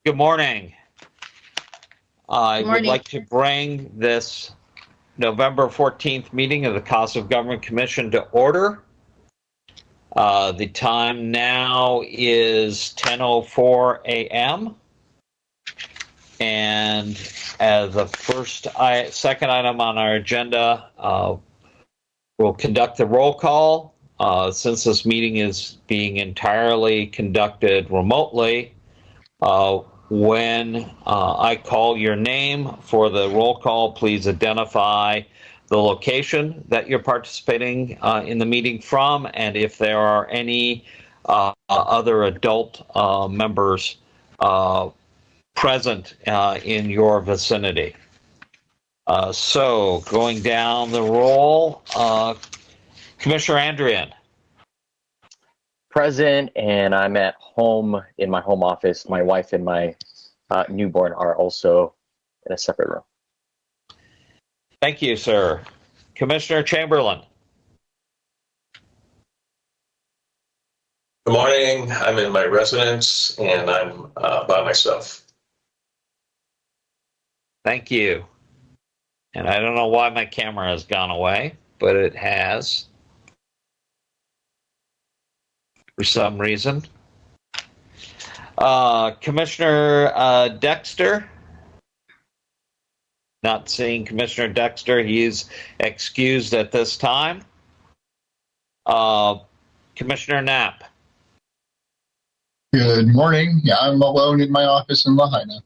Good morning. I Good would morning. like to bring this November 14th meeting of the Cost of Government Commission to order. The time now is 10:04 a.m. And as the second item on our agenda, we'll conduct the roll call. Since this meeting is being entirely conducted remotely, when I call your name for the roll call, please identify the location that you're participating in the meeting from, and if there are any other adult members present in your vicinity. So going down the roll, Commissioner Andrian. Present, and I'm at home in my home office. My wife and my newborn are also in a separate room. Thank you, sir. Commissioner Chamberlain. Good morning. I'm in my residence and I'm by myself. Thank you. And I don't know why my camera has gone away, but it has for some reason. Commissioner Dexter. Not seeing Commissioner Dexter. He's excused at this time. Commissioner Knapp. Good morning. Yeah, I'm alone in my office in Lahaina.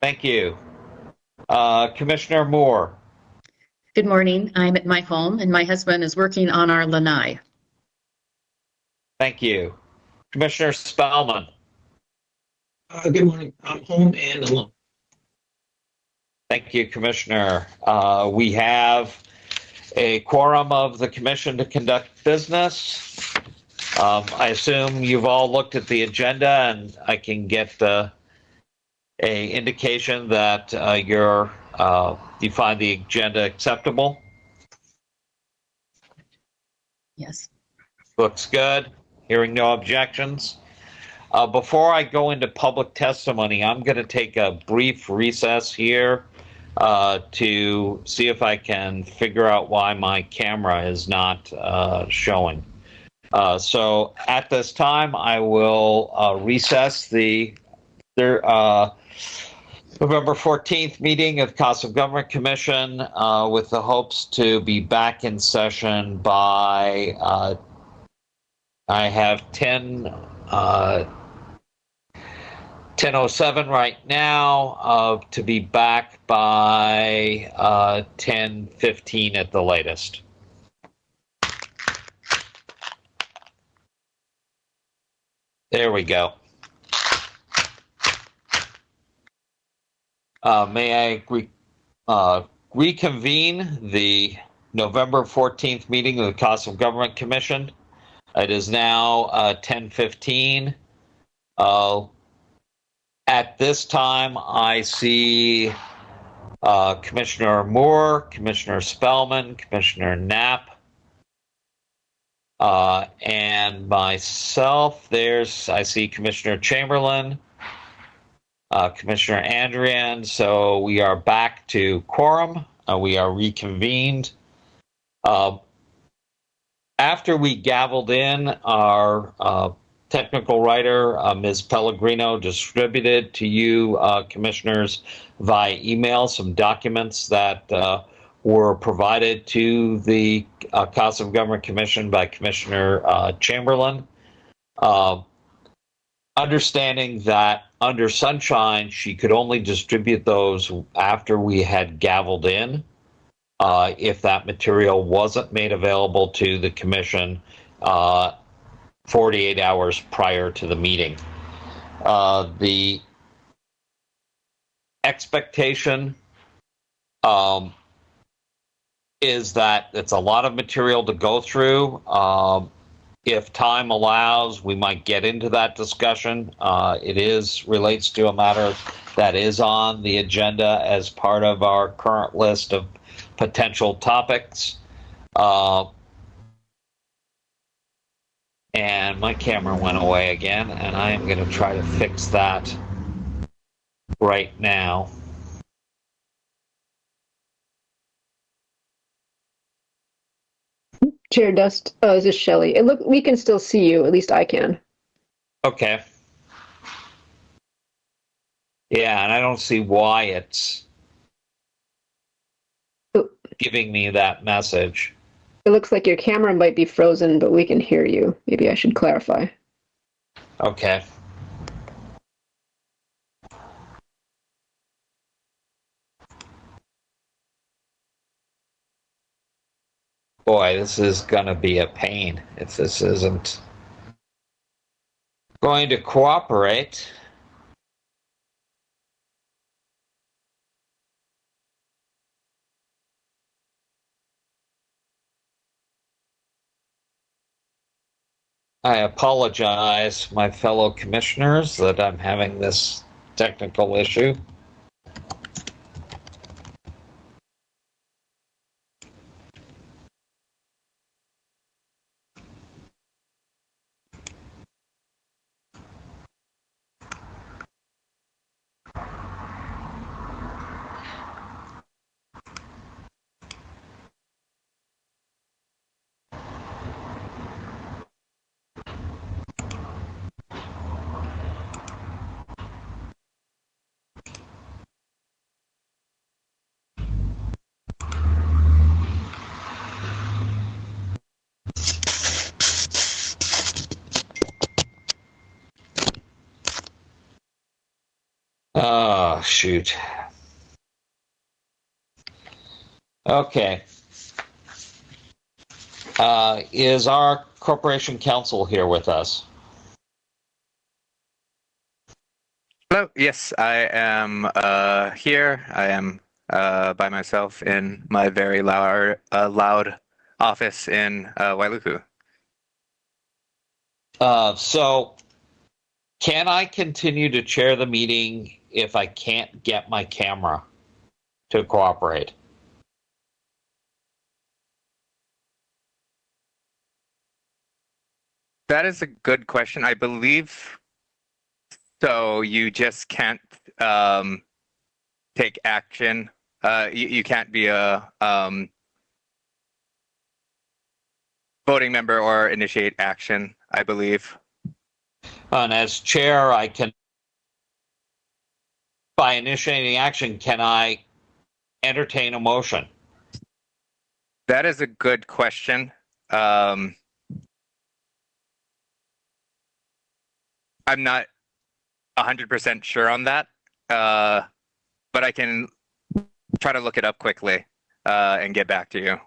Thank you. Commissioner Moore. Good morning. I'm at my home and my husband is working on our lanai. Thank you. Commissioner Spellman. Good morning. I'm home and alone. Thank you, Commissioner. We have a quorum of the commission to conduct business. I assume you've all looked at the agenda and I can get a indication that you find the agenda acceptable. Yes. Looks good. Hearing no objections. Before I go into public testimony, I'm going to take a brief recess here to see if I can figure out why my camera is not showing. So at this time, I will recess the November 14th meeting of Cost of Government Commission with the hopes to be back in session by I have 10:07 right now, to be back by 10:15 at the latest. There we go. May I reconvene the November 14th meeting of the Cost of Government Commission? It is now 10:15. At this time, I see Commissioner Moore, Commissioner Spellman, Commissioner Knapp, and myself. I see Commissioner Chamberlain, Commissioner Andrian. So we are back to quorum. We are reconvened. After we gavelled in, our technical writer, Ms. Pellegrino, distributed to you, commissioners, via email some documents that were provided to the Cost of Government Commission by Commissioner Chamberlain. Understanding that under sunshine, she could only distribute those after we had gavelled in. If that material wasn't made available to the commission 48 hours prior to the meeting. The expectation is that it's a lot of material to go through. If time allows, we might get into that discussion. It relates to a matter that is on the agenda as part of our current list of potential topics. And my camera went away again, and I am going to try to fix that right now. Chair Dust, is this Shelley? We can still see you. At least I can. Okay. Yeah, and I don't see why it's Oh, giving me that message. it looks like your camera might be frozen, but we can hear you. Maybe I should clarify. Okay. Boy, this is going to be a pain if this isn't going to cooperate. I apologize, my fellow commissioners, that I'm having this technical issue. Oh, shoot. Okay. Is our corporation counsel here with us? Hello. Yes, I am here. I am by myself in my very loud office in Wailuku. So, can I continue to chair the meeting if I can't get my camera to cooperate? That is a good question. I believe so. You just can't take action. You can't be a voting member or initiate action, I believe. And as chair, I can, by initiating action, can I entertain a motion? That is a good question. I'm not 100% sure on that, but I can try to look it up quickly and get back to you.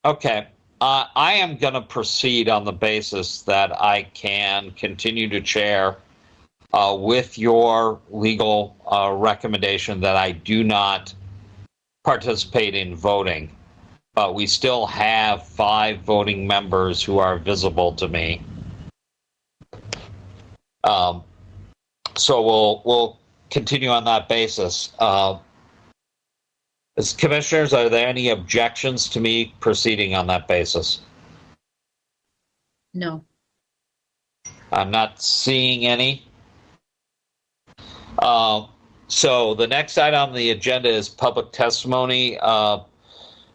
Okay. I am going to proceed on the basis that I can continue to chair with your legal recommendation that I do not participate in voting. But we still have 5 voting members who are visible to me. So we'll continue on that basis. As commissioners, are there any objections to me proceeding on that basis? No. I'm not seeing any. So the next item on the agenda is public testimony.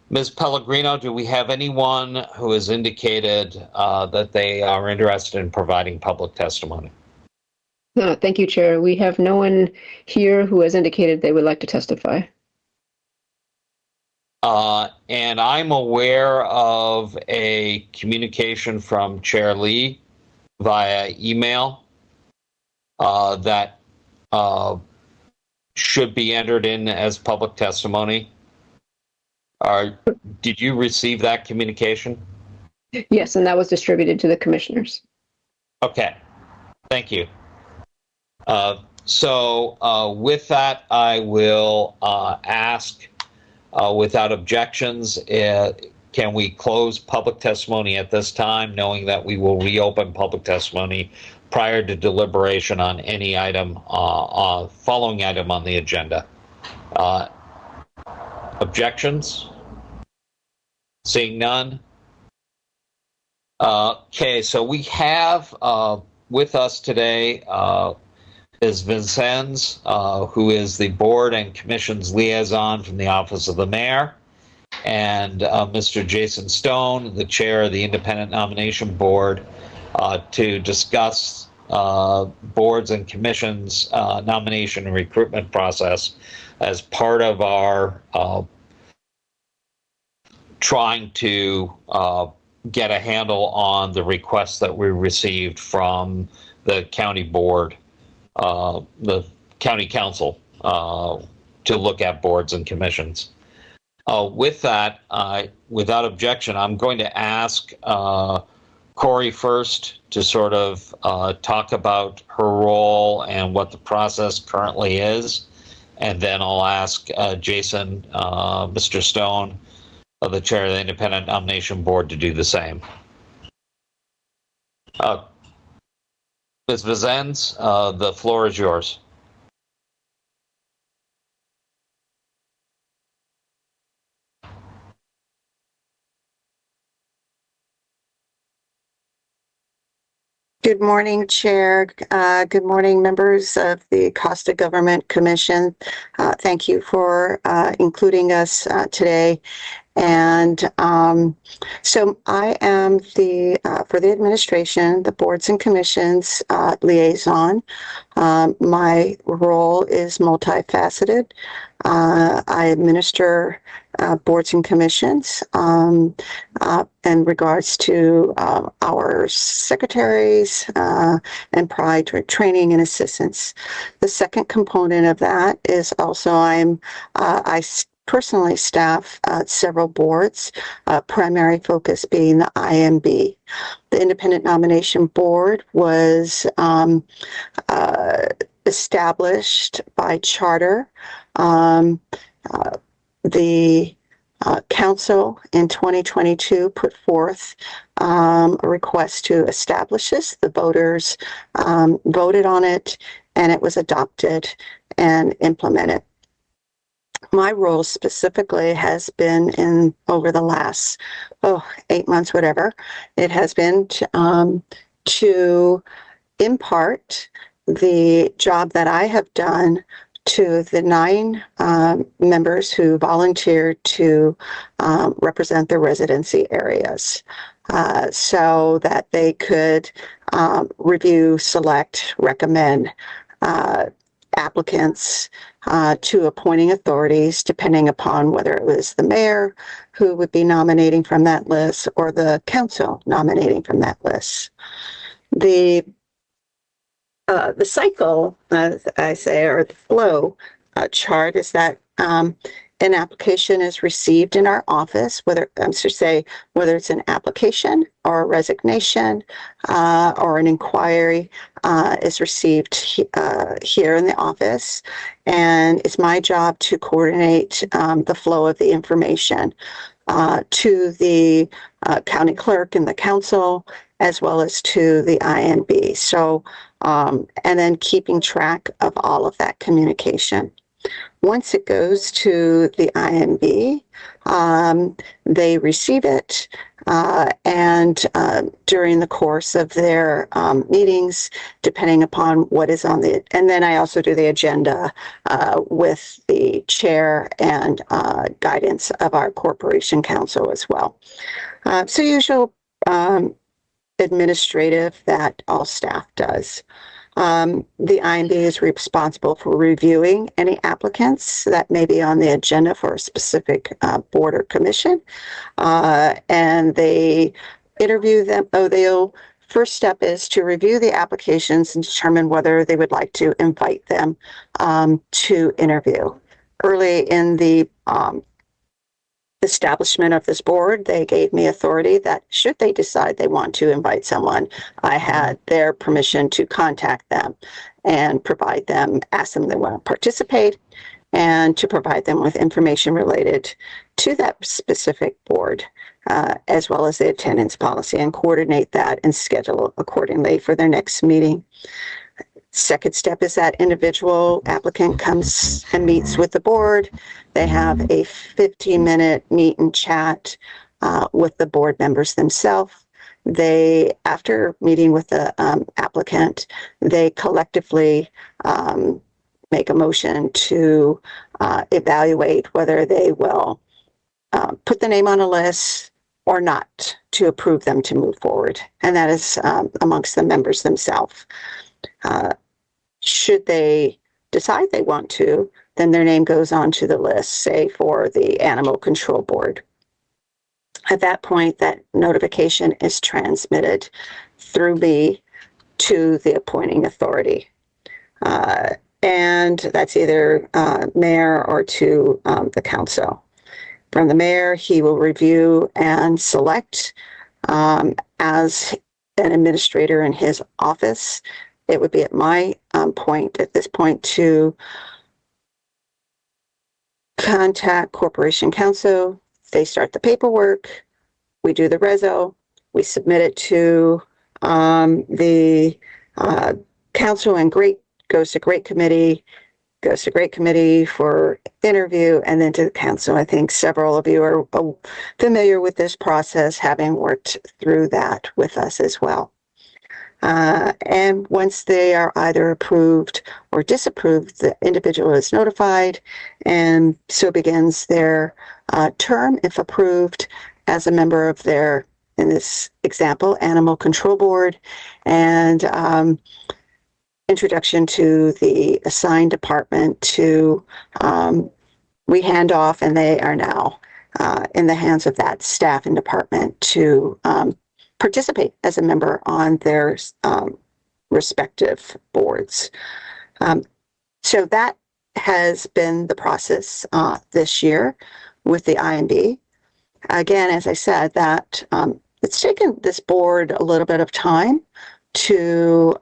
Ms. Pellegrino, do we have anyone who has indicated that they are interested in providing public testimony? Thank you, Chair. We have no one here who has indicated they would like to testify. And I'm aware of a communication from Chair Lee via email that should be entered in as public testimony. Did you receive that communication? Yes, and that was distributed to the commissioners. Okay, thank you. So with that, I will ask, without objections, can we close public testimony at this time, knowing that we will reopen public testimony prior to deliberation on any item, following item on the agenda? Objections? Seeing none, Okay, so we have with us today is Vincenz, who is the board and commission's liaison from the Office of the Mayor, and Mr. Jason Stone, the chair of the Independent Nomination Board, to discuss boards and commissions nomination and recruitment process as part of our trying to get a handle on the requests that we received from the county board, the county council, to look at boards and commissions. With that, without objection, I'm going to ask Corey first to sort of talk about her role and what the process currently is. And then I'll ask Jason, Mr. Stone, the chair of the Independent Nomination Board, to do the same. Ms. Vincenz, the floor is yours. Good morning, Chair. Good morning, members of the Costa Government Commission. Thank you for including us today. And so I am for the administration, the boards and commissions liaison. My role is multifaceted. I administer boards and commissions in regards to our secretaries and provide training and assistance. The second component of that is also I personally staff several boards, primary focus being the IMB. The Independent Nomination Board was established by charter. The council in 2022 put forth a request to establish this. The voters voted on it, and it was adopted and implemented. My role specifically has been over the last 8 months, whatever it has been, to impart the job that I have done to the 9 members who volunteered to represent their residency areas, so that they could review, select, recommend applicants to appointing authorities, depending upon whether it was the mayor who would be nominating from that list or the council nominating from that list. The cycle, as I say, or the flow chart is that an application is received in our office, whether it's an application or a resignation or an inquiry is received here in the office, and it's my job to coordinate the flow of the information to the county clerk and the council, as well as to the INB. So, and then keeping track of all of that communication. Once it goes to the INB, they receive it, and during the course of their meetings, depending upon what is on the, and then I also do the agenda with the chair and guidance of our corporation council as well. So usual administrative that all staff does. The INB is responsible for reviewing any applicants that may be on the agenda for a specific board or commission, and they interview them. First step is to review the applications and determine whether they would like to invite them to interview. Early in the establishment of this board, they gave me authority that should they decide they want to invite someone, I had their permission to contact them and provide them, ask them if they want to participate, and to provide them with information related to that specific board, as well as the attendance policy, and coordinate that and schedule accordingly for their next meeting. Second step is that individual applicant comes and meets with the board. They have a 15-minute meet and chat with the board members themselves. they, after meeting with the applicant, they collectively make a motion to evaluate whether they will put the name on a list or not to approve them to move forward. And that is amongst the members themselves. Should they decide they want to, then their name goes onto the list, say for the Animal Control Board. At that point, that notification is transmitted through me to the appointing authority. And that's either mayor or to the council. From the mayor, he will review and select as an administrator in his office. It would be at my point at this point to contact Corporation Counsel. They start the paperwork. We do the reso. We submit it to the council, and goes to great committee for interview, and then to the council. I think several of you are familiar with this process, having worked through that with us as well. And once they are either approved or disapproved, the individual is notified, and so begins their term, if approved, as a member of their, in this example, Animal Control Board, and introduction to the assigned department to, we hand off, and they are now in the hands of that staff and department to participate as a member on their respective boards. So that has been the process this year with the IMB. Again, as I said, that it's taken this board a little bit of time to,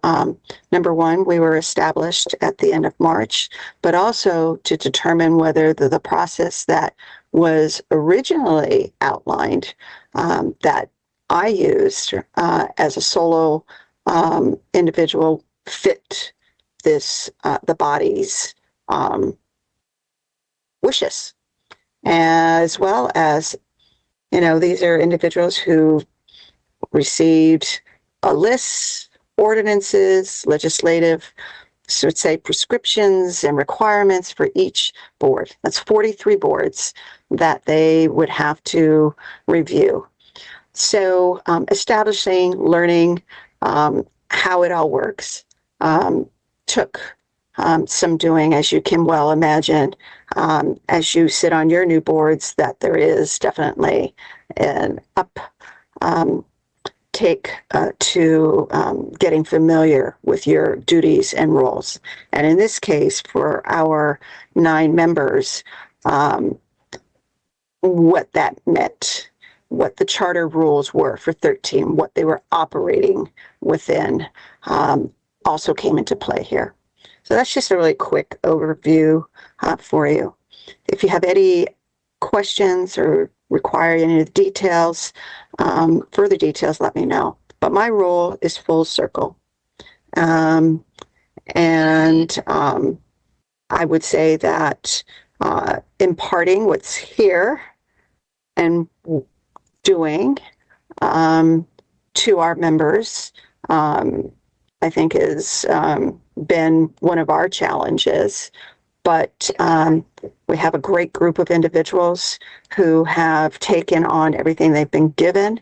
number one, we were established at the end of March, but also to determine whether the process that was originally outlined, that I used as a solo individual, fit this the body's wishes, as well as, these are individuals who received a list, ordinances, legislative, so let's say prescriptions and requirements for each board. That's 43 boards that they would have to review. So establishing, learning how it all works took some doing, as you can well imagine, as you sit on your new boards, that there is definitely an take to getting familiar with your duties and roles. And in this case, for our 9 members, what that meant, what the charter rules were for 13, what they were operating within, also came into play here. So that's just a really quick overview for you. If you have any questions or require any of the details, further details, let me know. But my role is full circle. And I would say that imparting what's here and doing to our members, I think has been one of our challenges. But we have a great group of individuals who have taken on everything they've been given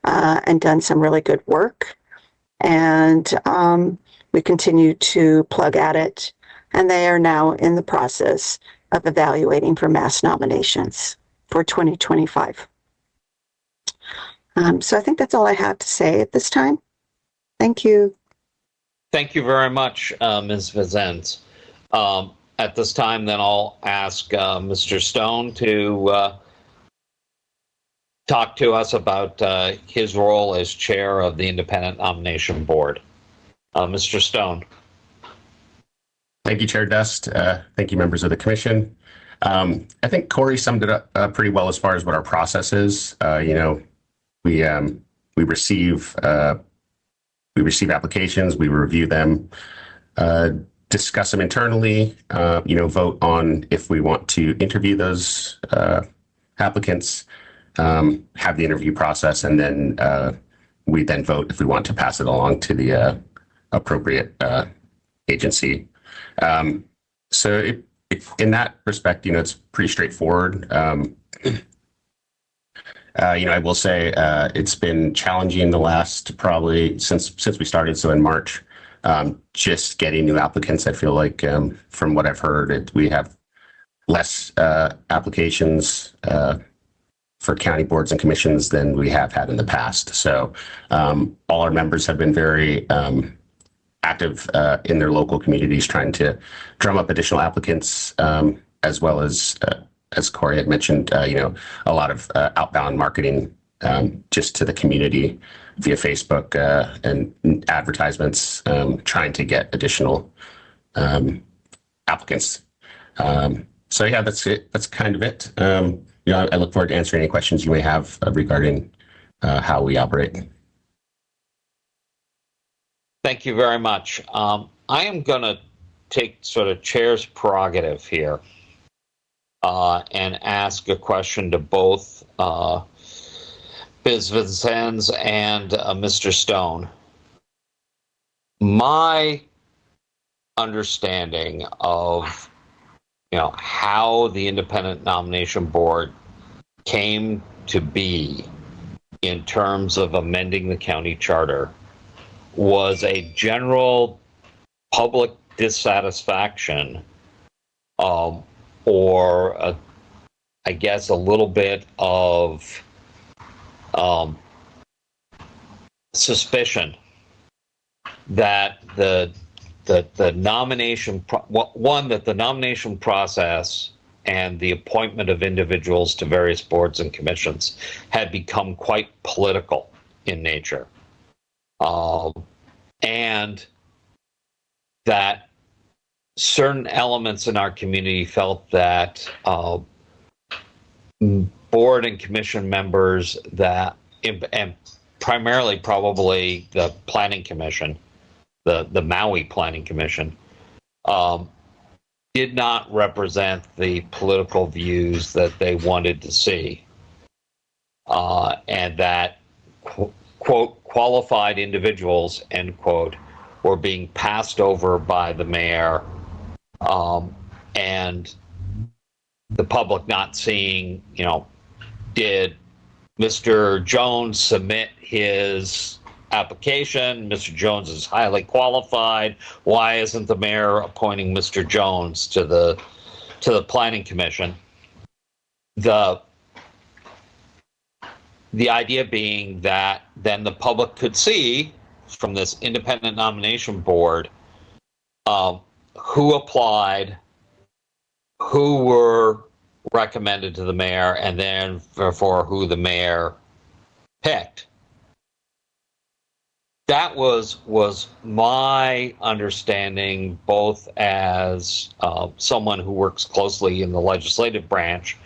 and done some really good work. And we continue to plug at it. And they are now in the process of evaluating for mass nominations for 2025. So I think that's all I have to say at this time. Thank you. Thank you very much, Ms. Vizens. At this time, then I'll ask Mr. Stone to talk to us about his role as chair of the Independent Nomination Board. Mr. Stone. Thank you, Chair Dust. Thank you, members of the commission. I think Corey summed it up pretty well as far as what our process is. We receive applications, we review them, discuss them internally, vote on if we want to interview those applicants, have the interview process, and then we then vote if we want to pass it along to the appropriate agency. So in that respect, it's pretty straightforward. I will say it's been challenging the last probably since we started, so in March, just getting new applicants. I feel like from what I've heard, we have less applications for county boards and commissions than we have had in the past. So all our members have been very active in their local communities, trying to drum up additional applicants, as well as Corey had mentioned, a lot of outbound marketing just to the community via Facebook and advertisements, trying to get additional applicants. So yeah, that's it. That's kind of it. I look forward to answering any questions you may have regarding how we operate. Thank you very much. I am going to take sort of chair's prerogative here and ask a question to both Ms. Vincennes and Mr. Stone. My understanding of how the Independent Nomination Board came to be in terms of amending the county charter was a general public dissatisfaction, or I guess a little bit of suspicion that the nomination that the nomination process and the appointment of individuals to various boards and commissions had become quite political in nature, and that certain elements in our community felt that board and commission members and primarily probably the planning commission, the Maui Planning Commission, did not represent the political views that they wanted to see, and that, quote, qualified individuals, end quote, were being passed over by the mayor, and the public not seeing, did Mr. Jones submit his application? Mr. Jones is highly qualified. Why isn't the mayor appointing Mr. Jones to the planning commission? The idea being that then the public could see from this independent nomination board who applied, who were recommended to the mayor, and then for who the mayor picked. That was my understanding, both as someone who works closely in the legislative branch,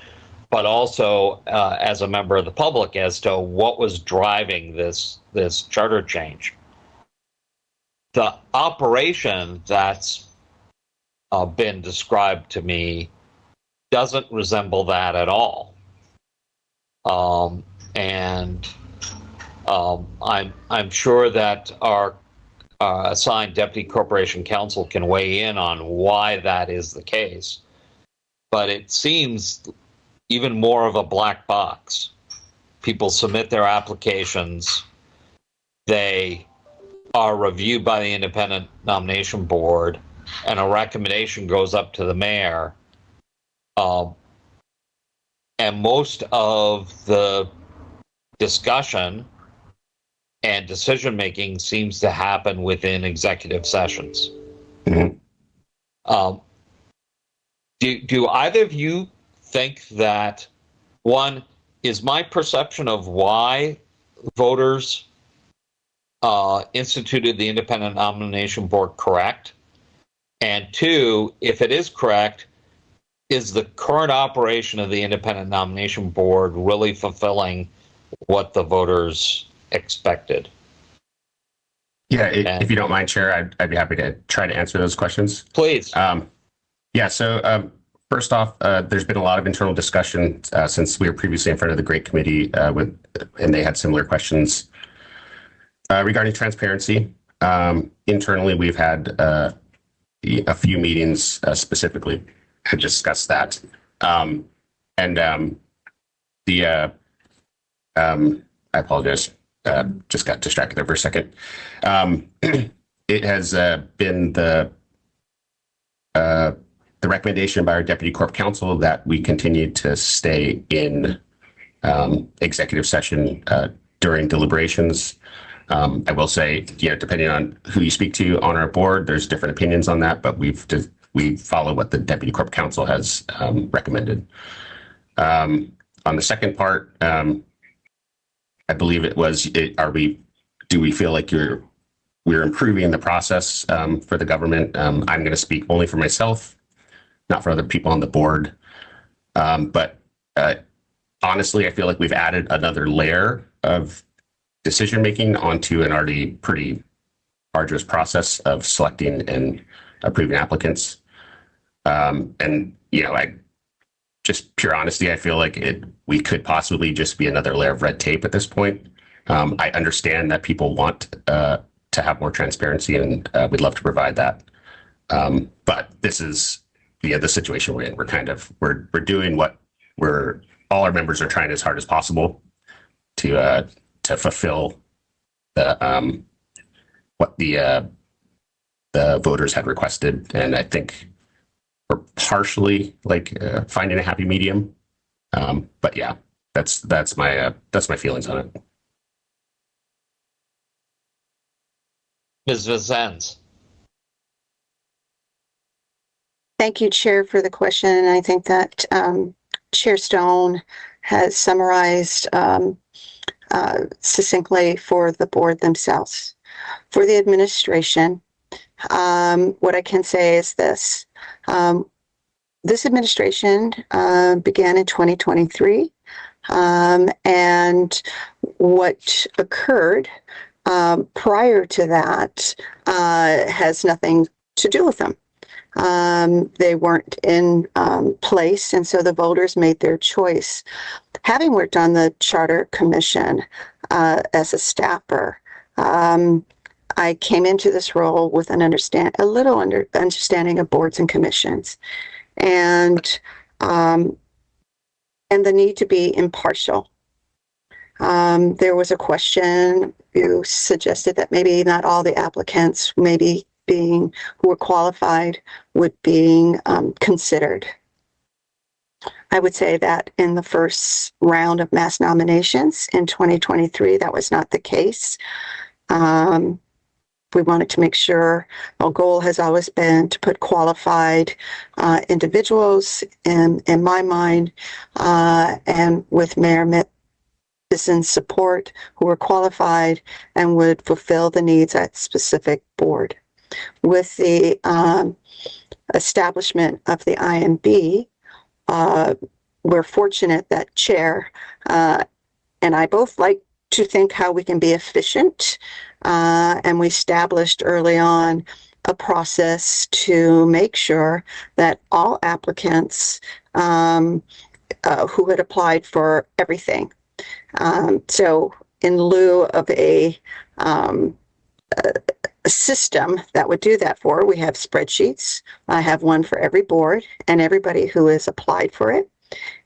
but also as a member of the public, as to what was driving this charter change. The operation that's been described to me doesn't resemble that at all, and I'm sure that our assigned deputy corporation counsel can weigh in on why that is the case, but it seems even more of a black box. People submit their applications, they are reviewed by the independent nomination board, and a recommendation goes up to the mayor. And most of the discussion and decision making seems to happen within executive sessions. Mm-hmm. Do either of you think that, one, is my perception of why voters instituted the independent nomination board correct? And two, if it is correct, is the current operation of the independent nomination board really fulfilling what the voters expected? Yeah, if you don't mind, Chair, I'd be happy to try to answer those questions. Please. So first off, there's been a lot of internal discussion since we were previously in front of the Great Committee, and they had similar questions. Regarding transparency, internally, we've had a few meetings specifically to discuss that. I apologize. Just got distracted there for a second. It has been the recommendation by our deputy corp counsel that we continue to stay in executive session during deliberations. I will say, depending on who you speak to on our board, there's different opinions on that, but we follow what the deputy corp counsel has recommended. On the second part, I believe it was, do we feel like we're improving the process for the government? I'm going to speak only for myself, not for other people on the board. But honestly, I feel like we've added another layer of decision-making onto an already pretty arduous process of selecting and approving applicants. Just pure honesty, I feel like we could possibly just be another layer of red tape at this point. I understand that people want to have more transparency, and we'd love to provide that. But this is the situation we're in. We're doing what all our members are trying as hard as possible to fulfill what the voters had requested, and I think we're partially finding a happy medium. But yeah, that's my feelings on it. Ms. Vizens. Thank you, Chair, for the question. I think that Chair Stone has summarized succinctly for the board themselves. For the administration, what I can say is this. This administration began in 2023, and what occurred prior to that has nothing to do with them. They weren't in place, and so the voters made their choice. Having worked on the Charter Commission as a staffer, I came into this role with a little understanding of boards and commissions, and the need to be impartial. There was a question you suggested that maybe not all the applicants, maybe who were qualified, would be considered. I would say that in the first round of mass nominations in 2023, that was not the case. We wanted to make sure, our goal has always been to put qualified individuals in my mind, and with Mayor Mittison's support, who were qualified and would fulfill the needs at specific board. With the establishment of the IMB, we're fortunate that Chair and I both like to think how we can be efficient, and we established early on a process to make sure that all applicants who had applied for everything. So in lieu of a system that would do that we have spreadsheets. I have one for every board and everybody who has applied for it.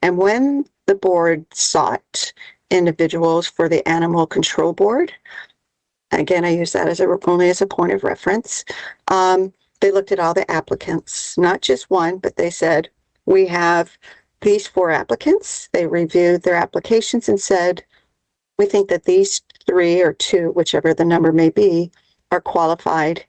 And when the board sought individuals for the Animal Control Board, again, I use that only as a point of reference, they looked at all the applicants, not just one, but they said, we have these 4 applicants. They reviewed their applications and said, we think that these 3 or 2, whichever the number may be, are qualified.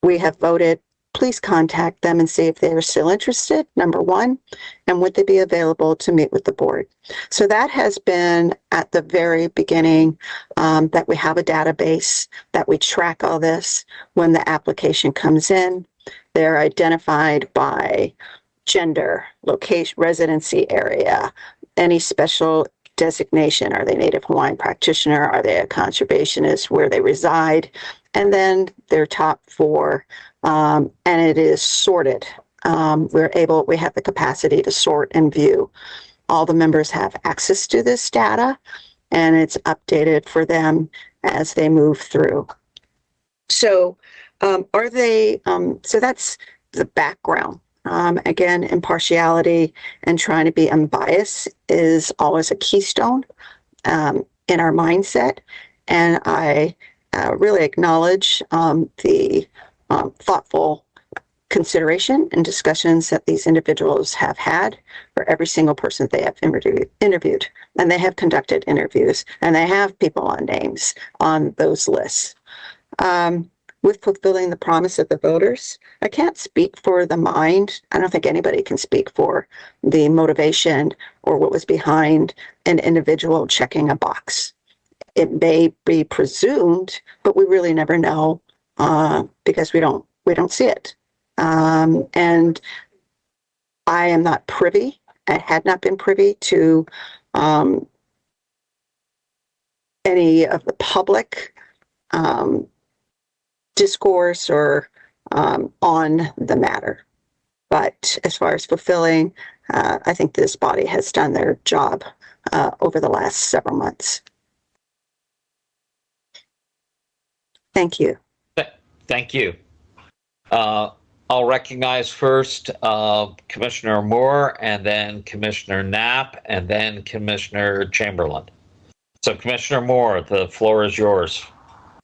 We have voted. Please contact them and see if they are still interested, number 1, and would they be available to meet with the board. So that has been at the very beginning, that we have a database, that we track all this. When the application comes in, they're identified by gender, location, residency area, any special designation. Are they Native Hawaiian practitioner? Are they a conservationist? Where they reside? And then their top 4, and it is sorted. We have the capacity to sort and view. All the members have access to this data, and it's updated for them as they move through. So so that's the background. Again, impartiality and trying to be unbiased is always a keystone in our mindset. And I really acknowledge the thoughtful consideration and discussions that these individuals have had for every single person they have interviewed. And they have conducted interviews, and they have people on names on those lists. With fulfilling the promise of the voters, I can't speak for the mind. I don't think anybody can speak for the motivation or what was behind an individual checking a box. It may be presumed, but we really never know because we don't see it. And I am not privy. I had not been privy to any of the public discourse or on the matter. But as far as fulfilling, I think this body has done their job over the last several months. Thank you. Thank you. I'll recognize first Commissioner Moore, and then Commissioner Knapp, and then Commissioner Chamberlain. So Commissioner Moore, the floor is yours.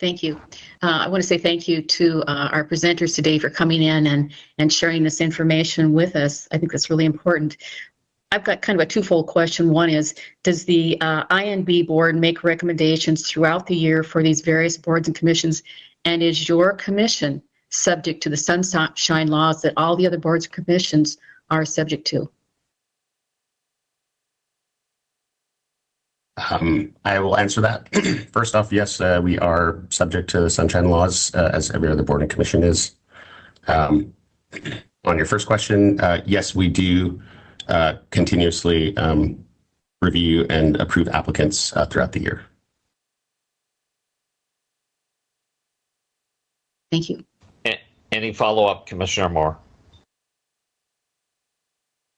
Thank you. I want to say thank you to our presenters today for coming in and sharing this information with us. I think that's really important. I've got kind of a twofold question. One is, does the INB board make recommendations throughout the year for these various boards and commissions? And is your commission subject to the sunshine laws that all the other boards and commissions are subject to? I will answer that. First off, yes, we are subject to the sunshine laws as every other board and commission is. On your first question, yes, we do continuously review and approve applicants throughout the year. Thank you. Any follow-up, Commissioner Moore?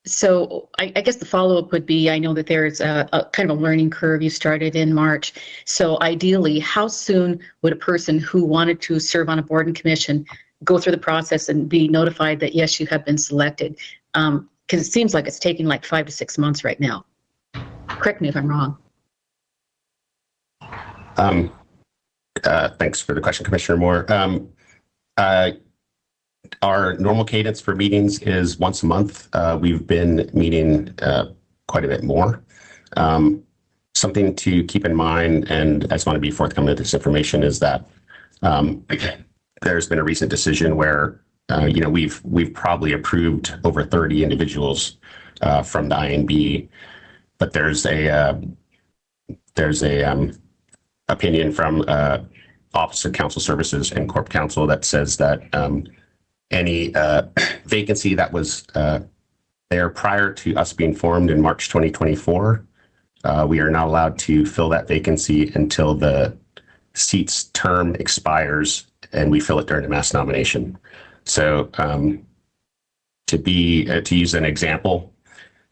So I guess the follow-up would be, I know that there's a kind of a learning curve. You started in March. So ideally, how soon would a person who wanted to serve on a board and commission go through the process and be notified that, yes, you have been selected? Because it seems like it's taking like 5 to 6 months right now. Correct me if I'm wrong. Thanks for the question, Commissioner Moore. Our normal cadence for meetings is once a month. We've been meeting quite a bit more. Something to keep in mind, and I just want to be forthcoming with this information, is that there's been a recent decision where we've probably approved over 30 individuals from the INB, but there's a opinion from Office of Council Services and Corp Counsel that says that any vacancy that was there prior to us being formed in March 2024, we are not allowed to fill that vacancy until the seat's term expires and we fill it during a mass nomination. So to use an example,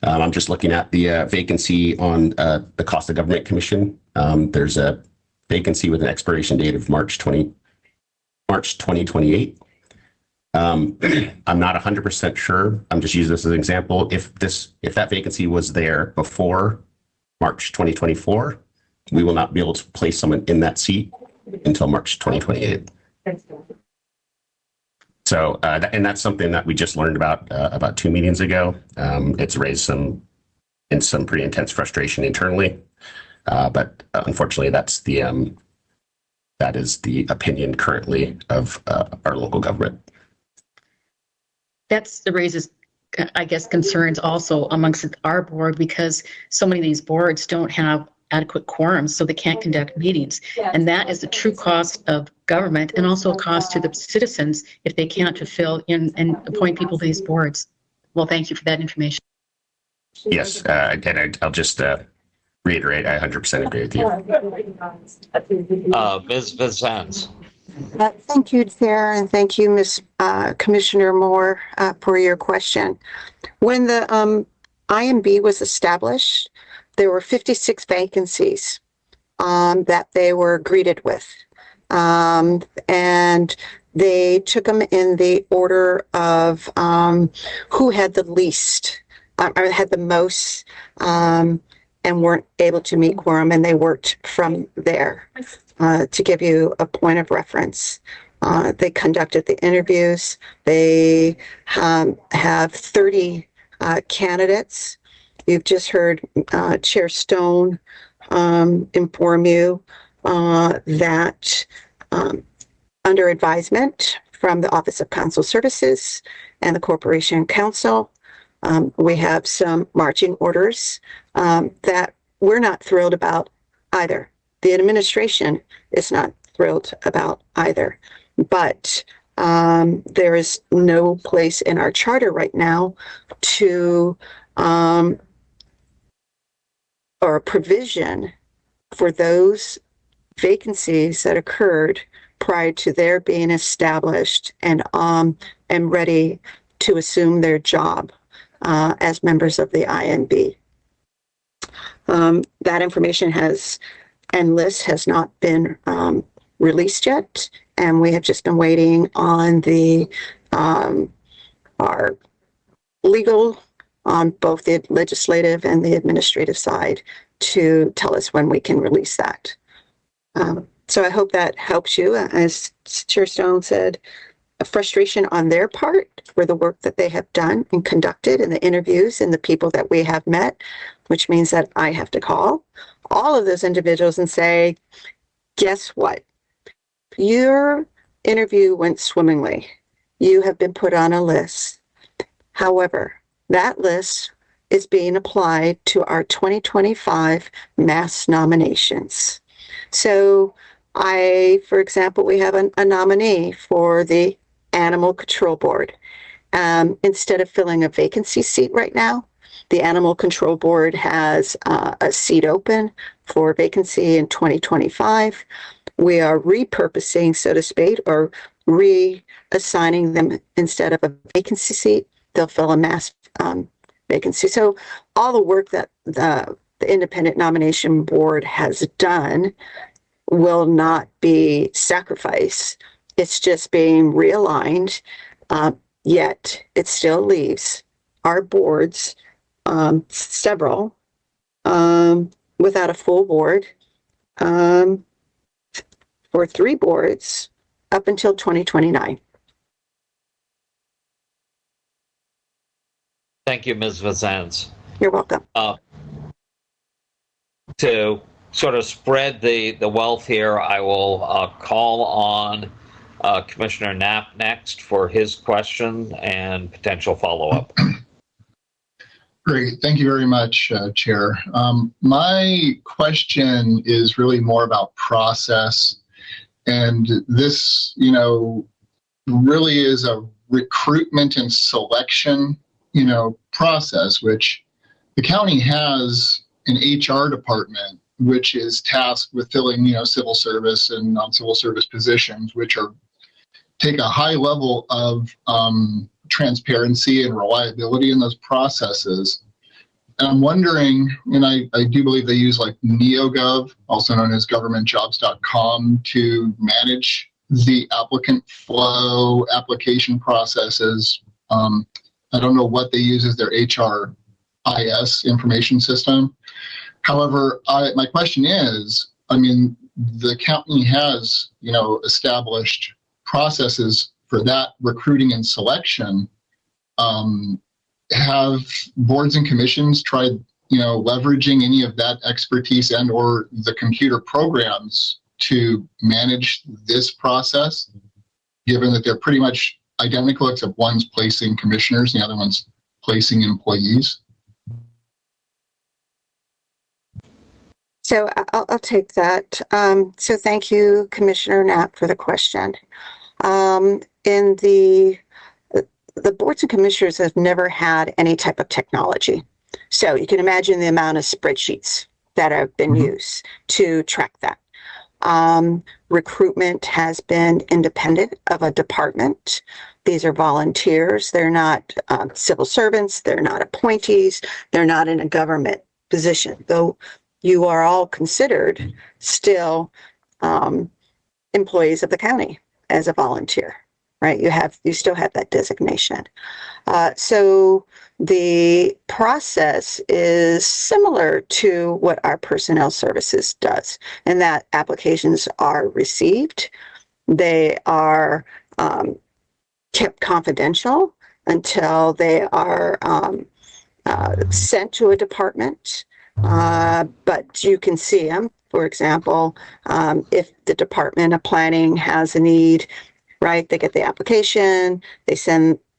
I'm just looking at the vacancy on the Cost of Government Commission. There's a vacancy with an expiration date of March 2028. I'm not 100% sure. I'm just using this as an example. If that vacancy was there before March 2024, we will not be able to place someone in that seat until March 2028. So, and that's something that we just learned about 2 meetings ago. It's raised some pretty intense frustration internally, but unfortunately, that is the opinion currently of our local government. That raises, I guess, concerns also amongst our board, because so many of these boards don't have adequate quorums, so they can't conduct meetings. And that is the true cost of government, and also a cost to the citizens if they can't fulfill and appoint people to these boards. Well, thank you for that information. Yes, and I'll just reiterate, I 100% agree with you. Ms. Vincennes. Thank you, Chair, and thank you, Ms. Commissioner Moore, for your question. When the INB was established, there were 56 vacancies. that they were greeted with. And they took them in the order of who had the least or had the most and weren't able to meet quorum, and they worked from there. To give you a point of reference, they conducted the interviews. They have 30 candidates. You've just heard Chair Stone inform you that under advisement from the Office of Consular Services and the Corporation Council, we have some marching orders that we're not thrilled about either. The administration is not thrilled about either. But there is no place in our charter right now to or a provision for those vacancies that occurred prior to their being established and ready to assume their job as members of the INB. That information and list has not been released yet, and we have just been waiting on our legal on both the legislative and the administrative side to tell us when we can release that. So I hope that helps you. As Chair Stone said, a frustration on their part for the work that they have done and conducted and the interviews and the people that we have met, which means that I have to call all of those individuals and say, guess what? Your interview went swimmingly. You have been put on a list. However, that list is being applied to our 2025 mass nominations. So for example, we have a nominee for the Animal Control Board. Instead of filling a vacancy seat right now, the Animal Control Board has a seat open for vacancy in 2025. We are repurposing, so to speak, or reassigning them instead of a vacancy seat. They'll fill a mass vacancy. So all the work that the Independent Nomination Board has done will not be sacrificed. It's just being realigned, yet it still leaves our boards, several, without a full board, for 3 boards up until 2029. Thank you, Ms. Vazans. You're welcome. To sort of spread the wealth here, I will call on Commissioner Knapp next for his question and potential follow-up. Great. Thank you very much, Chair. My question is really more about process. And this, really is a recruitment and selection, process, which the county has an HR department, which is tasked with filling, civil service and non-civil service positions, which take a high level of transparency and reliability in those processes. And I'm wondering, and I do believe they use like NeoGov, also known as governmentjobs.com, to manage the applicant flow, application processes. I don't know what they use as their HRIS information system. However, my question is, the county has, established processes for that recruiting and selection. Have boards and commissions tried, leveraging any of that expertise and or the computer programs to manage this process, given that they're pretty much identical, except one's placing commissioners, the other one's placing employees? So I'll take that. So thank you, Commissioner Knapp, for the question. In the boards and commissioners have never had any type of technology. So you can imagine the amount of spreadsheets that have been used to track that. Recruitment has been independent of a department. These are volunteers. They're not civil servants. They're not appointees. They're not in a government position, though you are all considered still employees of the county as a volunteer, right? You still have that designation. So the process is similar to what our personnel services does, in that applications are received. They are kept confidential until they are sent to a department, but you can see them. For example, if the Department of Planning has a need, right, they get the application,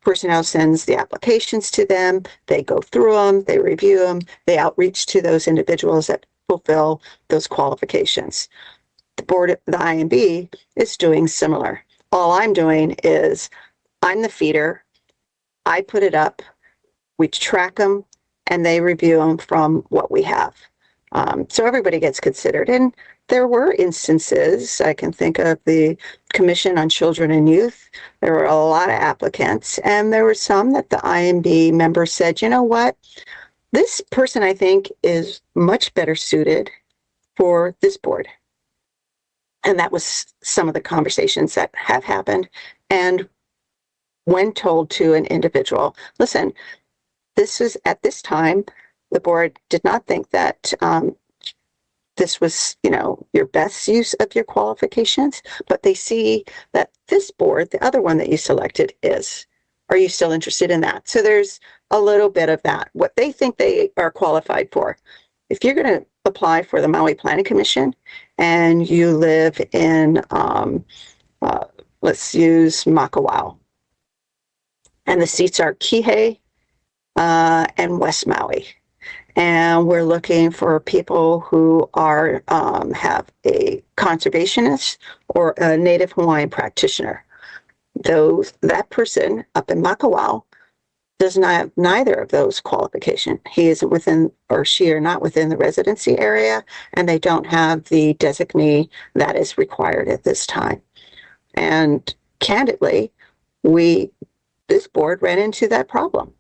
personnel sends the applications to them, they go through them, they review them, they outreach to those individuals that fulfill those qualifications. The IMB is doing similar. All I'm doing is I'm the feeder, I put it up, we track them, and they review them from what we have. So everybody gets considered. And there were instances, I can think of the Commission on Children and Youth. There were a lot of applicants, and there were some that the IMB members said, you know what, this person I think is much better suited for this board. And that was some of the conversations that have happened. And when told to an individual, listen, this was at this time, the board did not think that this was, your best use of your qualifications, but they see that this board, the other one that you selected, is. Are you still interested in that? So there's a little bit of that, what they think they are qualified for. If you're going to apply for the Maui Planning Commission and you live in, let's use Makawao, and the seats are Kihei and West Maui. And we're looking for people who are have a conservationist or a Native Hawaiian practitioner. That person up in Makawao does not have neither of those qualifications. He isn't within, or she are not within the residency area, and they don't have the designee that is required at this time. And candidly, this board ran into that problem.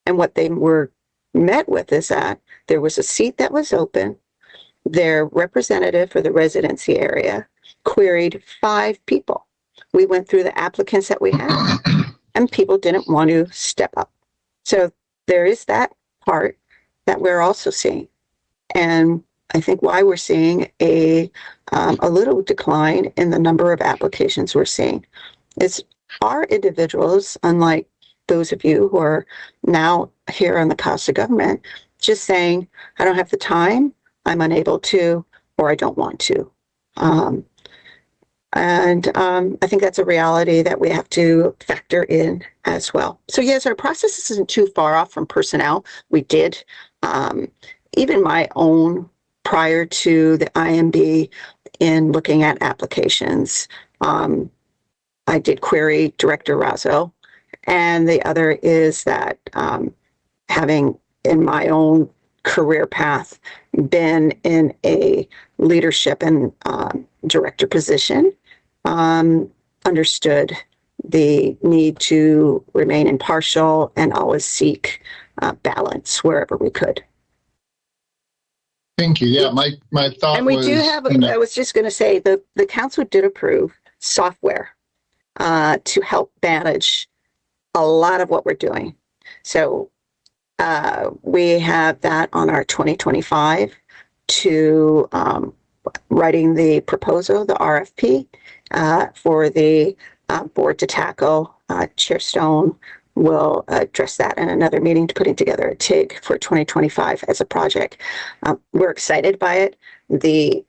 And what they were met with is that there was a seat that was open. Their representative for the residency area queried 5 people. We went through the applicants that we had, and people didn't want to step up. So there is that part that we're also seeing. And I think why we're seeing a little decline in the number of applications we're seeing is our individuals, unlike those of you who are now here on the Costa government, just saying, I don't have the time, I'm unable to, or I don't want to. I think that's a reality that we have to factor in as well. So yes, our process isn't too far off from personnel. We did, even my own, prior to the IMB, in looking at applications, I did query Director Razzo. And the other is that having in my own career path been in a leadership and director position, understood the need to remain impartial and always seek balance wherever we could. Thank you. Yeah, my thought was... And we do have, I was just going to say, the council did approve software to help manage a lot of what we're doing. So we have that on our 2025 to writing the proposal, the RFP, for the board to tackle. Chair Stone will address that in another meeting, to putting together a TIG for 2025 as a project. We're excited by it. The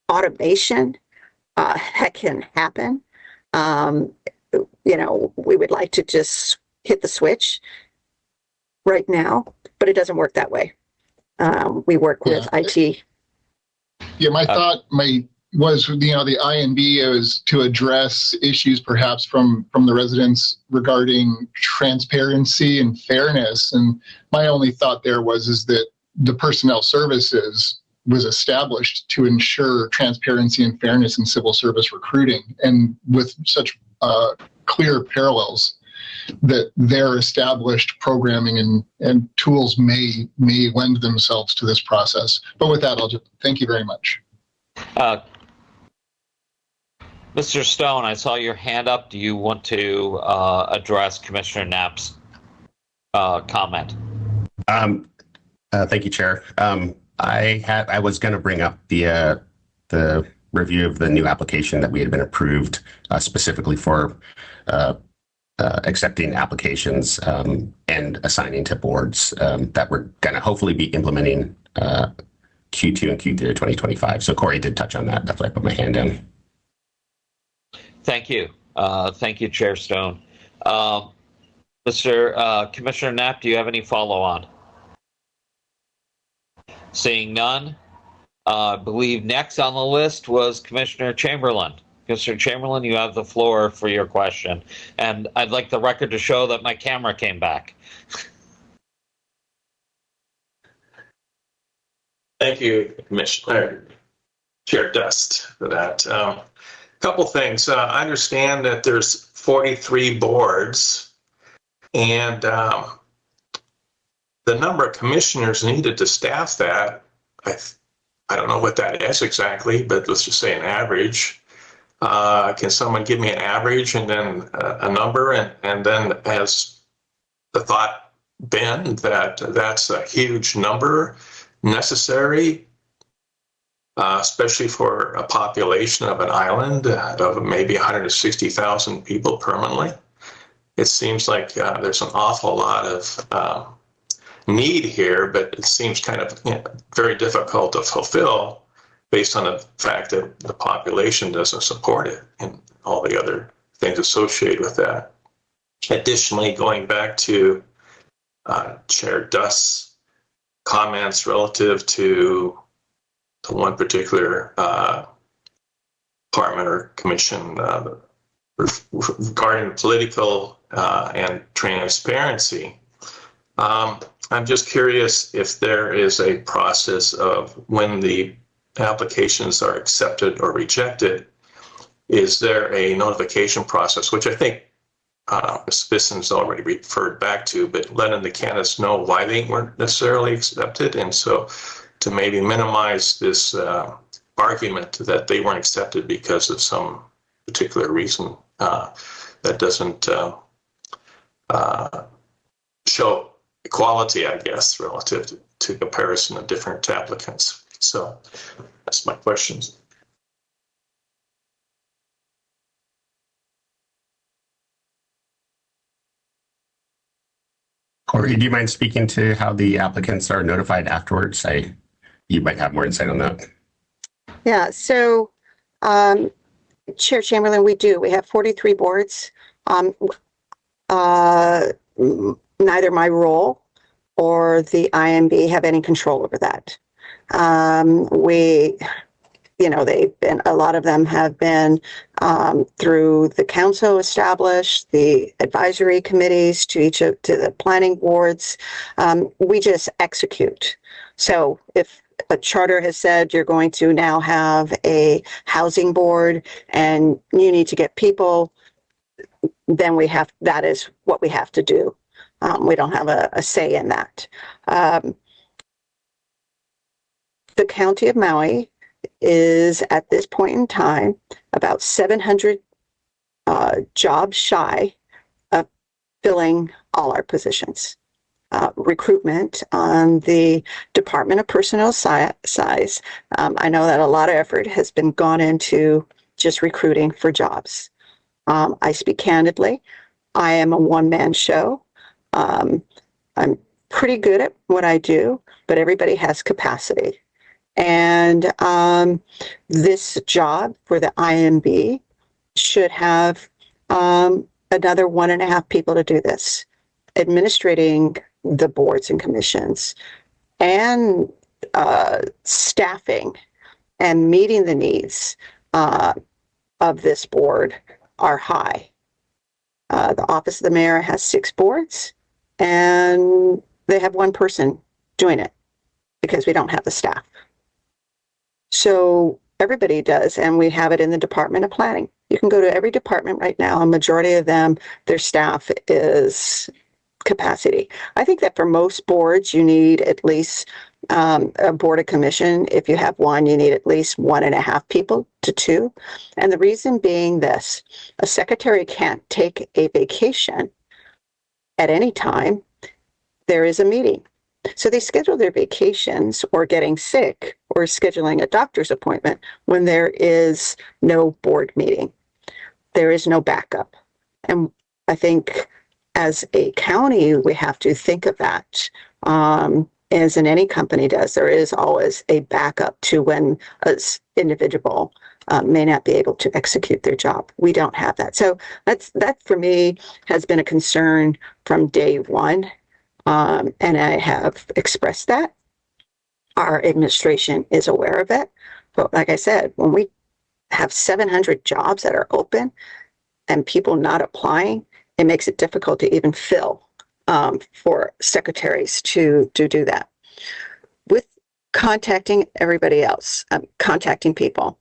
automation that can happen. We would like to just hit the switch right now, but it doesn't work that way. We work with IT. Yeah, my thought was, the INB was to address issues perhaps from the residents regarding transparency and fairness. And my only thought there is that the personnel services was established to ensure transparency and fairness in civil service recruiting, and with such clear parallels that their established programming and tools may lend themselves to this process. But with that, I'll just thank you very much. Mr. Stone, I saw your hand up. Do you want to address Commissioner Knapp's comment? Thank you, Chair. I was going to bring up the review of the new application that we had been approved specifically for accepting applications and assigning to boards that we're going to hopefully be implementing Q2 and Q3 of 2025. So Corey did touch on that. That's why I put my hand down. Thank you. Thank you, Chair Stone. Commissioner Knapp, do you have any follow-on? Seeing none, I believe next on the list was Commissioner Chamberlain. Commissioner Chamberlain, you have the floor for your question. And I'd like the record to show that my camera came back. Thank you, Commissioner Chair Dust, for that. Couple things. I understand that there's 43 boards, and the number of commissioners needed to staff that, I don't know what that is exactly, but let's just say an average. Can someone give me an average and then a number? And then has the thought been that that's a huge number necessary, especially for a population of an island of maybe 160,000 people permanently? It seems like there's an awful lot of need here, but it seems kind of very difficult to fulfill based on the fact that the population doesn't support it and all the other things associated with that. Additionally, going back to Chair Dust's comments relative to one particular department or commission regarding political and transparency, I'm just curious if there is a process of when the applications are accepted or rejected, is there a notification process, which I think Ms. Bisson's already referred back to, but letting the candidates know why they weren't necessarily accepted, and so to maybe minimize this argument that they weren't accepted because of some particular reason that doesn't show equality, I guess, relative to comparison of different applicants. So that's my questions. Corey, do you mind speaking to how the applicants are notified afterwards? You might have more insight on that. Yeah, so Chair Chamberlain, we do. We have 43 boards. Neither my role or the IMB have any control over that. They've been, a lot of them have been through the council established, the advisory committees to the planning boards. We just execute. So if a charter has said you're going to now have a housing board and you need to get people, then that is what we have to do. We don't have a say in that. The County of Maui is at this point in time about 700 jobs shy of filling all our positions. Recruitment on the Department of Personnel size, I know that a lot of effort has been gone into just recruiting for jobs. I speak candidly. I am a one-man show. I'm pretty good at what I do, but everybody has capacity. And this job for the IMB should have another 1.5 people to do this, administrating the boards and commissions and staffing and meeting the needs of this board are high. The Office of the Mayor has 6 boards, and they have 1 person doing it because we don't have the staff. So everybody does, and we have it in the Department of Planning. You can go to every department right now. A majority of them, their staff is capacity. I think that for most boards, you need at least a board of commission. If you have one, you need at least 1.5 people to 2. And the reason being this, a secretary can't take a vacation at any time. There is a meeting. So they schedule their vacations or getting sick or scheduling a doctor's appointment when there is no board meeting. There is no backup. And I think as a county, we have to think of that. As in any company does, there is always a backup to when an individual may not be able to execute their job. We don't have that. So that for me has been a concern from day one. And I have expressed that. Our administration is aware of it. But like I said, when we have 700 jobs that are open and people not applying, it makes it difficult to even fill for secretaries to do that. With contacting everybody else, contacting people,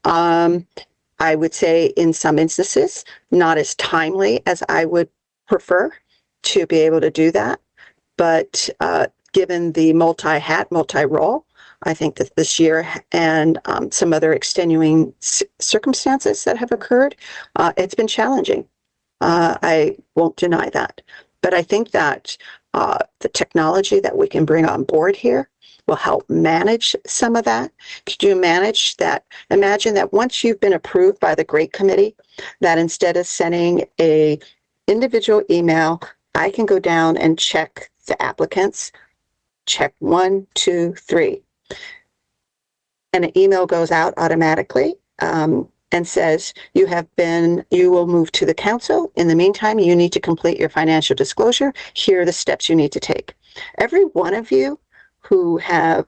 I would say in some instances, not as timely as I would prefer to be able to do that. But given the multi-hat, multi-role, I think that this year and some other extenuating circumstances that have occurred, it's been challenging. I won't deny that. But I think that the technology that we can bring on board here will help manage some of that. Could you manage that? Imagine that once you've been approved by the Great Committee, that instead of sending a individual email, I can go down and check the applicants, check 1, 2, 3. And an email goes out automatically and says, you will move to the council. In the meantime, you need to complete your financial disclosure. Here are the steps you need to take. Every one of you who have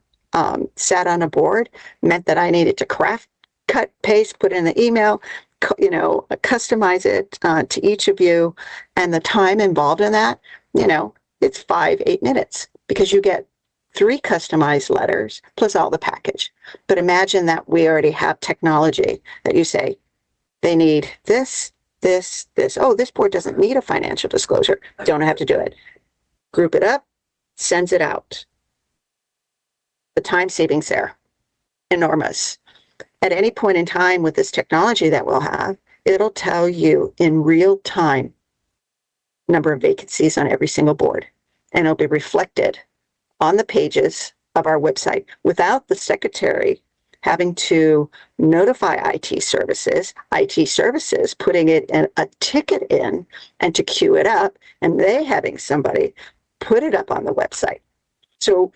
sat on a board meant that I needed to craft, cut, paste, put in the email, customize it to each of you. And the time involved in that, it's 5-8 minutes because you get 3 customized letters plus all the package. But imagine that we already have technology that you say they need this, this, this. Oh, this board doesn't need a financial disclosure. Don't have to do it. Group it up, sends it out. The time savings there, enormous. At any point in time with this technology that we'll have, it'll tell you in real time number of vacancies on every single board, and it'll be reflected on the pages of our website without the secretary having to notify IT services putting it in a ticket in and to queue it up, and they having somebody put it up on the website. So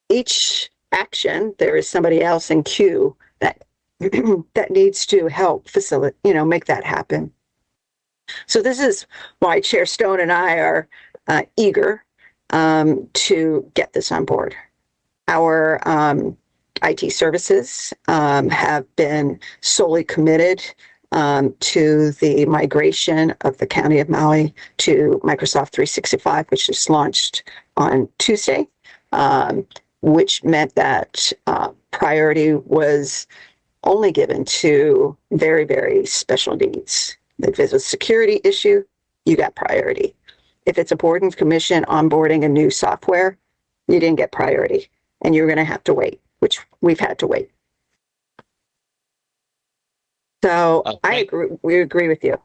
each action, there is somebody else in queue that that needs to help facilitate, make that happen. So this is why Chair Stone and I are eager to get this on board. Our IT services have been solely committed to the migration of the County of Maui to Microsoft 365, which just launched on Tuesday, which meant that priority was only given to very, very special needs. If it's a security issue, you got priority. If it's a board and commission onboarding a new software, you didn't get priority, and you're going to have to wait, which we've had to wait. So I agree. We agree with you.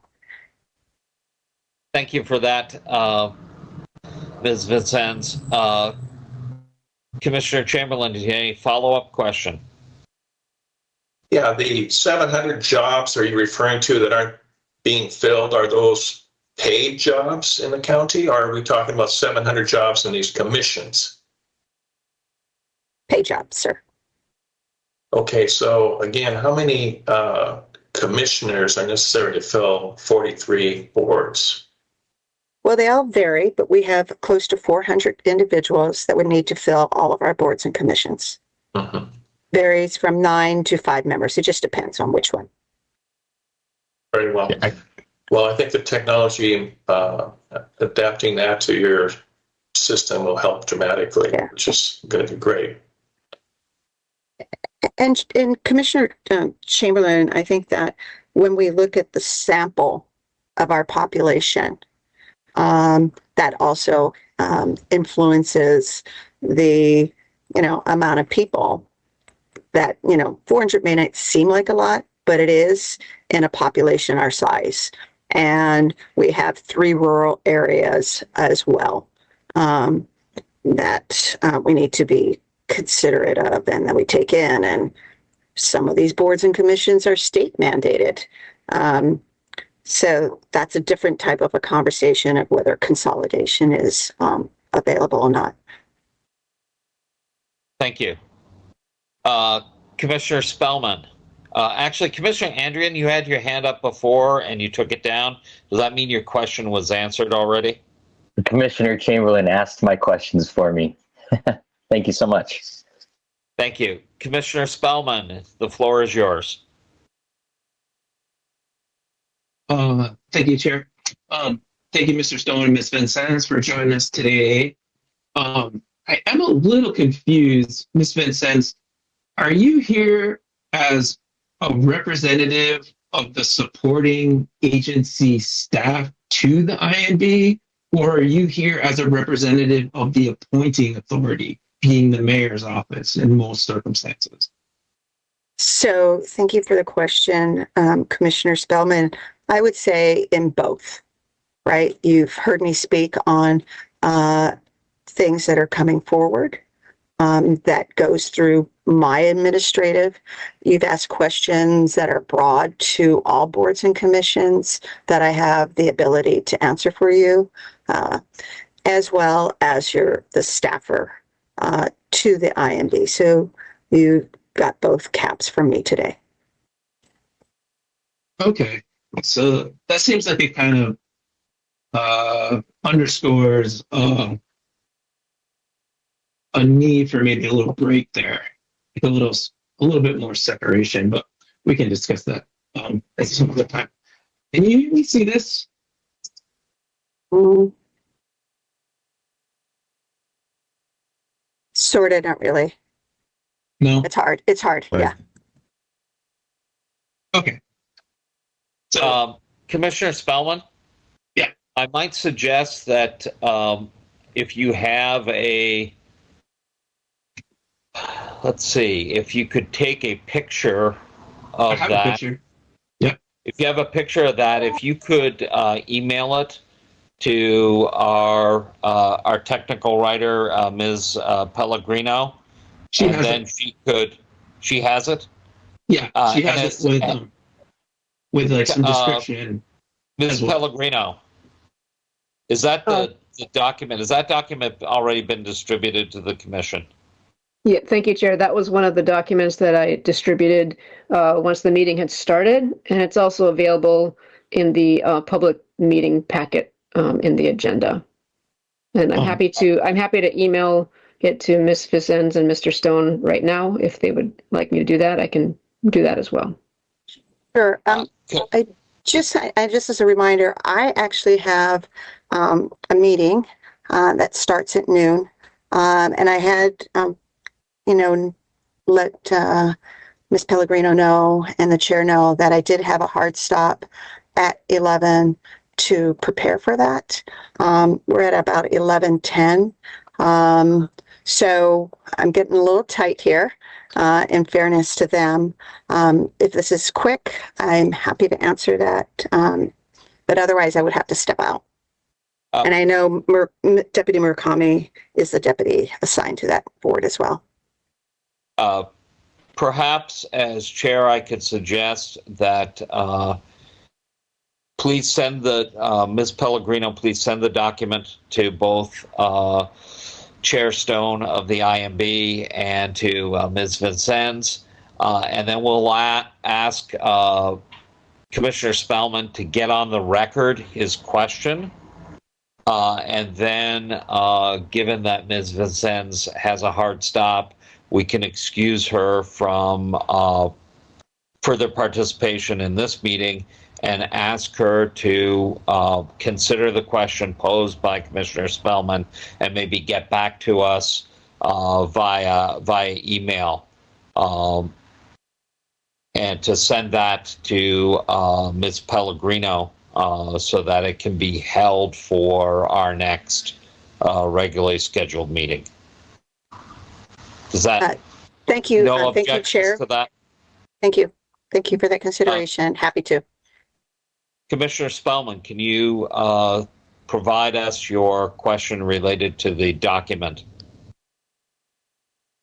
Thank you for that, Ms. Vincennes. Commissioner Chamberlain, did you have any follow-up question? Yeah, the 700 jobs are you referring to that aren't being filled? Are those paid jobs in the county, or are we talking about 700 jobs in these commissions? Paid jobs, sir. Okay, so again, how many commissioners are necessary to fill 43 boards? Well, they all vary, but we have close to 400 individuals that would need to fill all of our boards and commissions. Mm-hmm. Varies from 9 to 5 members. It just depends on which one. Very well. Well, I think the technology, adapting that to your system will help dramatically, which is going to be great. And Commissioner Chamberlain, I think that when we look at the sample of our population, that also influences the, amount of people that, 400 may not seem like a lot, but it is in a population our size. And we have 3 rural areas as well that we need to be considerate of and that we take in. And some of these boards and commissions are state mandated. So that's a different type of a conversation of whether consolidation is available or not. Thank you. Commissioner Spellman. Actually, Commissioner Andrian, you had your hand up before and you took it down. Does that mean your question was answered already? Commissioner Chamberlain asked my questions for me. Thank you so much. Thank you. Commissioner Spellman, the floor is yours. Thank you, Chair. Thank you, Mr. Stone and Ms. Vincennes, for joining us today. I am a little confused, Ms. Vincennes. Are you here as a representative of the supporting agency staff to the INB, or are you here as a representative of the appointing authority, being the mayor's office in most circumstances? So thank you for the question, Commissioner Spellman. I would say in both, right? You've heard me speak on things that are coming forward that goes through my administrative. You've asked questions that are broad to all boards and commissions that I have the ability to answer for you, as well as the staffer to the IMB. So you got both caps from me today. Okay, so that seems like it kind of underscores a need for maybe a little break there, like a little bit more separation. But we can discuss that at some other time. Can you see this? Sort of, not really. No. It's hard. It's hard. Right. Yeah. Okay. So, Commissioner Spellman? Yeah. I might suggest that if you have let's see, if you could take a picture of I have that. a picture. Yeah. If you have a picture of that, if you could email it to our technical writer, Ms. Pellegrino, She has then it. She has it? Yeah, she has it with like some description. Ms. Pellegrino, is that the document? Has that document already been distributed to the commission? Yeah, thank you, Chair. That was one of the documents that I distributed once the meeting had started, and it's also available in the public meeting packet in the agenda. And I'm happy to email it to Ms. Vincennes and Mr. Stone right now. If they would like me to do that, I can do that as well. Sure. I just as a reminder, I actually have a meeting that starts at noon, and I had let Ms. Pellegrino know and the chair know that I did have a hard stop at 11 to prepare for that. We're at about 11:10. So I'm getting a little tight here, in fairness to them. If this is quick, I'm happy to answer that. But otherwise, I would have to step out. And I know Deputy Murakami is the deputy assigned to that board as well. Perhaps as chair, I could suggest that please send Ms. Pellegrino, please send the document to both Chair Stone of the IMB and to Ms. Vincennes. And then we'll ask Commissioner Spellman to get on the record his question. And then, given that Ms. Vincennes has a hard stop, we can excuse her from further participation in this meeting and ask her to consider the question posed by Commissioner Spellman and maybe get back to us via email. and to send that to Ms. Pellegrino so that it can be held for our next regularly scheduled meeting. Does that? Thank you. No Thank you, objections Chair. to that? Thank you. Thank you for that consideration. Happy to. Commissioner Spellman, can you provide us your question related to the document?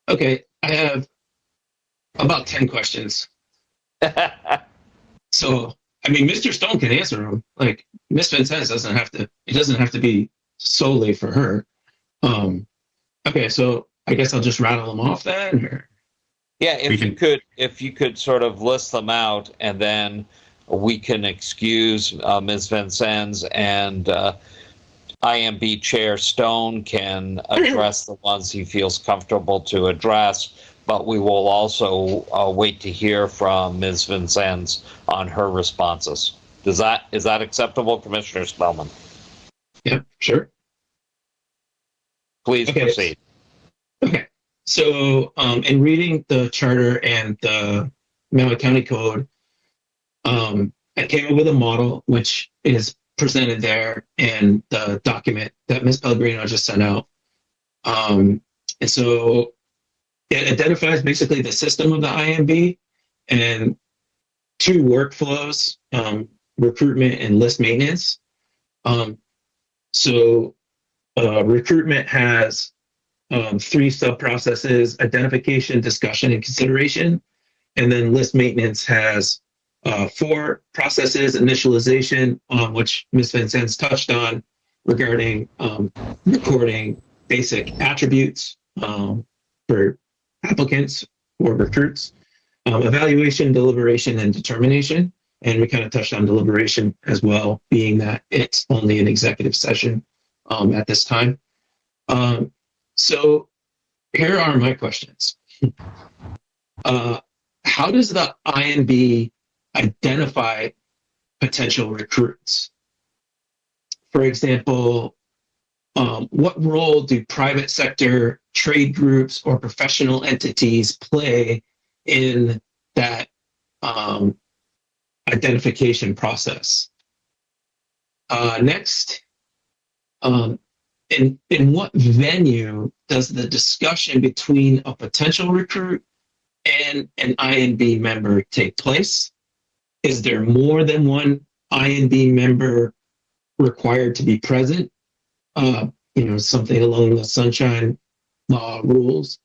Okay, I have about 10 questions. So, I mean, Mr. Stone can answer them. Like, Ms. Vincennes doesn't have to, it doesn't have to be solely for her. Okay, so I guess I'll just rattle them off then, or? Yeah, if you could sort of list them out, and then we can excuse Ms. Vincennes, and IMB Chair Stone can address the ones he feels comfortable to address, but we will also wait to hear from Ms. Vincennes on her responses. Is that acceptable, Commissioner Spellman? Yeah, sure. Please proceed. Okay, so in reading the charter and the Maui County Code, I came up with a model which is presented there in the document that Ms. Pellegrino just sent out. And so it identifies basically the system of the IMB and two workflows, recruitment and list maintenance. So recruitment has three sub-processes: identification, discussion, and consideration. And then list maintenance has four processes: initialization, which Ms. Vincennes touched on, regarding recording basic attributes for applicants or recruits, evaluation, deliberation, and determination. And we kind of touched on deliberation as well, being that it's only an executive session at this time. So here are my questions. How does the INB identify potential recruits? For example, what role do private sector, trade groups, or professional entities play in that identification process? Next, in what venue does the discussion between a potential recruit and an INB member take place? Is there more than one INB member required to be present? Something along the Sunshine Law rules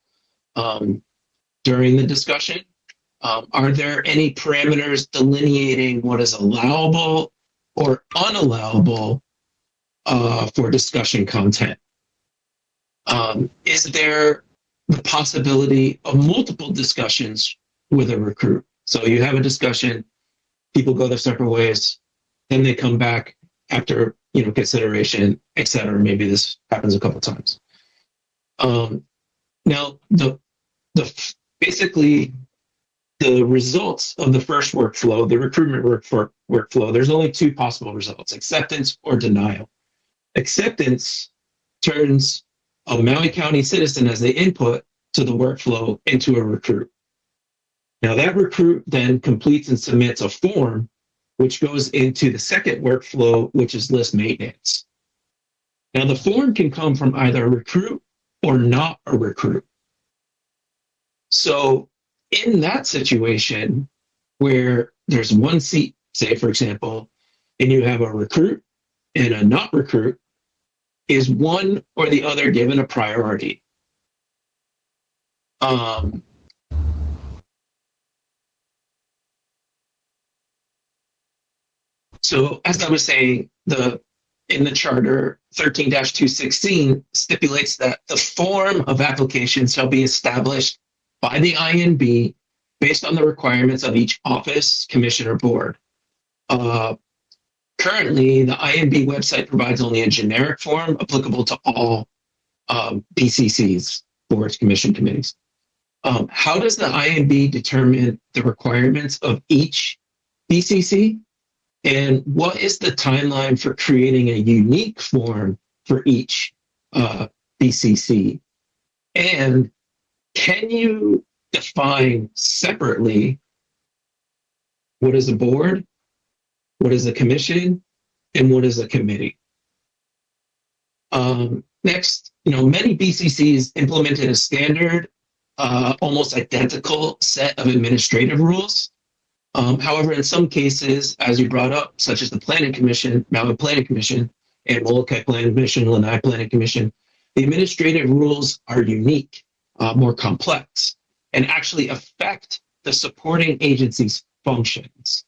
during the discussion. Are there any parameters delineating what is allowable or unallowable for discussion content? Is there the possibility of multiple discussions with a recruit? So you have a discussion, people go their separate ways, then they come back after consideration, et cetera. Maybe this happens a couple times. Now, basically the results of the first workflow, the recruitment workflow, there's only two possible results: acceptance or denial. Acceptance turns a Maui County citizen as the input to the workflow into a recruit. Now that recruit then completes and submits a form which goes into the second workflow, which is list maintenance. Now the form can come from either a recruit or not a recruit. So in that situation where there's one seat, say for example, and you have a recruit and a not recruit, is one or the other given a priority? So as I was saying, in the charter, 13-216 stipulates that the form of application shall be established by the INB based on the requirements of each office, commission, or board. Currently, the INB website provides only a generic form applicable to all BCCs, boards, commission, committees. How does the INB determine the requirements of each BCC? And what is the timeline for creating a unique form for each BCC? And can you define separately What is a board? What is a commission? And what is a committee? Next, many BCCs implemented a standard, almost identical set of administrative rules. However, in some cases, as you brought up, such as the Planning Commission, Maui Planning Commission, and Molokai Planning Commission, Lanai Planning Commission, the administrative rules are unique, more complex, and actually affect the supporting agency's functions.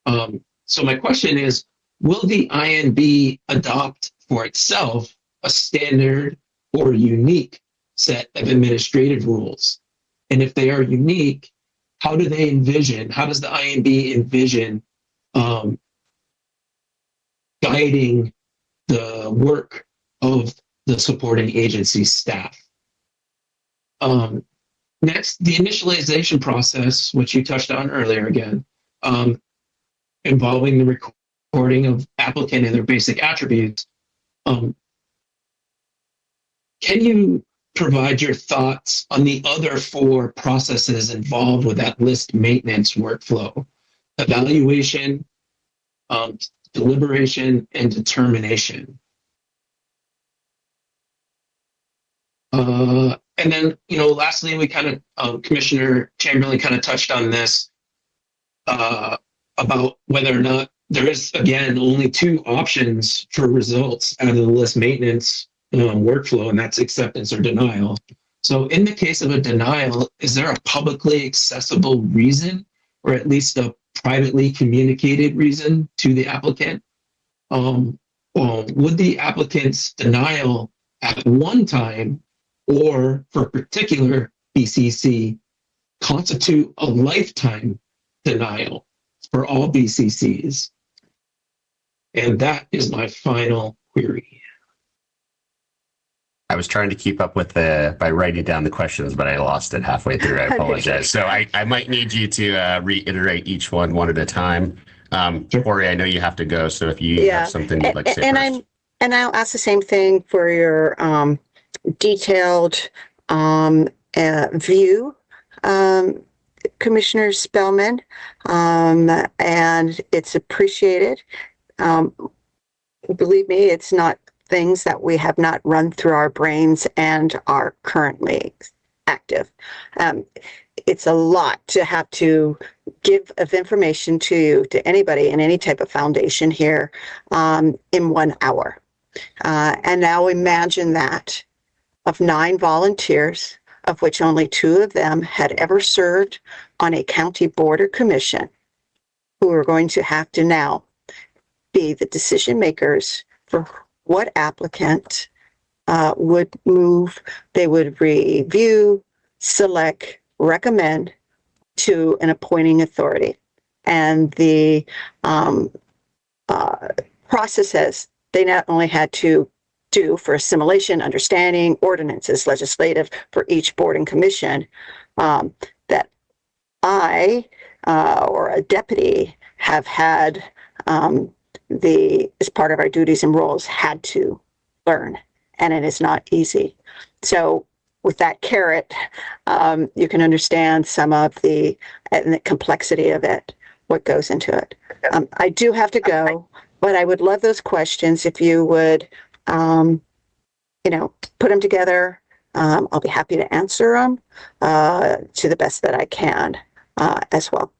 So my question is, will the INB adopt for itself a standard or unique set of administrative rules? And if they are unique, how does the INB envision guiding the work of the supporting agency staff? Next, the initialization process, which you touched on earlier again, involving the recording of applicant and their basic attributes. Can you provide your thoughts on the other 4 processes involved with that list maintenance workflow? Evaluation, deliberation, and determination. And then, lastly, we kind of, Commissioner Chamberlain kind of touched on this about whether or not there is, again, only 2 options for results out of the list maintenance workflow, and that's acceptance or denial. So in the case of a denial, is there a publicly accessible reason, or at least a privately communicated reason to the applicant? Would the applicant's denial at one time or for a particular BCC constitute a lifetime denial for all BCCs? And that is my final query. I was trying to keep up with by writing down the questions, but I lost it halfway through. I apologize. So I might need you to reiterate each one at a time. Corey, I know you have to go, so if you have something you'd like to say first. And I'll ask the same thing for your detailed view, Commissioner Spellman, and it's appreciated. Believe me, it's not things that we have not run through our brains and are currently active. It's a lot to have to give of information to anybody in any type of foundation here in 1 hour. And now imagine that of 9 volunteers, of which only 2 of them had ever served on a county board or commission, who are going to have to now be the decision makers for what applicant would move, they would review, select, recommend to an appointing authority. And the processes they not only had to do for assimilation, understanding, ordinances, legislative for each board and commission, that I or a deputy have had as part of our duties and roles, had to learn, and it is not easy. So with that carrot, you can understand some of the complexity of it, what goes into it. I do have to go, but I would love those questions if you would, put them together. I'll be happy to answer them to the best that I can as well.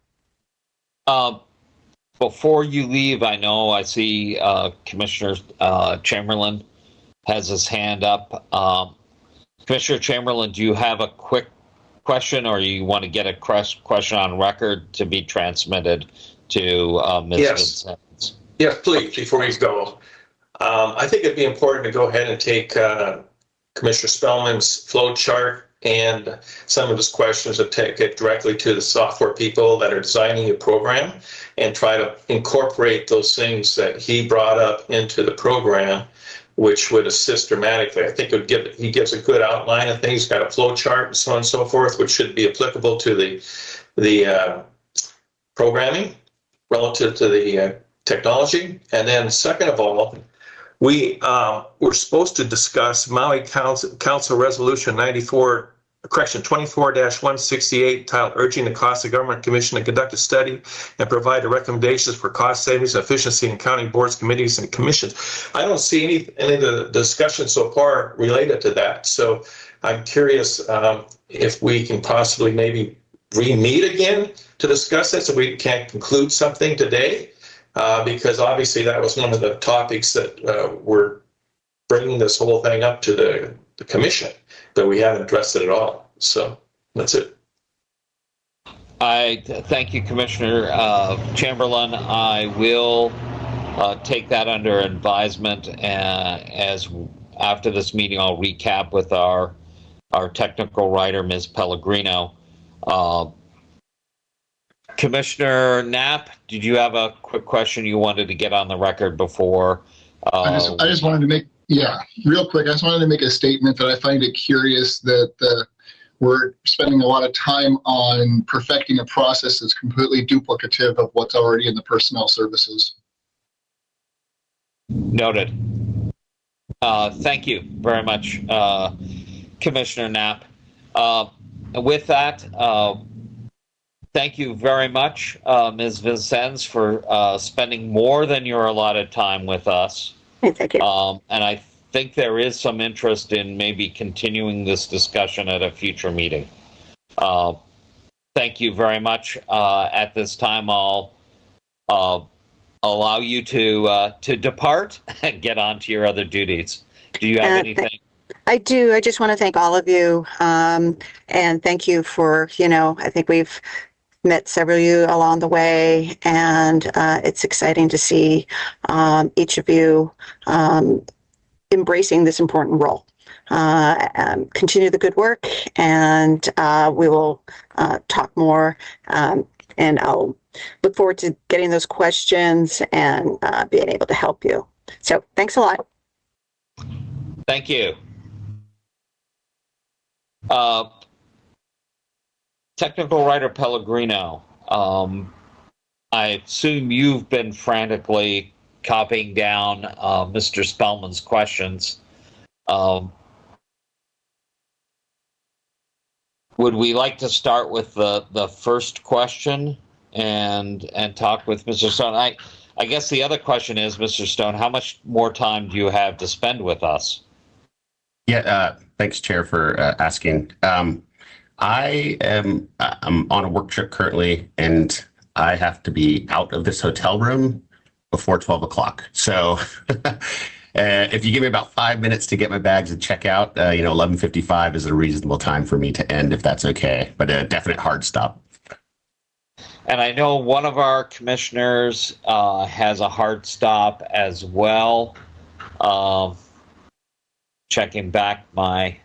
Before you leave, I see Commissioner Chamberlain has his hand up. Commissioner Chamberlain, do you have a quick question, or you want to get a question on record to be transmitted to Ms. Vincent? Yes, please, before we go. I think it'd be important to go ahead and take Commissioner Spellman's flow chart and some of his questions and take it directly to the software people that are designing your program and try to incorporate those things that he brought up into the program, which would assist dramatically. I think he gives a good outline of things. He's got a flow chart and so on and so forth, which should be applicable to the programming relative to the technology. And then second of all, we're supposed to discuss Maui Council Resolution 94 correction, 24-168, titled Urging the Cost of Government Commission to conduct a study and provide the recommendations for cost savings and efficiency in county boards, committees, and commissions. I don't see any of the discussion so far related to that. So I'm curious if we can possibly maybe re-meet again to discuss it so we can conclude something today, because obviously that was one of the topics that we're bringing this whole thing up to the commission, but we haven't addressed it at all. So that's it. I thank you, Commissioner Chamberlain. I will take that under advisement, as after this meeting, I'll recap with our technical writer, Ms. Pellegrino. Commissioner Knapp, did you have a quick question you wanted to get on the record before? I just wanted to make, real quick, I just wanted to make a statement that I find it curious that we're spending a lot of time on perfecting a process that's completely duplicative of what's already in the personnel services. Noted. Thank you very much, Commissioner Knapp. With that, thank you very much, Ms. Vincennes, for spending more than your allotted time with us. Thank you. And I think there is some interest in maybe continuing this discussion at a future meeting. Thank you very much. At this time, I'll allow you to depart and get on to your other duties. Do you have anything? I do. I just want to thank all of you, and thank you for, I think we've met several of you along the way, and it's exciting to see each of you embracing this important role. Continue the good work, and we will talk more, and I'll look forward to getting those questions and being able to help you. So thanks a lot. Thank you. Technical writer Pellegrino, I assume you've been frantically copying down Mr. Spellman's questions. Would we like to start with the first question and talk with Mr. Stone? I guess the other question is, Mr. Stone, how much more time do you have to spend with us? Yeah, thanks, Chair, for asking. I'm on a work trip currently, and I have to be out of this hotel room before 12 o'clock. So if you give me about 5 minutes to get my bags and check out, 11:55 is a reasonable time for me to end, if that's okay, but a definite hard stop. And I know one of our commissioners has a hard stop as well. Checking back my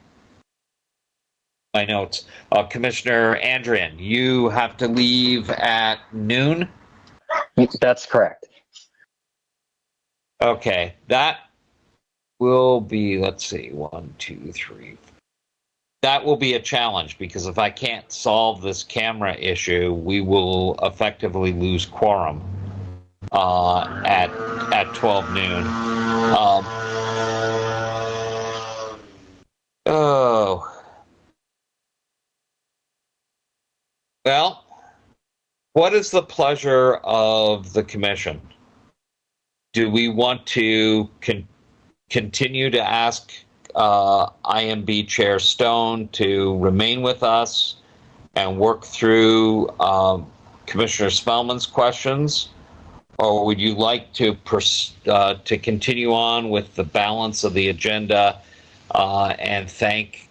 notes. Commissioner Andrian, you have to leave at noon? That's correct. Okay, that will be, let's see, 1, 2, 3. That will be a challenge, because if I can't solve this camera issue, we will effectively lose quorum at 12 noon. Well, what is the pleasure of the commission? Do we want to continue to ask IMB Chair Stone to remain with us and work through Commissioner Spellman's questions? Or would you like to continue on with the balance of the agenda and thank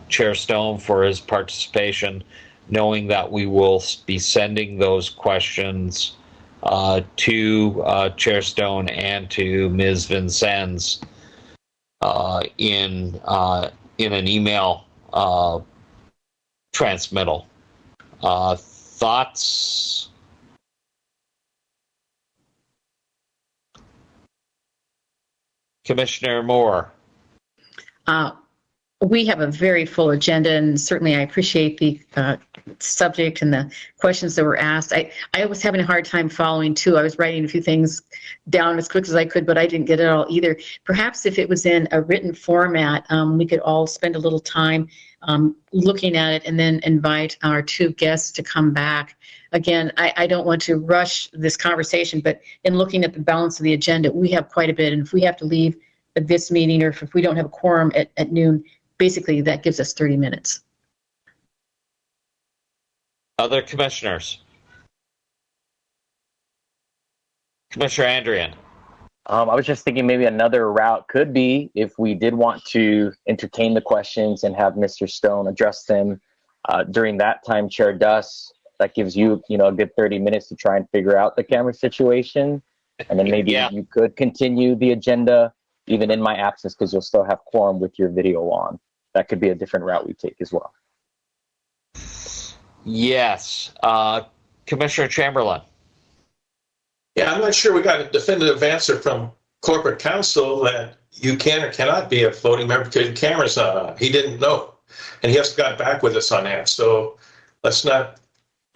Chair Stone for his participation, knowing that we will be sending those questions to Chair Stone and to Ms. Vincennes in an email transmittal? Thoughts? Commissioner Moore. we have a very full agenda, and certainly I appreciate the subject and the questions that were asked. I was having a hard time following too. I was writing a few things down as quick as I could, but I didn't get it all either. Perhaps if it was in a written format, we could all spend a little time looking at it and then invite our two guests to come back. Again, I don't want to rush this conversation, but in looking at the balance of the agenda, we have quite a bit. And if we have to leave this meeting, or if we don't have a quorum at noon, basically that gives us 30 minutes. Other commissioners? Commissioner Andrian. I was just thinking maybe another route could be if we did want to entertain the questions and have Mr. Stone address them during that time, Chair Duss, that gives you, a good 30 minutes to try and figure out the camera situation. And then maybe you could continue the agenda even in my absence, because you'll still have quorum with your video on. That could be a different route we take as well. Yes. Commissioner Chamberlain. Yeah, I'm not sure we got a definitive answer from corporate counsel that you can or cannot be a voting member because your camera's not on. He didn't know, and he hasn't got back with us on that. So let's not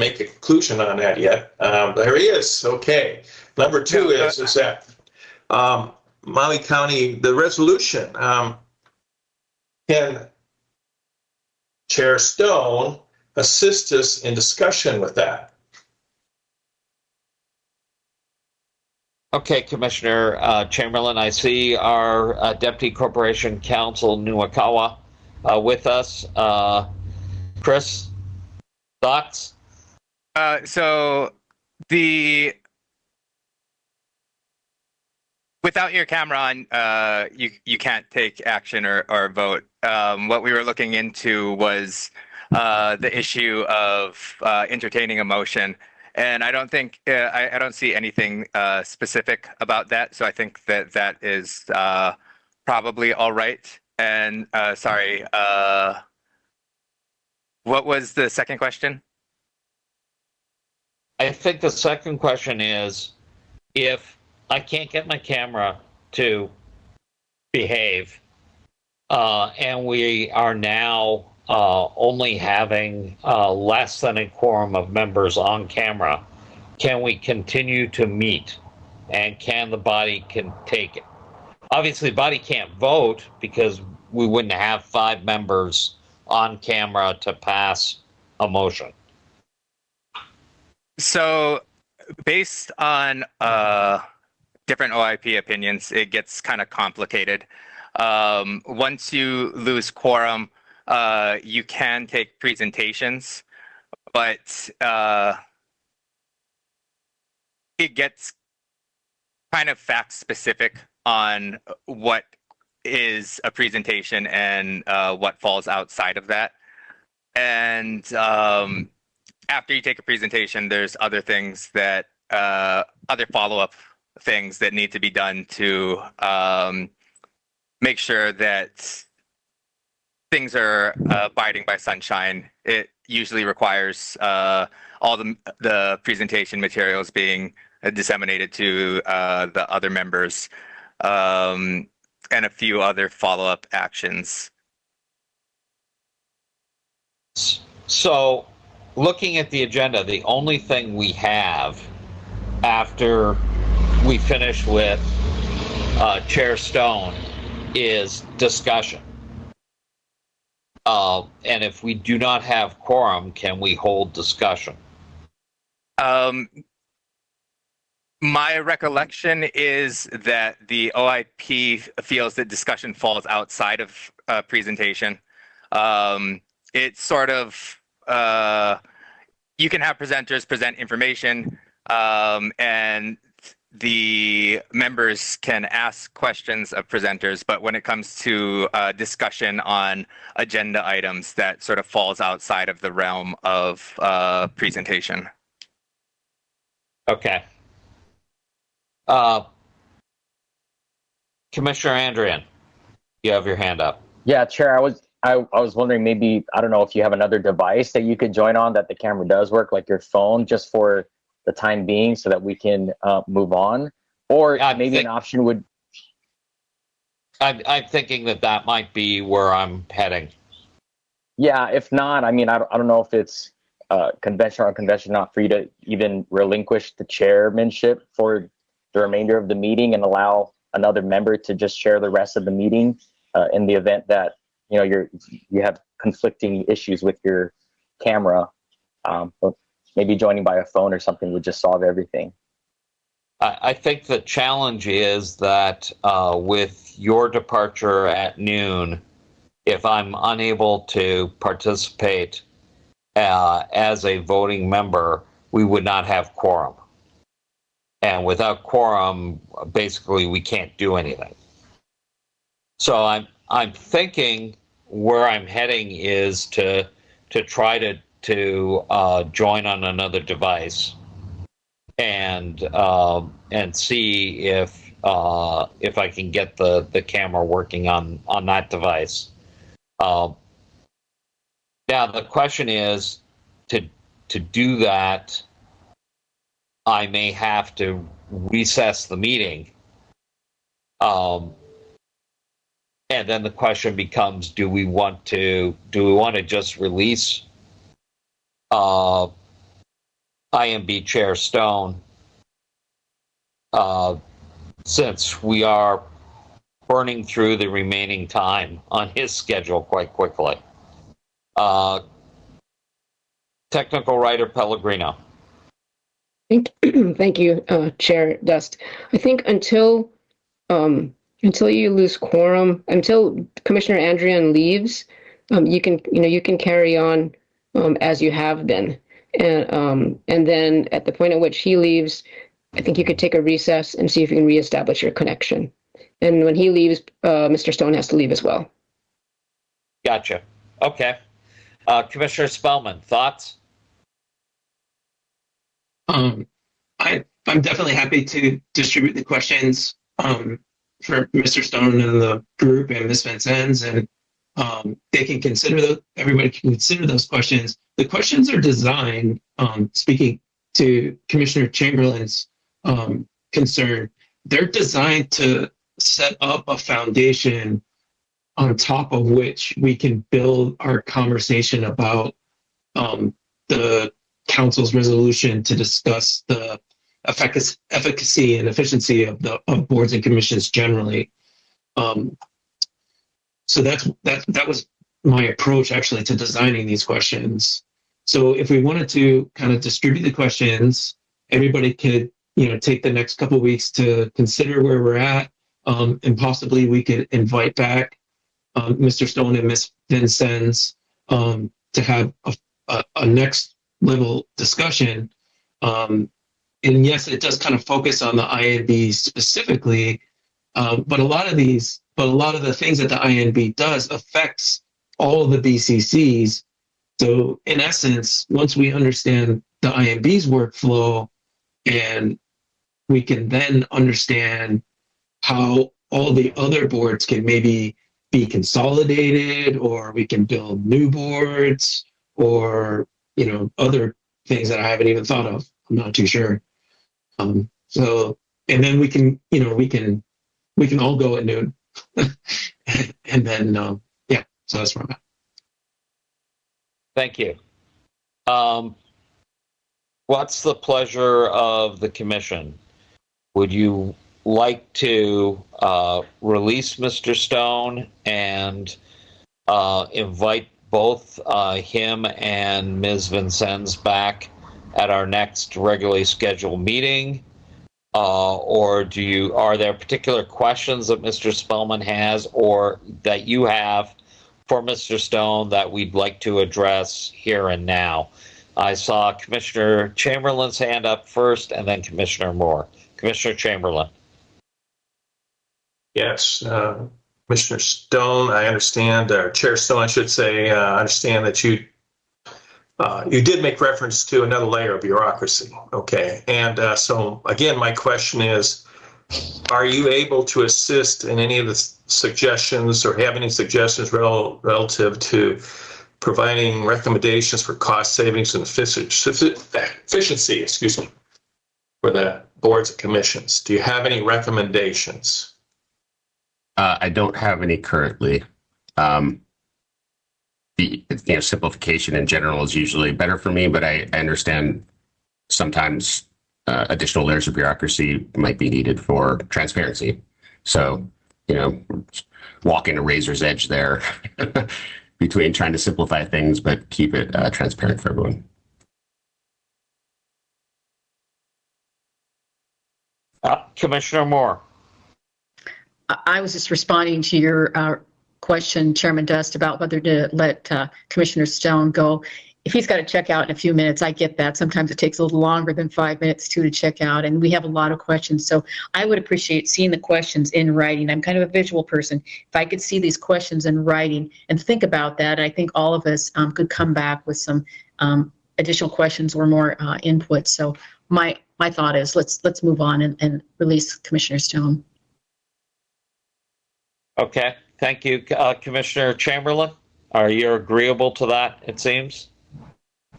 make a conclusion on that yet. There he is. Okay. Number two is that Maui County, the resolution, can Chair Stone assist us in discussion with that? Okay, Commissioner Chamberlain, I see our Deputy Corporation Counsel Nuakawa with us. Chris, thoughts? So without your camera on, you can't take action or vote. What we were looking into was the issue of entertaining a motion, and I don't think I don't see anything specific about that. So I think that is probably all right. And sorry, what was the second question? I think the second question is, if I can't get my camera to behave, and we are now only having less than a quorum of members on camera, can we continue to meet? And can the body take it? Obviously, the body can't vote because we wouldn't have 5 members on camera to pass a motion. So based on different OIP opinions, it gets kind of complicated. Once you lose quorum, you can take presentations, but it gets kind of fact specific on what is a presentation and what falls outside of that. And after you take a presentation, there's other things that other follow-up things that need to be done to make sure that things are abiding by sunshine. It usually requires all the presentation materials being disseminated to the other members, and a few other follow-up actions. So, looking at the agenda, the only thing we have after we finish with Chair Stone is discussion. And if we do not have quorum, can we hold discussion? My recollection is that the OIP feels that discussion falls outside of presentation. It's sort of, you can have presenters present information, and the members can ask questions of presenters, but when it comes to discussion on agenda items, that sort of falls outside of the realm of presentation. Okay. Commissioner Andrian, you have your hand up. Yeah, Chair, I was wondering, maybe, I don't know if you have another device that you could join on that the camera does work, like your phone, just for the time being, so that we can move on. Or maybe an option would... I'm thinking that might be where I'm heading. Yeah, if not, I mean, I don't know if it's convention or unconventional not for you to even relinquish the chairmanship for the remainder of the meeting and allow another member to just chair the rest of the meeting in the event that you have conflicting issues with your camera. But maybe joining by a phone or something would just solve everything. I think the challenge is that with your departure at noon, if I'm unable to participate as a voting member, we would not have quorum. And without quorum, basically, we can't do anything. So I'm thinking where I'm heading is to try to join on another device and see if I can get the camera working on that device. Now the question is to do that, I may have to recess the meeting. And then the question becomes, do we want to just release IMB Chair Stone since we are burning through the remaining time on his schedule quite quickly? Technical Writer Pellegrino. Thank you, Chair Dust. I think until you lose quorum, until Commissioner Andrian leaves, you can carry on as you have been, and then at the point at which he leaves, I think you could take a recess and see if you can reestablish your connection. And when he leaves, Mr. Stone has to leave as well. Gotcha. Okay. Commissioner Spellman, thoughts? I'm definitely happy to distribute the questions for Mr. Stone and the group and Ms. Vincennes, and they can consider everybody can consider those questions. The questions are designed, speaking to Commissioner Chamberlain's concern, they're designed to set up a foundation on top of which we can build our conversation about the council's resolution to discuss the efficacy and efficiency of boards and commissions generally. So that was my approach actually to designing these questions. So if we wanted to kind of distribute the questions, everybody could take the next couple of weeks to consider where we're at, and possibly we could invite back Mr. Stone and Ms. Vincennes to have a next level discussion. And yes, it does kind of focus on the INB specifically, but a lot of the things that the INB does affects all of the BCCs. So in essence, once we understand the INB's workflow, and we can then understand how all the other boards can maybe be consolidated, or we can build new boards, or other things that I haven't even thought of. I'm not too sure. So, and then we can all go at noon, and then so that's where I'm at. Thank you. What's the pleasure of the commission? Would you like to release Mr. Stone and invite both him and Ms. Vincennes back at our next regularly scheduled meeting? Or are there particular questions that Mr. Spellman has or that you have for Mr. Stone that we'd like to address here and now? I saw Commissioner Chamberlain's hand up first, and then Commissioner Moore. Commissioner Chamberlain. Yes, Commissioner Stone, I understand, or Chair Stone, I should say, I understand that you did make reference to another layer of bureaucracy. Okay, and so again, my question is, are you able to assist in any of the suggestions or have any suggestions relative to providing recommendations for cost savings and efficiency, for the boards and commissions? Do you have any recommendations? I don't have any currently. The simplification in general is usually better for me, but I understand sometimes additional layers of bureaucracy might be needed for transparency. So, walking a razor's edge there between trying to simplify things but keep it transparent for everyone. Commissioner Moore. I was just responding to your question, Chairman Dust, about whether to let Commissioner Stone go. If he's got to check out in a few minutes, I get that. Sometimes it takes a little longer than 5 minutes to check out, and we have a lot of questions. So I would appreciate seeing the questions in writing. I'm kind of a visual person. If I could see these questions in writing and think about that, I think all of us could come back with some additional questions or more input. So my thought is let's move on and release Commissioner Stone. Okay, thank you. Commissioner Chamberlain, are you agreeable to that, it seems?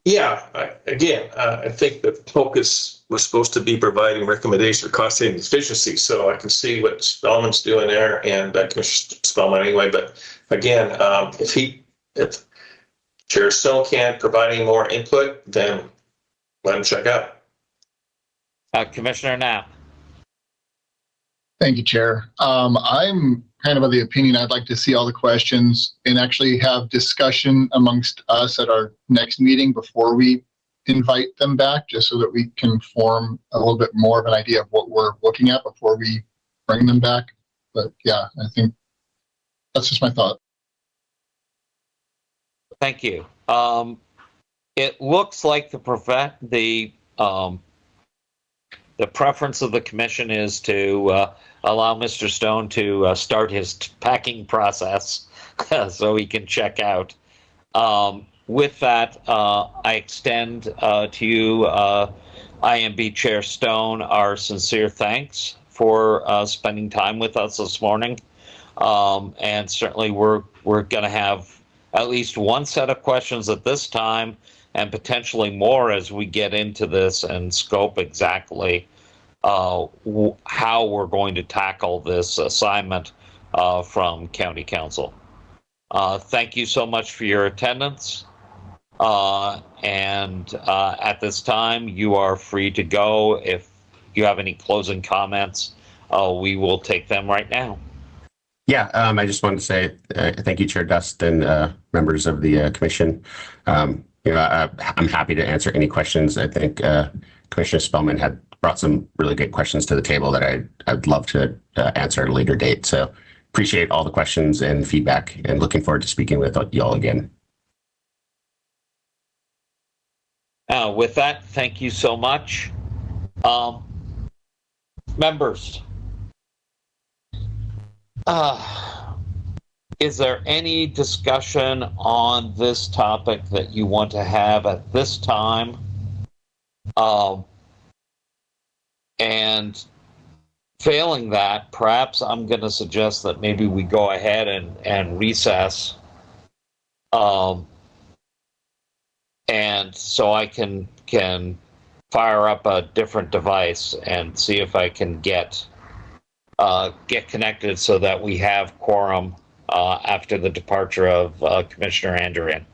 Yeah, I think the focus was supposed to be providing recommendations for cost savings efficiency. So I can see what Spellman's doing there, and Commissioner Spellman anyway. But again, if Chair Stone can't provide any more input, then let him check out. Commissioner Knapp. Thank you, Chair. I'm kind of the opinion I'd like to see all the questions and actually have discussion amongst us at our next meeting before we invite them back, just so that we can form a little bit more of an idea of what we're looking at before we bring them back. But yeah, I think that's just my thought. Thank you. It looks like the preference of the commission is to allow Mr. Stone to start his packing process so he can check out. With that, I extend to you, IMB Chair Stone, our sincere thanks for spending time with us this morning. And certainly we're going to have at least one set of questions at this time, and potentially more as we get into this and scope exactly how we're going to tackle this assignment from County Council. Thank you so much for your attendance. And at this time, you are free to go. If you have any closing comments, we will take them right now. Yeah, I just wanted to say thank you, Chair Dust, and members of the commission. I'm happy to answer any questions. I think Commissioner Spellman had brought some really good questions to the table that I'd love to answer at a later date. So appreciate all the questions and feedback, and looking forward to speaking with you all again. With that, thank you so much. Members, is there any discussion on this topic that you want to have at this time? And failing that, perhaps I'm going to suggest that maybe we go ahead and recess. And so I can fire up a different device and see if I can get connected so that we have quorum after the departure of Commissioner Andrian.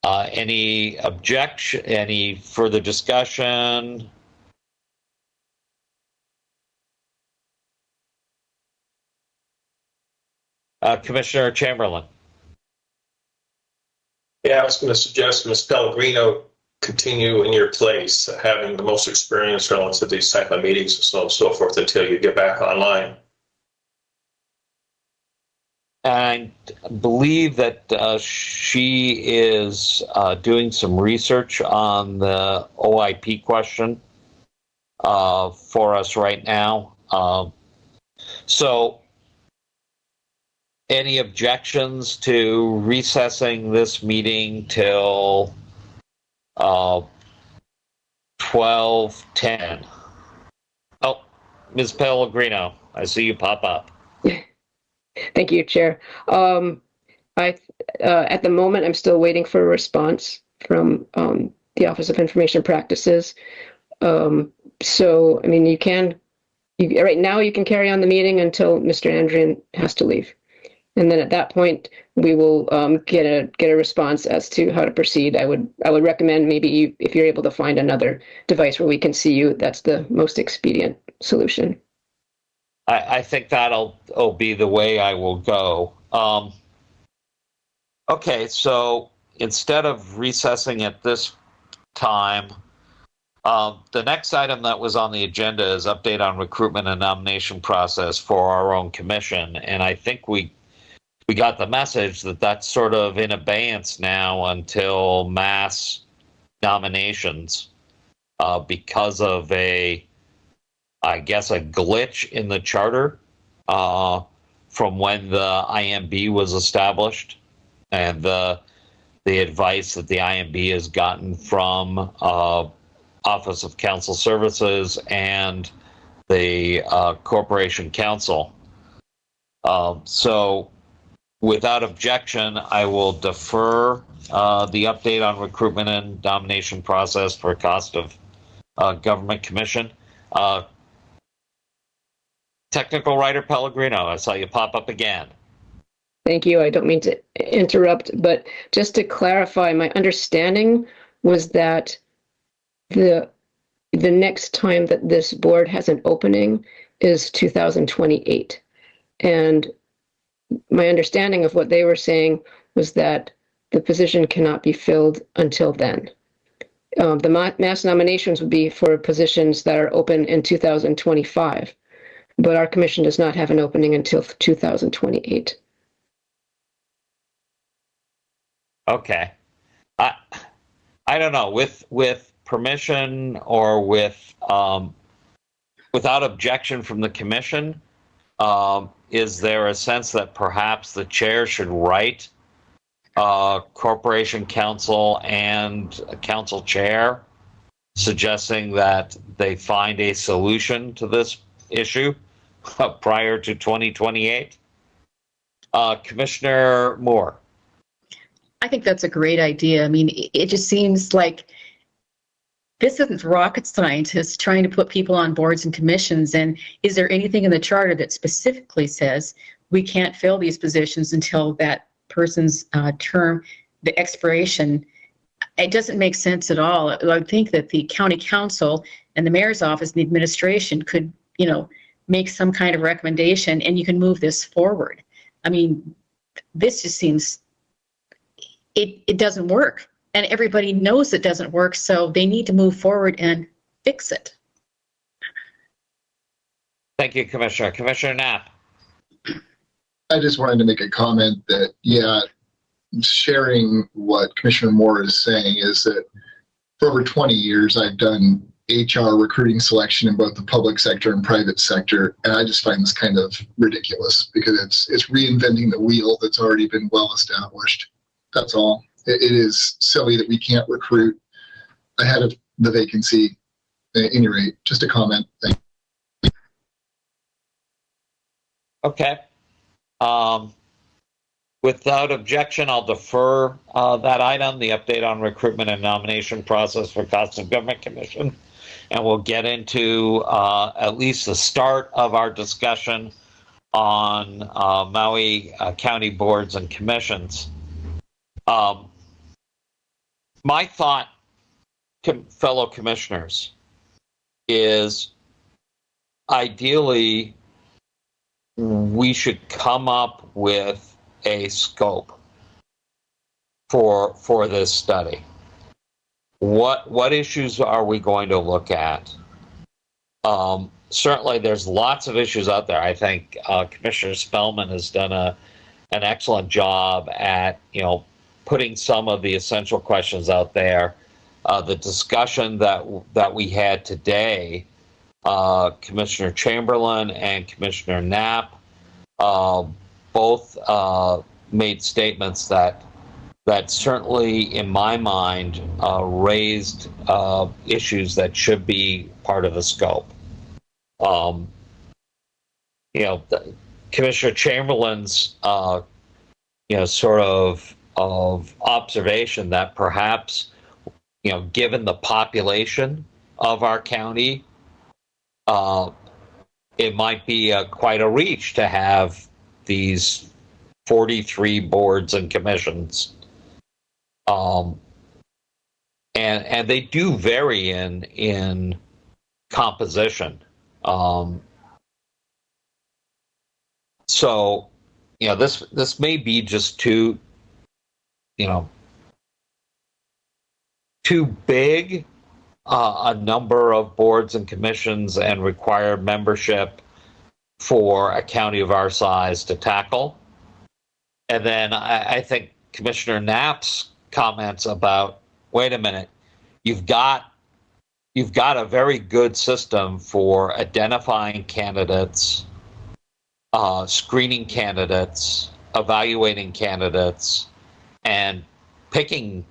Any objection? Any further discussion? Commissioner Chamberlain. Yeah, I was going to suggest Ms. Pellegrino continue in your place, having the most experience relative to these type of meetings and so on and so forth until you get back online. I believe that she is doing some research on the OIP question for us right now. So any objections to recessing this meeting till 12:10? Oh, Ms. Pellegrino, I see you pop up. Thank you, Chair. At the moment, I'm still waiting for a response from the Office of Information Practices. So, I mean, you can Right now, you can carry on the meeting until Mr. Andrian has to leave. And then at that point, we will get a response as to how to proceed. I would recommend maybe if you're able to find another device where we can see you, that's the most expedient solution. I think that'll be the way I will go. Okay, so instead of recessing at this time, the next item that was on the agenda is update on recruitment and nomination process for our own commission. And I think we got the message that that's sort of in abeyance now until mass nominations because of I guess, a glitch in the charter from when the IMB was established, and the advice that the IMB has gotten from Office of Council Services and the Corporation Council. So without objection, I will defer the update on recruitment and nomination process for cost of government commission. Technical writer Pellegrino, I saw you pop up again. Thank you. I don't mean to interrupt, but just to clarify, my understanding was that the next time that this board has an opening is 2028. And my understanding of what they were saying was that the position cannot be filled until then. The mass nominations would be for positions that are open in 2025, but our commission does not have an opening until 2028. Okay. I don't know, with permission or without objection from the commission, is there a sense that perhaps the chair should write Corporation Council and Council Chair suggesting that they find a solution to this issue prior to 2028? Commissioner Moore. I think that's a great idea. I mean, it just seems like this isn't rocket scientists trying to put people on boards and commissions. And is there anything in the charter that specifically says we can't fill these positions until that person's term, the expiration? It doesn't make sense at all. I would think that the county council and the mayor's office and the administration could, make some kind of recommendation and you can move this forward. I mean, this just seems, it doesn't work. And everybody knows it doesn't work, so they need to move forward and fix it. Thank you, Commissioner. Commissioner Knapp. I just wanted to make a comment that, sharing what Commissioner Moore is saying is that for over 20 years, I've done HR recruiting selection in both the public sector and private sector. And I just find this kind of ridiculous because it's reinventing the wheel that's already been well established. That's all. It is silly that we can't recruit ahead of the vacancy. At any rate, just a comment. Thank you. Okay. Without objection, I'll defer that item, the update on recruitment and nomination process for Cost of Government Commission. And we'll get into at least the start of our discussion on Maui County boards and commissions. My thought, fellow commissioners, is ideally we should come up with a scope for this study. What issues are we going to look at? Certainly, there's lots of issues out there. I think Commissioner Spellman has done an excellent job at putting some of the essential questions out there. The discussion that we had today, Commissioner Chamberlain and Commissioner Knapp both made statements that certainly, in my mind, raised issues that should be part of the scope. Commissioner Chamberlain's sort of observation that perhaps given the population of our county, it might be quite a reach to have these 43 boards and commissions. And they do vary in composition. So, this may be just too big a number of boards and commissions and require membership for a county of our size to tackle. And then I think Commissioner Knapp's comments about, wait a minute, you've got a very good system for identifying candidates, screening candidates, evaluating candidates, and picking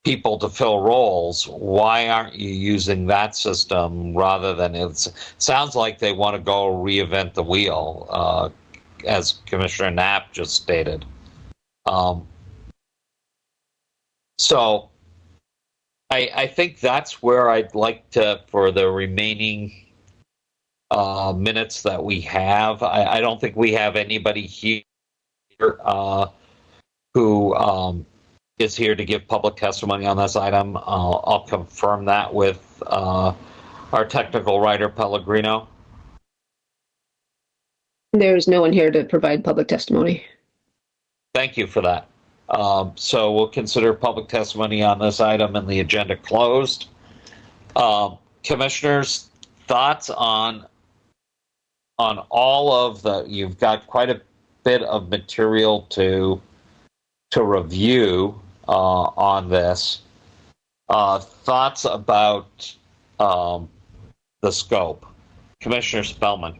people to fill roles. Why aren't you using that system rather than it sounds like they want to go reinvent the wheel, as Commissioner Knapp just stated. So I think that's where I'd like to, for the remaining minutes that we have, I don't think we have anybody here who is here to give public testimony on this item. I'll confirm that with our technical writer, Pellegrino. There's no one here to provide public testimony. Thank you for that. So we'll consider public testimony on this item and the agenda closed. Commissioners, thoughts on all of the, you've got quite a bit of material to review on this. Thoughts about the scope. Commissioner Spellman.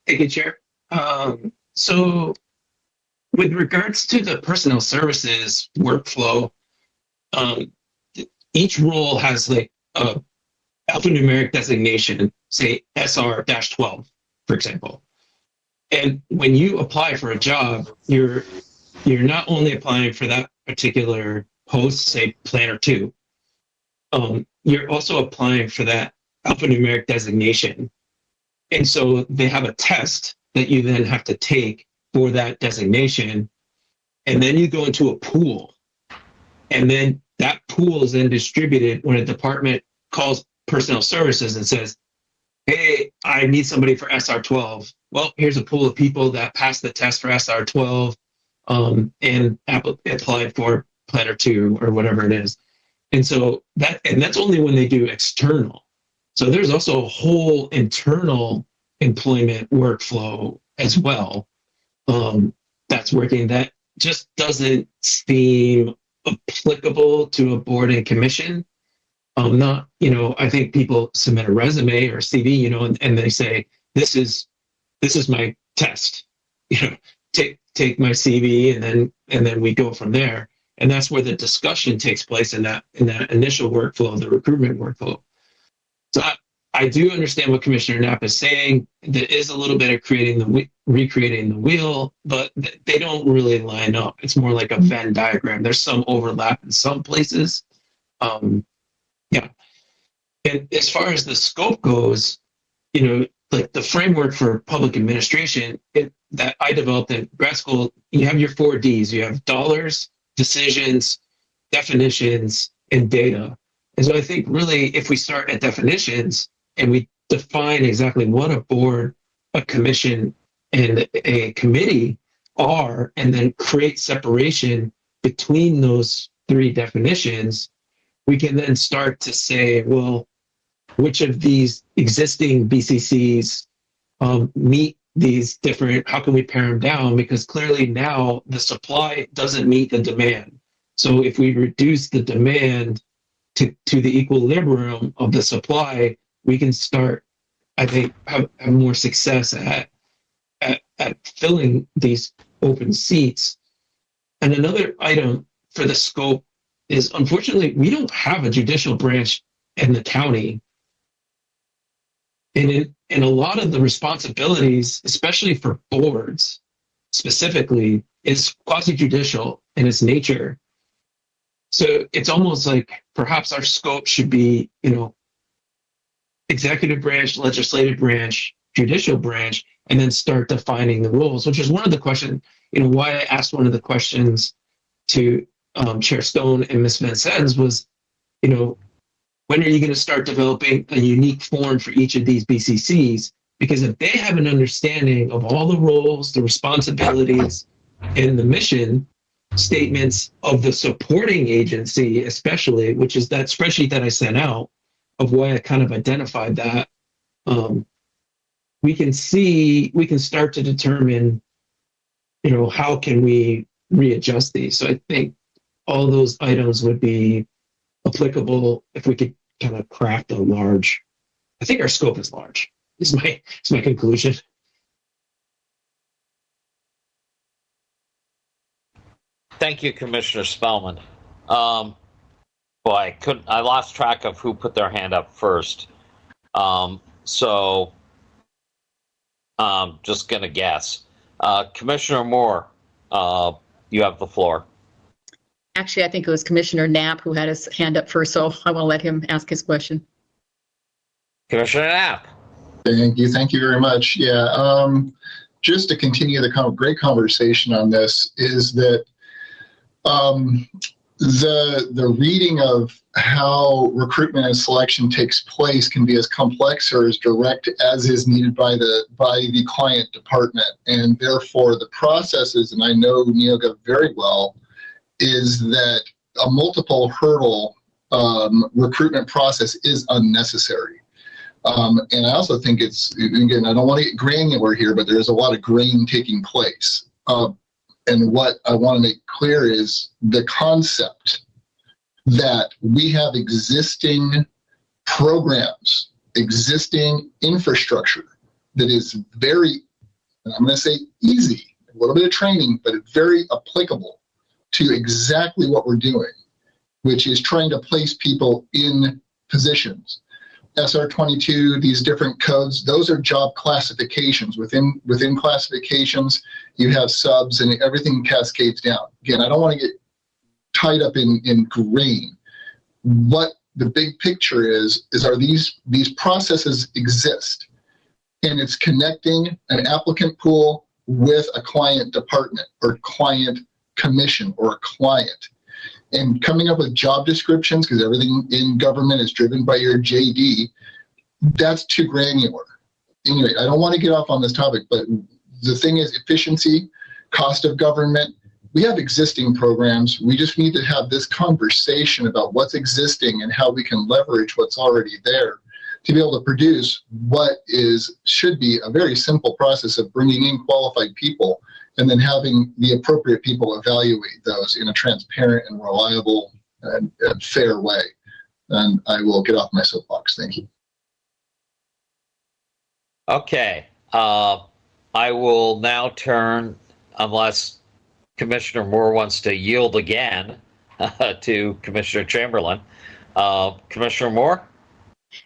Thank you, Chair. So with regards to the personnel services workflow, each role has like a alphanumeric designation, say SR-12, for example. And when you apply for a job, you're not only applying for that particular post, say planner 2, you're also applying for that alphanumeric designation. And so they have a test that you then have to take for that designation. And then you go into a pool. And then that pool is then distributed when a department calls personnel services and says, hey, I need somebody for SR-12. Well, here's a pool of people that passed the test for SR-12 and applied for planner 2 or whatever it is. And so that's only when they do external. So there's also a whole internal employment workflow as well that's working that just doesn't seem applicable to a board and commission. I think people submit a resume or a CV, and they say, this is my test, take my CV and then we go from there. And that's where the discussion takes place in that initial workflow, the recruitment workflow. So I do understand what Commissioner Knapp is saying. There is a little bit of recreating the wheel, but they don't really line up. It's more like a Venn diagram. There's some overlap in some places. Yeah. And as far as the scope goes, like the framework for public administration that I developed in grad school, you have your 4 Ds. You have dollars, decisions, definitions, and data. And so I think really if we start at definitions and we define exactly what a board, a commission, and a committee are, and then create separation between those 3 definitions, we can then start to say, well, which of these existing BCCs meet these different, how can we pare them down? Because clearly now the supply doesn't meet the demand. So if we reduce the demand to the equilibrium of the supply, we can start, I think, have more success at filling these open seats. And another item for the scope is, unfortunately, we don't have a judicial branch in the county. And a lot of the responsibilities, especially for boards specifically, is quasi-judicial in its nature. So it's almost like perhaps our scope should be, executive branch, legislative branch, judicial branch, and then start defining the roles, which is one of the questions, why I asked one of the questions to Chair Stone and Ms. Van Sens was, when are you going to start developing a unique form for each of these BCCs? Because if they have an understanding of all the roles, the responsibilities, and the mission statements of the supporting agency, especially, which is that spreadsheet that I sent out, of why I kind of identified that, we can start to determine, how can we readjust these. So I think all those items would be applicable if we could kind of craft a large. I think our scope is large. Is my conclusion. Thank you, Commissioner Spellman. I lost track of who put their hand up first. So I'm just gonna guess. Commissioner Moore, you have the floor. Actually, I think it was Commissioner Knapp who had his hand up first, so I will let him ask his question. Commissioner Knapp. Thank you very much. Yeah, just to continue the great conversation on this is that the reading of how recruitment and selection takes place can be as complex or as direct as is needed by the client department, and therefore the processes, and I know Neoga very well, is that a multiple hurdle recruitment process is unnecessary. And I also think it's, again, I don't want to get granular here, but there's a lot of grain taking place. And what I want to make clear is the concept that we have existing programs, existing infrastructure that is very, I'm going to say easy, a little bit of training, but it's very applicable to exactly what we're doing, which is trying to place people in positions. SR22, these different codes, those are job classifications. Within classifications, you have subs and everything cascades down. Again, I don't want to get tied up in grain. What the big picture is are these processes exist, and it's connecting an applicant pool with a client department or client commission or a client. And coming up with job descriptions, because everything in government is driven by your JD, that's too granular. Anyway, I don't want to get off on this topic, but the thing is efficiency, cost of government. We have existing programs. We just need to have this conversation about what's existing and how we can leverage what's already there to be able to produce what should be a very simple process of bringing in qualified people and then having the appropriate people evaluate those in a transparent and reliable and fair way. And I will get off my soapbox. Thank you. Okay. I will now turn, unless Commissioner Moore wants to yield again, to Commissioner Chamberlain. Commissioner Moore?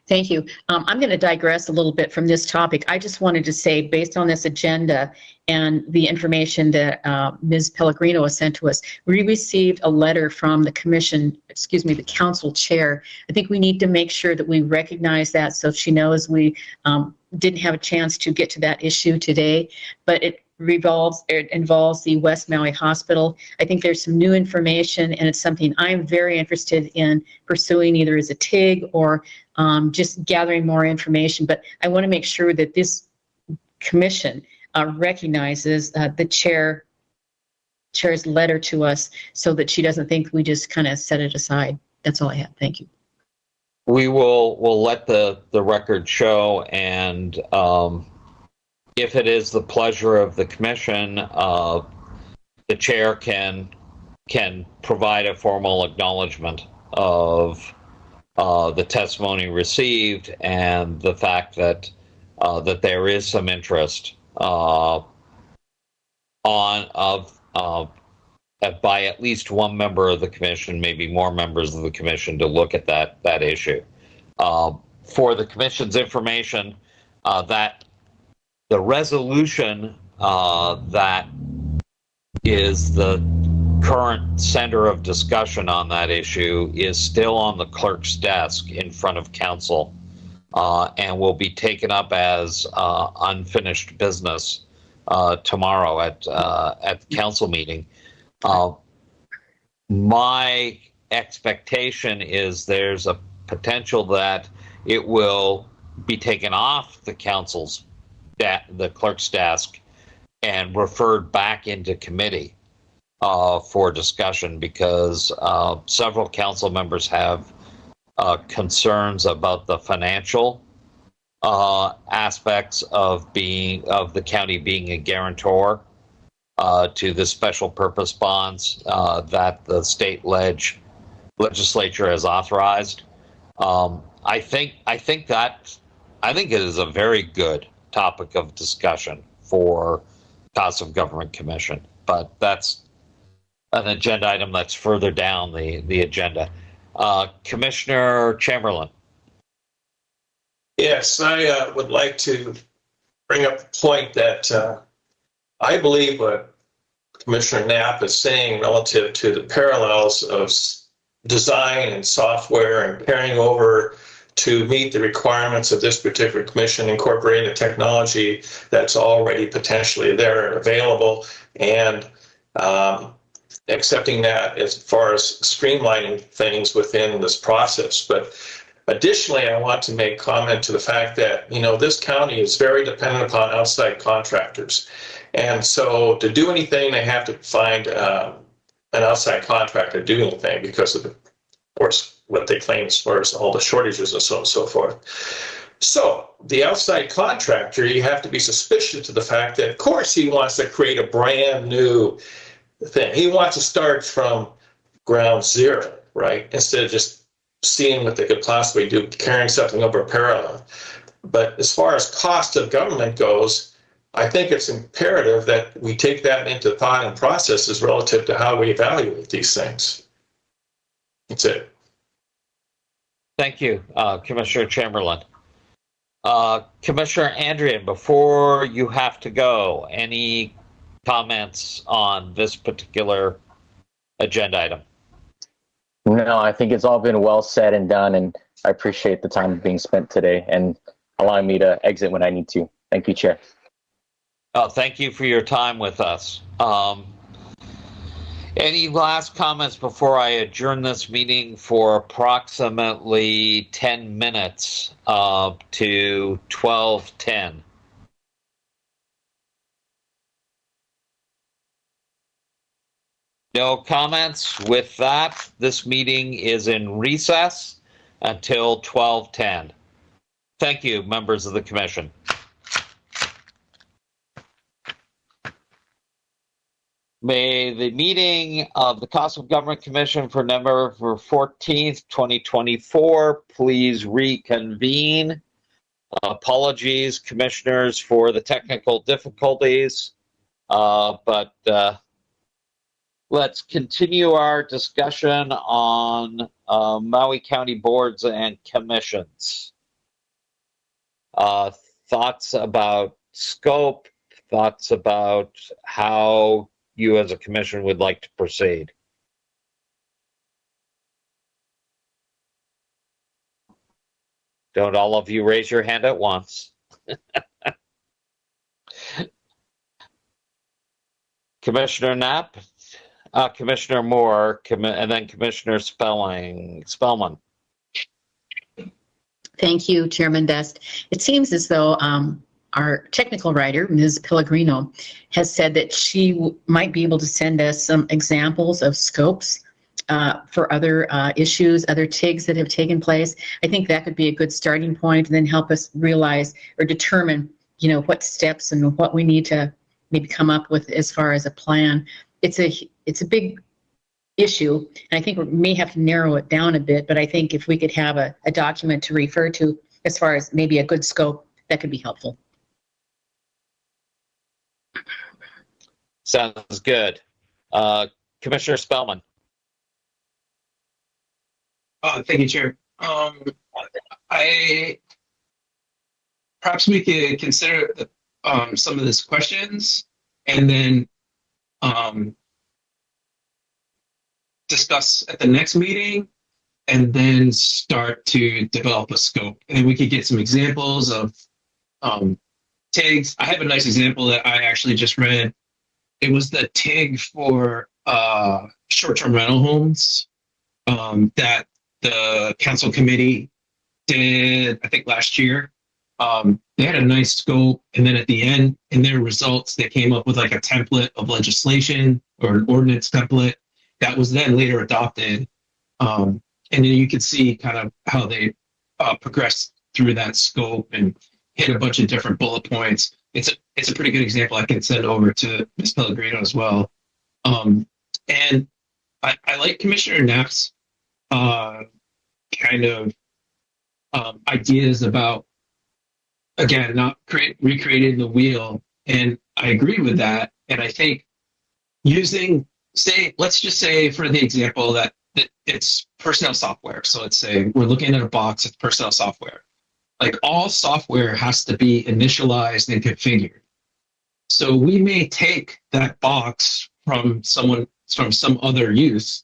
Thank you. I'm going to digress a little bit from this topic. I just wanted to say, based on this agenda and the information that Ms. Pellegrino has sent to us, we received a letter from the the council chair. I think we need to make sure that we recognize that so she knows we didn't have a chance to get to that issue today, but it involves the West Maui Hospital. I think there's some new information, and it's something I'm very interested in pursuing, either as a TIG or just gathering more information. But I want to make sure that this commission recognizes the chair's letter to us, so that she doesn't think we just kind of set it aside. That's all I have. Thank you. We'll let the record show, and if it is the pleasure of the commission, the chair can provide a formal acknowledgement of the testimony received and the fact that there is some interest by at least one member of the commission, maybe more members of the commission, to look at that issue. For the commission's information, that the resolution that is the current center of discussion on that issue is still on the clerk's desk in front of council. and will be taken up as unfinished business tomorrow at the council meeting. My expectation is there's a potential that it will be taken off the council's the clerk's desk and referred back into committee for discussion, because several council members have concerns about the financial aspects of the county being a guarantor to the special purpose bonds that the state legislature has authorized. I think it is a very good topic of discussion for Cost of Government Commission, but that's an agenda item that's further down the agenda. Commissioner Chamberlain. Yes, I would like to bring up the point that I believe what Commissioner Knapp is saying relative to the parallels of design and software and carrying over to meet the requirements of this particular commission, incorporating the technology that's already potentially there and available, and accepting that as far as streamlining things within this process. But additionally, I want to make comment to the fact that, this county is very dependent upon outside contractors. And so to do anything, they have to find an outside contractor to do anything because of course, what they claim as far as all the shortages and so on and so forth. So the outside contractor, you have to be suspicious to the fact that, of course, he wants to create a brand new thing. He wants to start from ground zero, right? Instead of just seeing what they could possibly do, carrying something over parallel. But as far as cost of government goes, I think it's imperative that we take that into thought and processes relative to how we evaluate these things. That's it. Thank you, Commissioner Chamberlain. Commissioner Andrian, before you have to go, any comments on this particular agenda item? No, I think it's all been well said and done, and I appreciate the time being spent today and allowing me to exit when I need to. Thank you, Chair. Thank you for your time with us. Any last comments before I adjourn this meeting for approximately 10 minutes to 12:10? No comments. With that, this meeting is in recess until 12:10. Thank you, members of the Commission. May the meeting of the Cost of Government Commission for November 14th, 2024, please reconvene. Apologies, commissioners, for the technical difficulties, but let's continue our discussion on Maui County boards and commissions. Thoughts about scope, thoughts about how you as a commission would like to proceed. Don't all of you raise your hand at once. Commissioner Knapp, Commissioner Moore, and then Commissioner Spellman. Thank you, Chairman Best. It seems as though our technical writer, Ms. Pellegrino, has said that she might be able to send us some examples of scopes for other issues, other TIGs that have taken place. I think that could be a good starting point, and then help us realize or determine, what steps and what we need to maybe come up with as far as a plan. It's a big issue, and I think we may have to narrow it down a bit, but I think if we could have a document to refer to as far as maybe a good scope, that could be helpful. Sounds good. Commissioner Spellman. Thank you, Chair. Perhaps we could consider some of these questions and then discuss at the next meeting and then start to develop a scope. And we could get some examples of TIGs. I have a nice example that I actually just read. It was the TIG for short-term rental homes that the council committee did, I think, last year. They had a nice scope, and then at the end, in their results, they came up with like a template of legislation or an ordinance template that was then later adopted. And then you could see kind of how they progressed through that scope and hit a bunch of different bullet points. It's a pretty good example I can send over to Ms. Pellegrino as well. And I like Commissioner Knapp's kind of ideas about, again, not recreating the wheel. And I agree with that. And I think let's just say for the example that it's personnel software. So let's say we're looking at a box, it's personnel software. Like all software has to be initialized and configured. So we may take that box from some other use,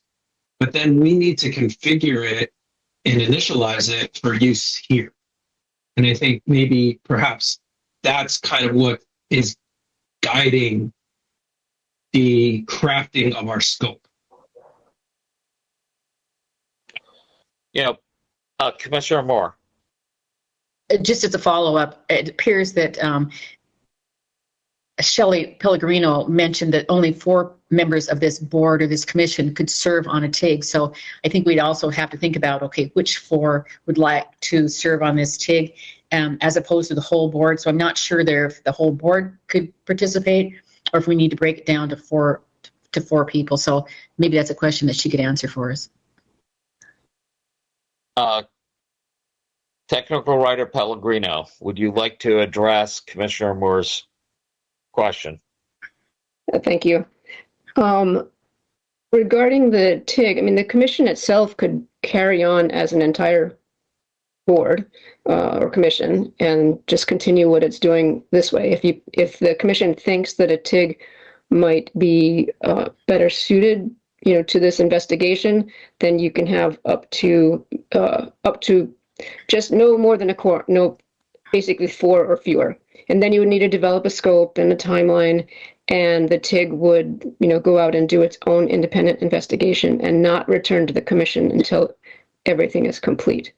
but then we need to configure it and initialize it for use here. And I think maybe perhaps that's kind of what is guiding the crafting of our scope. Yeah, Commissioner Moore. Just as a follow-up, it appears that Shelley Pellegrino mentioned that only 4 members of this board or this commission could serve on a TIG. So I think we'd also have to think about, okay, which 4 would like to serve on this TIG as opposed to the whole board. So I'm not sure there if the whole board could participate or if we need to break it down to 4 people. So maybe that's a question that she could answer for us. Technical Writer Pellegrino, would you like to address Commissioner Moore's question? Thank you. Regarding the TIG, I mean, the commission itself could carry on as an entire board or commission and just continue what it's doing this way. If the commission thinks that a TIG might be better suited, to this investigation, then you can have up to just no more than basically 4 or fewer. And then you would need to develop a scope and a timeline, and the TIG would, go out and do its own independent investigation and not return to the commission until everything is complete.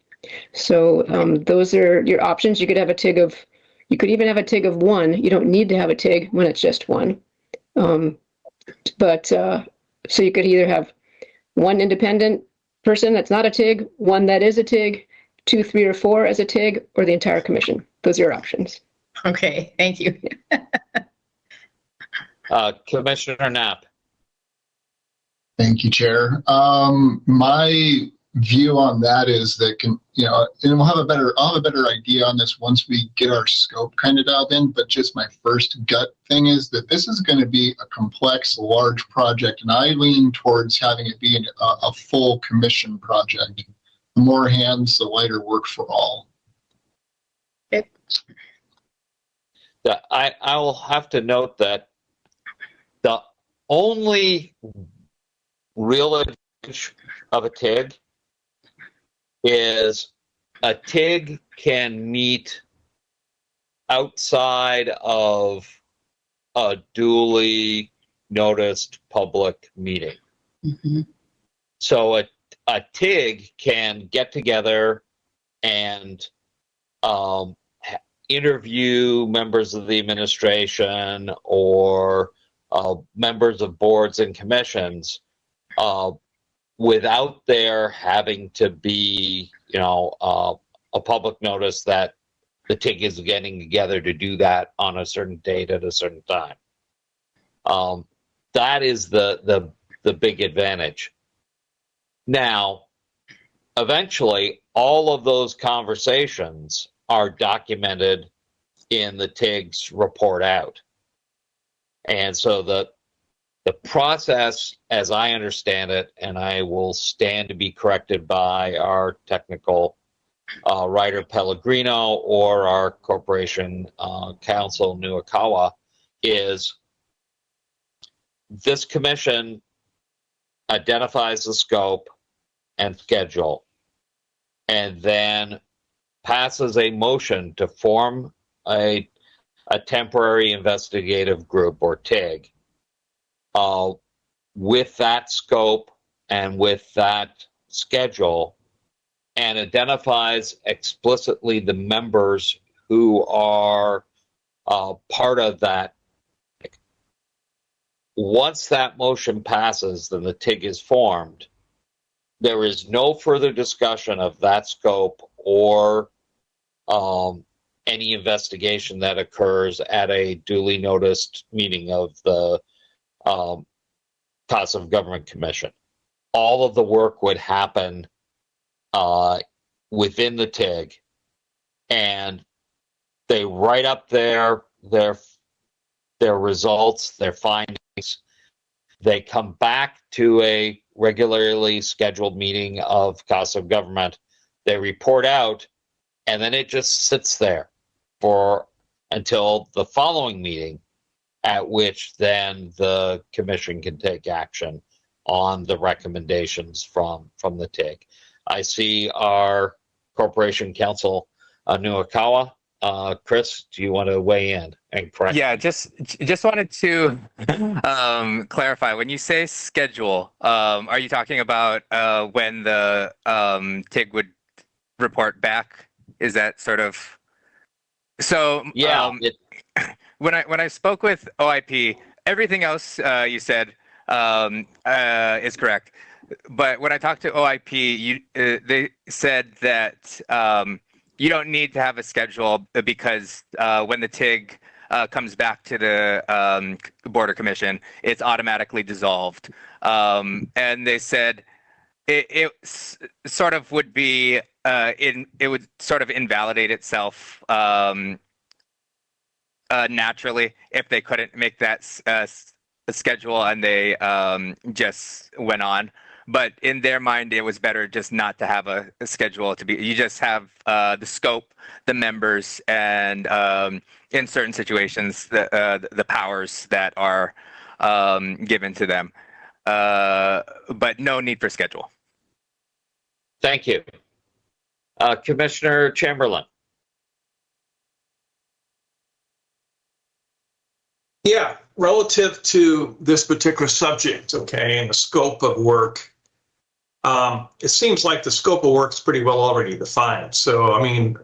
So those are your options. You could even have a TIG of 1. You don't need to have a TIG when it's just 1. So you could either have 1 independent person that's not a TIG, 1 that is a TIG, 2, 3, or 4 as a TIG, or the entire commission. Those are your options. Okay, thank you. Commissioner Knapp. Thank you, Chair. My view on that is that and I'll have a better idea on this once we get our scope kind of dialed in. But just my first gut thing is that this is going to be a complex, large project, and I lean towards having it be a full commission project. The more hands, the lighter work for all. Okay. I will have to note that the only real advantage of a TIG is a TIG can meet outside of a duly noticed public meeting. Mm-hmm. So a TIG can get together and interview members of the administration or members of boards and commissions without there having to be, a public notice that the TIG is getting together to do that on a certain date at a certain time. That is the big advantage. Now, eventually, all of those conversations are documented in the TIG's report out. And so the process, as I understand it, and I will stand to be corrected by our technical writer Pellegrino or our corporation counsel Nuakawa, is this commission identifies the scope and schedule. and then passes a motion to form a temporary investigative group, or TIG, with that scope and with that schedule, and identifies explicitly the members who are part of that. Once that motion passes, then the TIG is formed. There is no further discussion of that scope or any investigation that occurs at a duly noticed meeting of the Cost of Government Commission. All of the work would happen within the TIG, and they write up their results, their findings. They come back to a regularly scheduled meeting of Cost of Government. They report out, and then it just sits there for until the following meeting, at which then the commission can take action on the recommendations from the TIG. I see our Corporation Counsel, Nuakawa. Chris, do you want to weigh in and correct? Yeah, just wanted to clarify. When you say schedule, are you talking about when the TIG would report back? Is that sort of so? Yeah. When I spoke with OIP, everything else you said is correct. But when I talked to OIP, they said that you don't need to have a schedule because when the TIG comes back to the Border Commission, it's automatically dissolved. And they said it sort of would be it would sort of invalidate itself naturally if they couldn't make that schedule and they just went on. But in their mind, it was better just not to have a schedule. You just have the scope, the members, and in certain situations, the powers that are given to them. But no need for schedule. Thank you. Commissioner Chamberlain. Yeah, relative to this particular subject, okay, and the scope of work, it seems like the scope of work is pretty well already defined. So, I mean,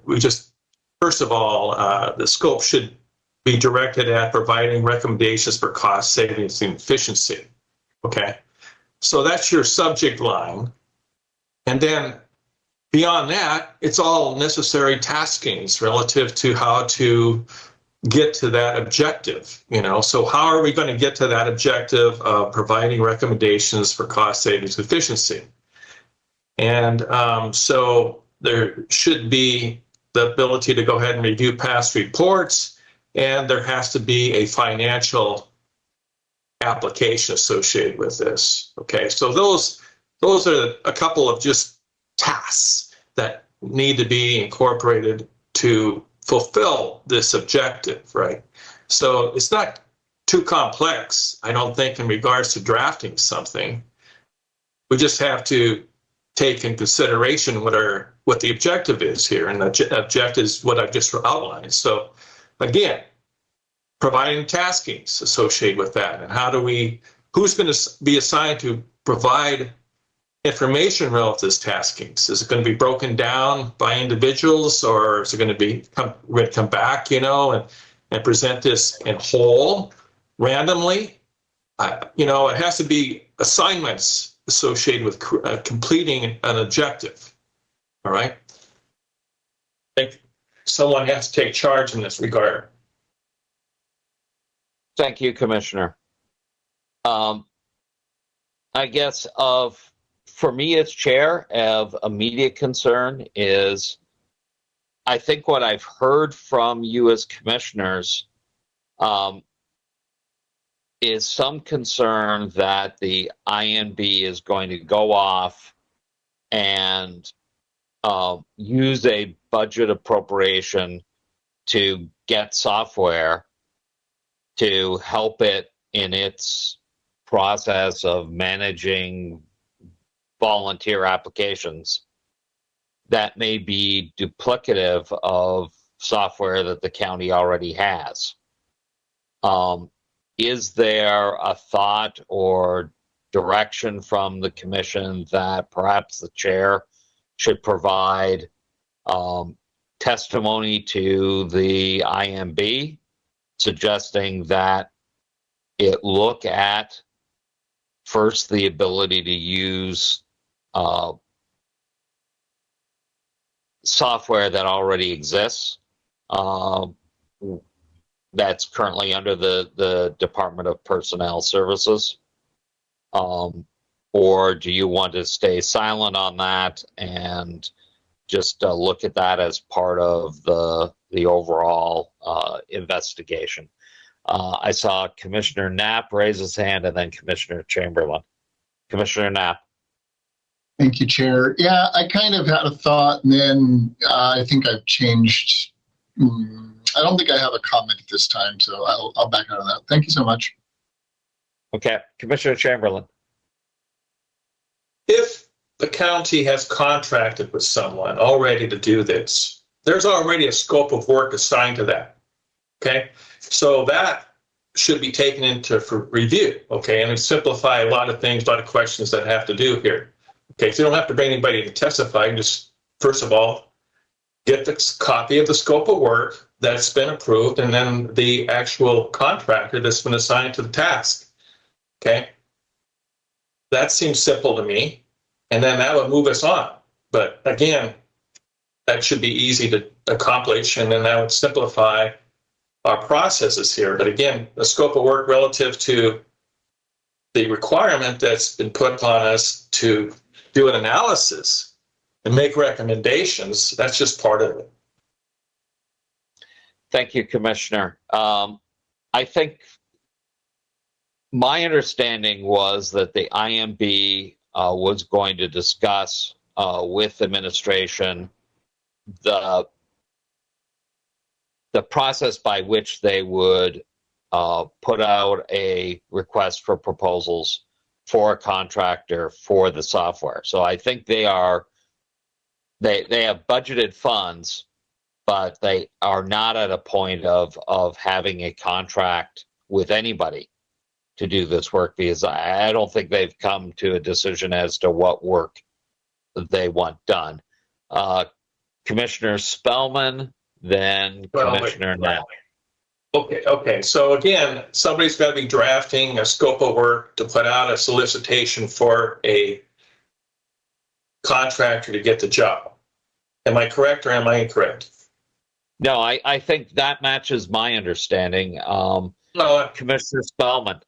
first of all, the scope should be directed at providing recommendations for cost savings and efficiency, okay? So that's your subject line. And then beyond that, it's all necessary taskings relative to how to get to that objective, so how are we going to get to that objective of providing recommendations for cost savings efficiency? And so there should be the ability to go ahead and review past reports, and there has to be a financial application associated with this. Okay, so those are a couple of just tasks that need to be incorporated to fulfill this objective, right? So it's not too complex, I don't think, in regards to drafting something. We just have to take in consideration what the objective is here, and the objective is what I've just outlined. So again, providing taskings associated with that, and who's going to be assigned to provide information relative to this taskings? Is it going to be broken down by individuals, or is it going to come back, and present this in whole randomly? It has to be assignments associated with completing an objective. All right. I think someone has to take charge in this regard. Thank you, Commissioner. I guess for me as chair, of immediate concern is, I think what I've heard from you as commissioners is some concern that the INB is going to go off and use a budget appropriation to get software to help it in its process of managing volunteer applications, that may be duplicative of software that the county already has. Is there a thought or direction from the commission that perhaps the chair should provide testimony to the IMB, suggesting that it look at first the ability to use software that already exists, that's currently under the Department of Personnel Services? Or do you want to stay silent on that and just look at that as part of the overall investigation? I saw Commissioner Knapp raise his hand and then Commissioner Chamberlain. Commissioner Knapp. Thank you, Chair. Yeah, I kind of had a thought, and then I think I've changed. I don't think I have a comment at this time, so I'll back out of that. Thank you so much. Okay, Commissioner Chamberlain. If the county has contracted with someone already to do this, there's already a scope of work assigned to that. Okay, so that should be taken into for review. Okay, and it simplify a lot of things, a lot of questions that have to do here. Okay, so you don't have to bring anybody to testify. Just first of all, get the copy of the scope of work that's been approved, and then the actual contractor that's been assigned to the task. Okay, that seems simple to me, and then that would move us on. But again, that should be easy to accomplish, and then that would simplify our processes here. But again, the scope of work relative to the requirement that's been put upon us to do an analysis and make recommendations, that's just part of it. Thank you, Commissioner. I think my understanding was that the IMB was going to discuss with administration the process by which they would put out a request for proposals for a contractor for the software. So I think they have budgeted funds, but they are not at a point of having a contract with anybody to do this work, because I don't think they've come to a decision as to what work they want done. Commissioner Spellman, then Commissioner Knapp. Okay. So again, somebody's got to be drafting a scope of work to put out a solicitation for a contractor to get the job. Am I correct or am I incorrect? No, I think that matches my understanding. Commissioner Spellman.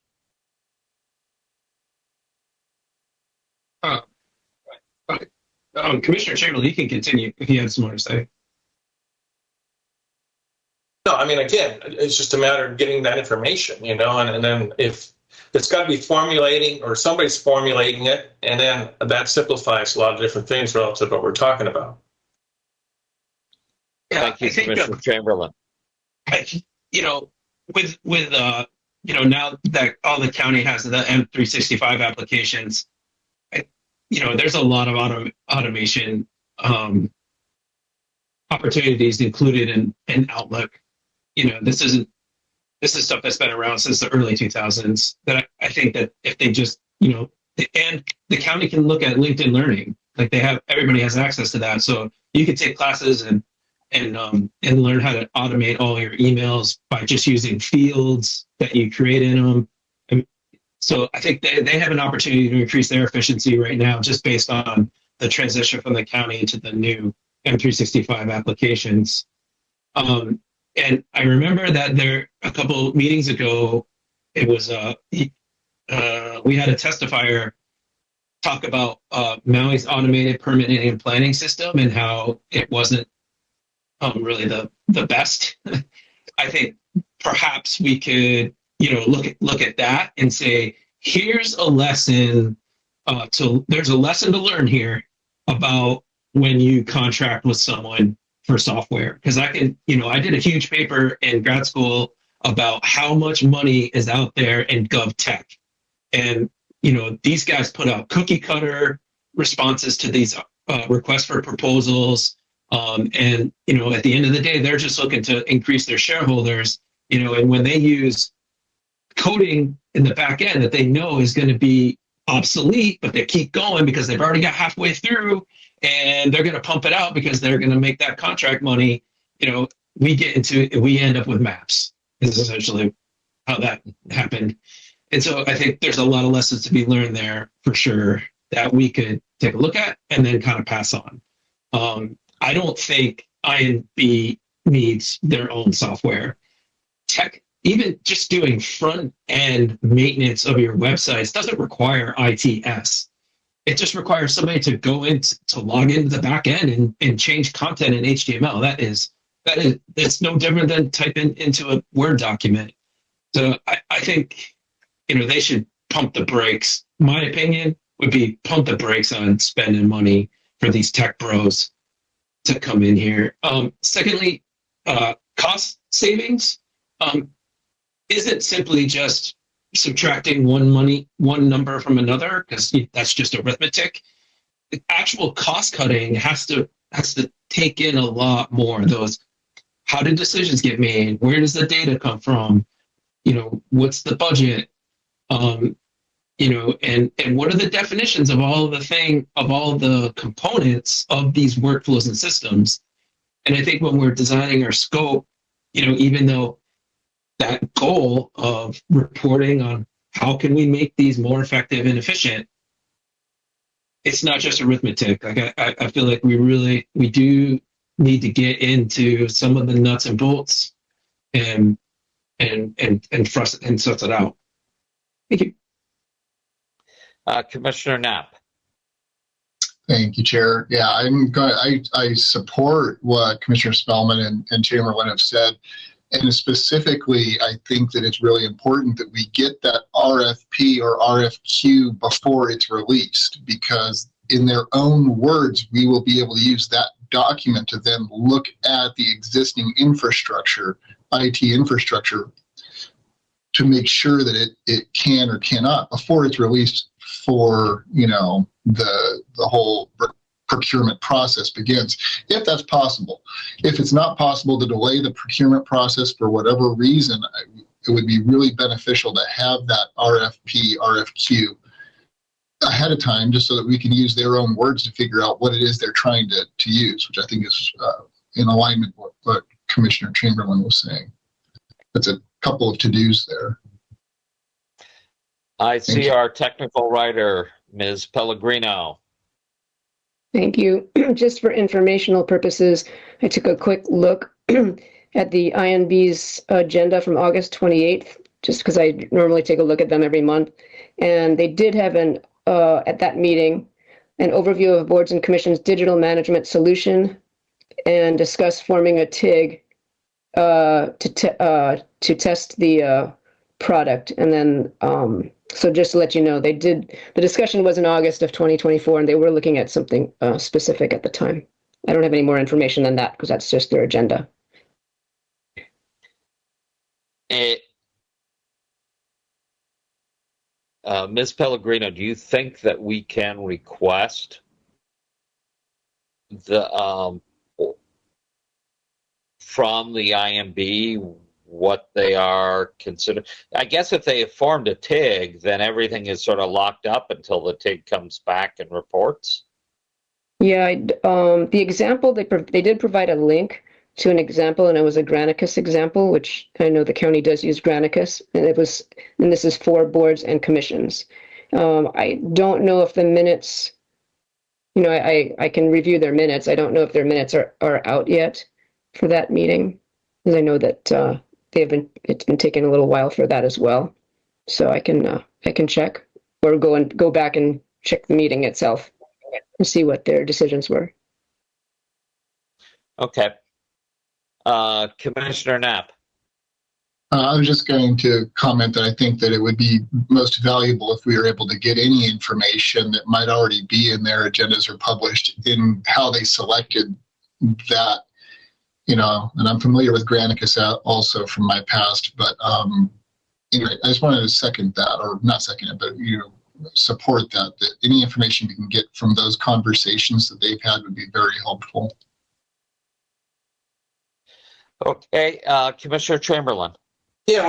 Commissioner Chamberlain, you can continue if you have some more to say. No, I mean, again, it's just a matter of getting that information, and then if it's got to be formulating or somebody's formulating it, and then that simplifies a lot of different things relative to what we're talking about. Yeah, thank you, Commissioner Chamberlain. With now that all the county has the M365 applications, there's a lot of automation opportunities included in Outlook. This is stuff that's been around since the early 2000s. That I think that if they just, and the county can look at LinkedIn Learning, like everybody has access to that. So you can take classes and learn how to automate all your emails by just using fields that you create in them. So I think they have an opportunity to increase their efficiency right now, just based on the transition from the county to the new M365 applications. And I remember that a couple meetings ago, it was we had a testifier talk about Maui's automated permitting and planning system and how it wasn't really the best. I think perhaps we could look at that and say, here's a lesson. There's a lesson to learn here about when you contract with someone for software. Because I did a huge paper in grad school about how much money is out there in gov tech. And, these guys put out cookie cutter responses to these requests for proposals. And, you know, at the end of the day, they're just looking to increase their shareholders, you know, and when they use coding in the back end that they know is going to be obsolete, but they keep going because they've already got halfway through and they're going to pump it out because they're going to make that contract money. You know, we end up with maps is essentially how that happened. And so I think there's a lot of lessons to be learned there for sure that we could take a look at and then kind of pass on. I don't think INB needs their own software. Tech, even just doing front end maintenance of your websites doesn't require ITS. It just requires somebody to go in to log into the back end and change content in HTML. It's no different than typing into a Word document. So I think, you know, they should pump the brakes. My opinion would be pump the brakes on spending money for these tech bros to come in here. Secondly, cost savings isn't simply just subtracting one number from another, because that's just arithmetic. The actual cost cutting has to take in a lot more. Those, how did decisions get made? Where does the data come from? You know, what's the budget? You know, and what are the definitions of all the components of these workflows and systems? And I think when we're designing our scope, you know, even though that goal of reporting on how can we make these more effective and efficient, it's not just arithmetic. Like I feel like we do need to get into some of the nuts and bolts and suss it out. Thank you. Commissioner Knapp. Thank you, Chair. Yeah, I support what Commissioner Spellman and Chamberlain have said. And specifically, I think that it's really important that we get that RFP or RFQ before it's released, because in their own words, we will be able to use that document to then look at the existing infrastructure, IT infrastructure, to make sure that it can or cannot, before it's released for, you know, the whole procurement process begins, if that's possible. If it's not possible to delay the procurement process for whatever reason, it would be really beneficial to have that RFP, RFQ ahead of time, just so that we can use their own words to figure out what it is they're trying to use, which I think is in alignment with what Commissioner Chamberlain was saying. That's a couple of to-dos there. I see our technical writer, Ms. Pellegrino. Thank you. Just for informational purposes, I took a quick look at the INB's agenda from August 28th, just because I normally take a look at them every month. And they did have at that meeting, an overview of boards and commissions' digital management solution, and discuss forming a TIG to test the product. And then, so just to let you know, the discussion was in August of 2024, and they were looking at something specific at the time. I don't have any more information than that, because that's just their agenda. Ms. Pellegrino, do you think that we can request from the IMB what they are considering? I guess if they have formed a TIG, then everything is sort of locked up until the TIG comes back and reports. Yeah, the example, they did provide a link to an example, and it was a Granicus example, which I know the county does use Granicus, and this is for boards and commissions. I don't know if the minutes, you know, I can review their minutes. I don't know if their minutes are out yet for that meeting, because I know that it's been taking a little while for that as well. So I can check, or go back and check the meeting itself and see what their decisions were. Okay. Commissioner Knapp. I was just going to comment that I think that it would be most valuable if we were able to get any information that might already be in their agendas or published in how they selected that, you know, and I'm familiar with Granicus also from my past, but anyway, I just wanted to second that, or not second it, but, you know, support that any information we can get from those conversations that they've had would be very helpful. Okay, Commissioner Chamberlain. Yeah,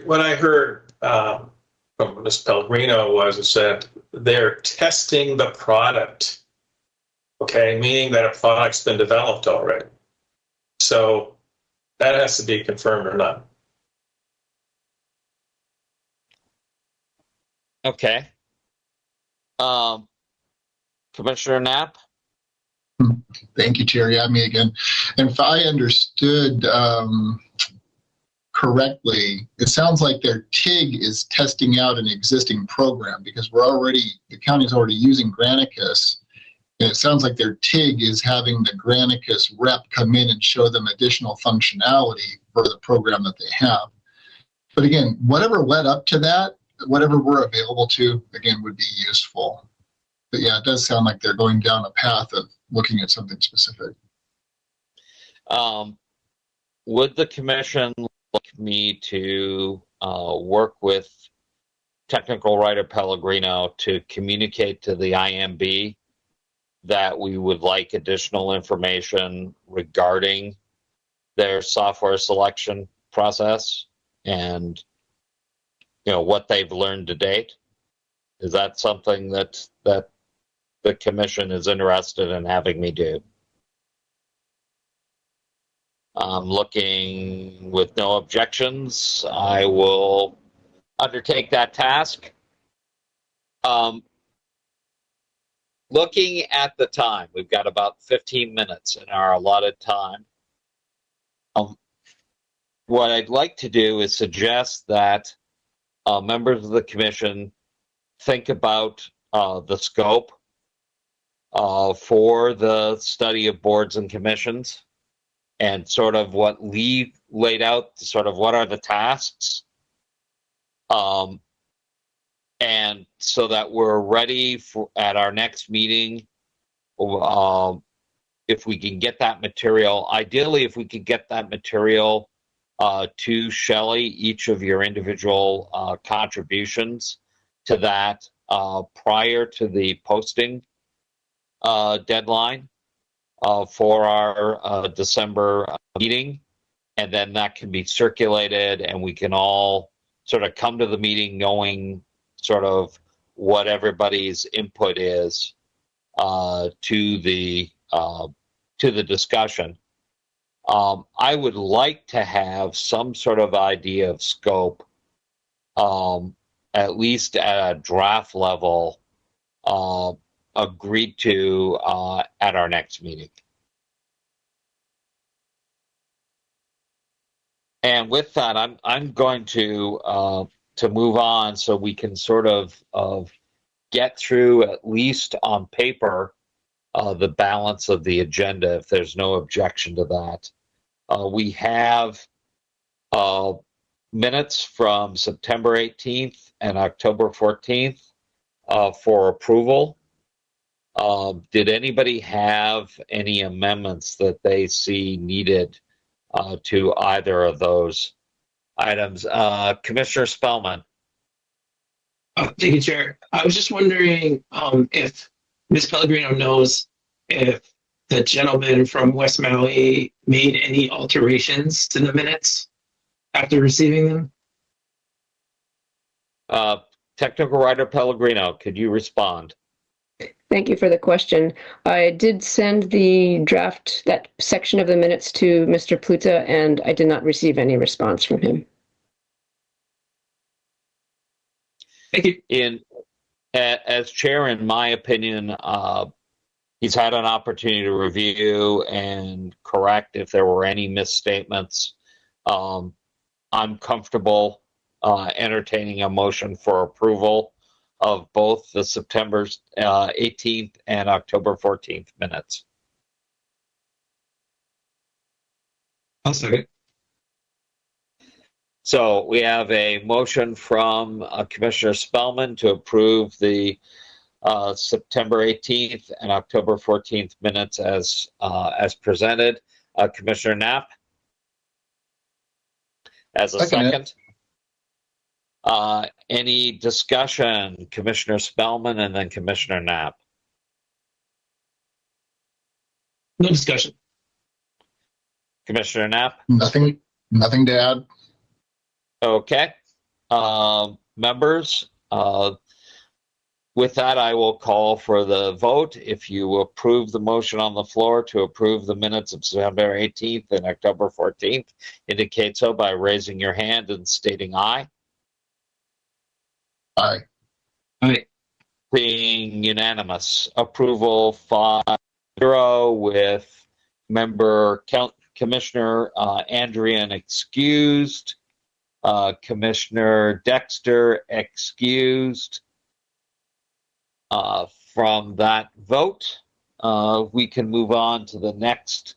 what I heard from Ms. Pellegrino was that they're testing the product, okay, meaning that a product's been developed already. So that has to be confirmed or not. Okay. Commissioner Knapp? Thank you, Chair. Yeah, me again. And if I understood correctly, it sounds like their TIG is testing out an existing program because the county's already using Granicus. And it sounds like their TIG is having the Granicus rep come in and show them additional functionality for the program that they have. But again, whatever led up to that, whatever we're available to, again, would be useful. But yeah, it does sound like they're going down a path of looking at something specific. Would the commission like me to work with Technical Writer Pellegrino to communicate to the IMB that we would like additional information regarding their software selection process and what they've learned to date? Is that something that the commission is interested in having me do? I'm looking with no objections. I will undertake that task. Looking at the time, we've got about 15 minutes in our allotted time. What I'd like to do is suggest that members of the commission think about the scope for the study of boards and commissions and sort of what Lee laid out, sort of what are the tasks. And so that we're ready for at our next meeting, if we can get that material, ideally if we could get that material to Shelley, each of your individual contributions to that prior to the posting deadline for our December meeting, and then that can be circulated and we can all sort of come to the meeting knowing sort of what everybody's input is to the discussion. I would like to have some sort of idea of scope, at least at a draft level, agreed to at our next meeting. And with that, I'm going to move on so we can sort of get through, at least on paper, the balance of the agenda, if there's no objection to that. We have minutes from September 18th and October 14th for approval. Did anybody have any amendments that they see needed to either of those items? Commissioner Spellman. Thank you, Chair. I was just wondering if Ms. Pellegrino knows if the gentleman from West Maui made any alterations to the minutes after receiving them. Technical Writer Pellegrino, could you respond? Thank you for the question. I did send the draft, that section of the minutes, to Mr. Pluta, and I did not receive any response from him. Thank you. As chair, in my opinion, he's had an opportunity to review and correct if there were any misstatements. I'm comfortable entertaining a motion for approval of both the September 18th and October 14th minutes. I'll second. So we have a motion from Commissioner Spellman to approve the September 18th and October 14th minutes as presented. Commissioner Knapp, as a second. Any discussion? Commissioner Spellman and then Commissioner Knapp. No discussion. Commissioner Knapp? Nothing to add. Okay. Members, with that, I will call for the vote. If you approve the motion on the floor to approve the minutes of September 18th and October 14th, indicate so by raising your hand and stating aye. Aye. Aye. Being unanimous. Approval 5-0 with Commissioner Andrian excused, Commissioner Dexter excused. From that vote, we can move on to the next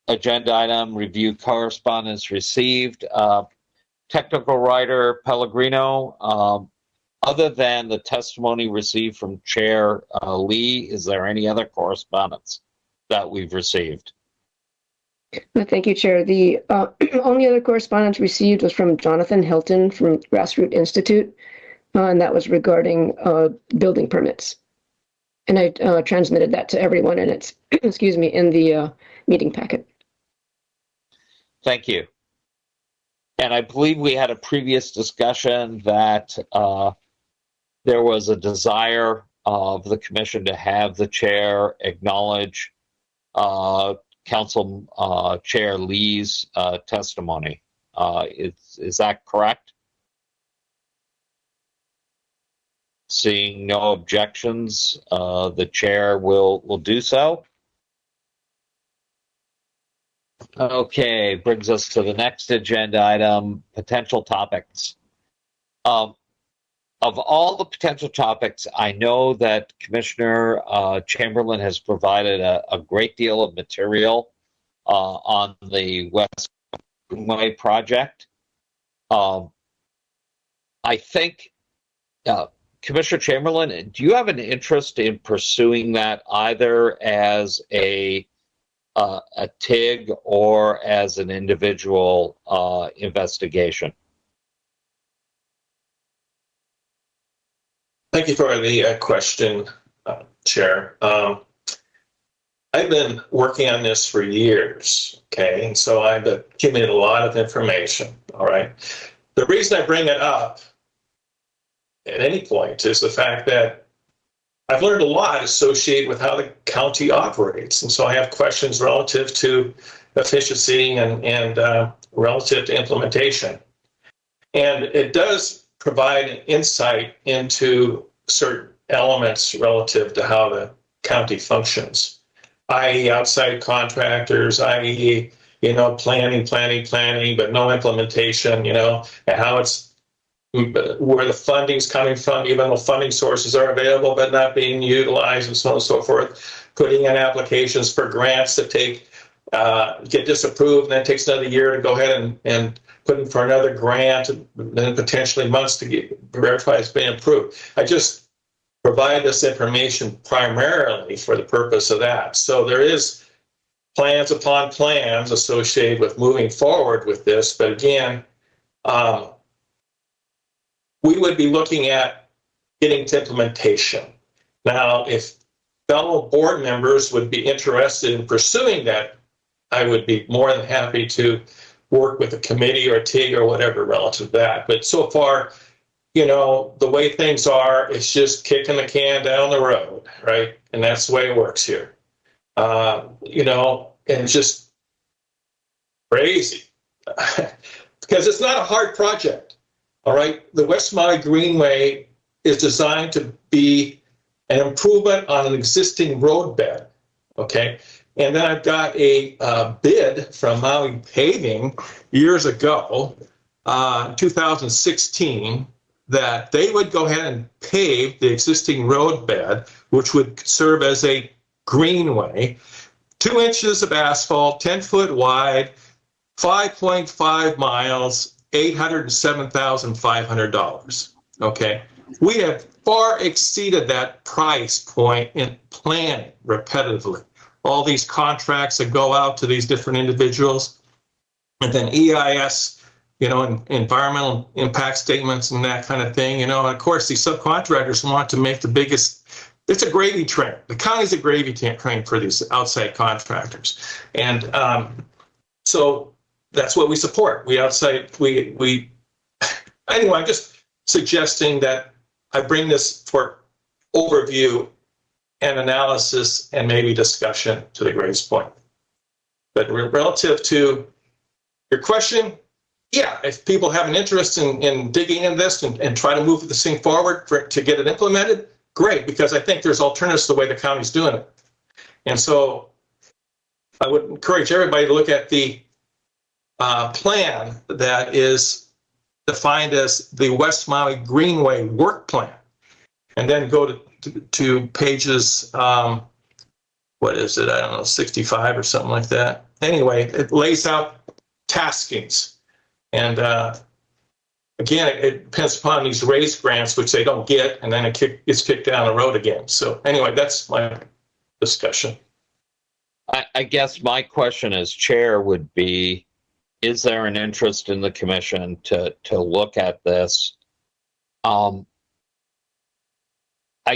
agenda item, review correspondence received. Technical writer Pellegrino, other than the testimony received from Chair Lee, is there any other correspondence that we've received? Thank you, Chair. The only other correspondence received was from Jonathan Hilton from Grassroot Institute, and that was regarding building permits. And I transmitted that to everyone, and it's, excuse me, in the meeting packet. Thank you. And I believe we had a previous discussion that there was a desire of the commission to have the chair acknowledge Council Chair Lee's testimony. Is that correct? Seeing no objections, the chair will do so. Okay, brings us to the next agenda item, potential topics. Of all the potential topics, I know that Commissioner Chamberlain has provided a great deal of material on the West Greenway project. I think, Commissioner Chamberlain, do you have an interest in pursuing that either as a TIG or as an individual investigation? Thank you for the question, Chair. I've been working on this for years, okay? And so I've accumulated a lot of information, all right? The reason I bring it up at any point is the fact that I've learned a lot associated with how the county operates. And so I have questions relative to efficiency and relative to implementation. And it does provide an insight into certain elements relative to how the county functions, i.e. outside contractors, i.e. planning, but no implementation, and how it's where the funding's coming from, even though funding sources are available but not being utilized, and so on and so forth. Putting in applications for grants that get disapproved, and then it takes another year to go ahead and put in for another grant, and then potentially months to get verified it's been approved. I just provide this information primarily for the purpose of that. So there is plans upon plans associated with moving forward with this, but again, we would be looking at getting to implementation. Now, if fellow board members would be interested in pursuing that, I would be more than happy to work with a committee or a TIG or whatever relative to that. But so far, the way things are, it's just kicking the can down the road, right? And that's the way it works here. And it's just crazy because it's not a hard project. All right, the West Maui Greenway is designed to be an improvement on an existing roadbed, okay? And then I've got a bid from Maui Paving years ago, 2016, that they would go ahead and pave the existing roadbed, which would serve as a greenway, 2 inches of asphalt, 10 foot wide, 5.5 miles, $807,500. Okay, we have far exceeded that price point in planning repetitively. All these contracts that go out to these different individuals, and then EIS and environmental impact statements and that kind of thing, and of course, these subcontractors want to make the biggest. It's a gravy train. The county's a gravy train for these outside contractors. And so that's what we support. Anyway, I'm just suggesting that I bring this for overview and analysis and maybe discussion to the greatest point. But relative to your question, yeah, if people have an interest in digging in this and try to move this thing forward to get it implemented, great, because I think there's alternatives to the way the county's doing it. And so I would encourage everybody to look at the plan that is defined as the West Maui Greenway Work Plan, and then go to pages, what is it? I don't know, 65 or something like that. Anyway, it lays out taskings. And again, it depends upon these raised grants, which they don't get, and then it gets kicked down the road again. So anyway, that's my discussion. I guess my question as chair would be, is there an interest in the commission to look at this? I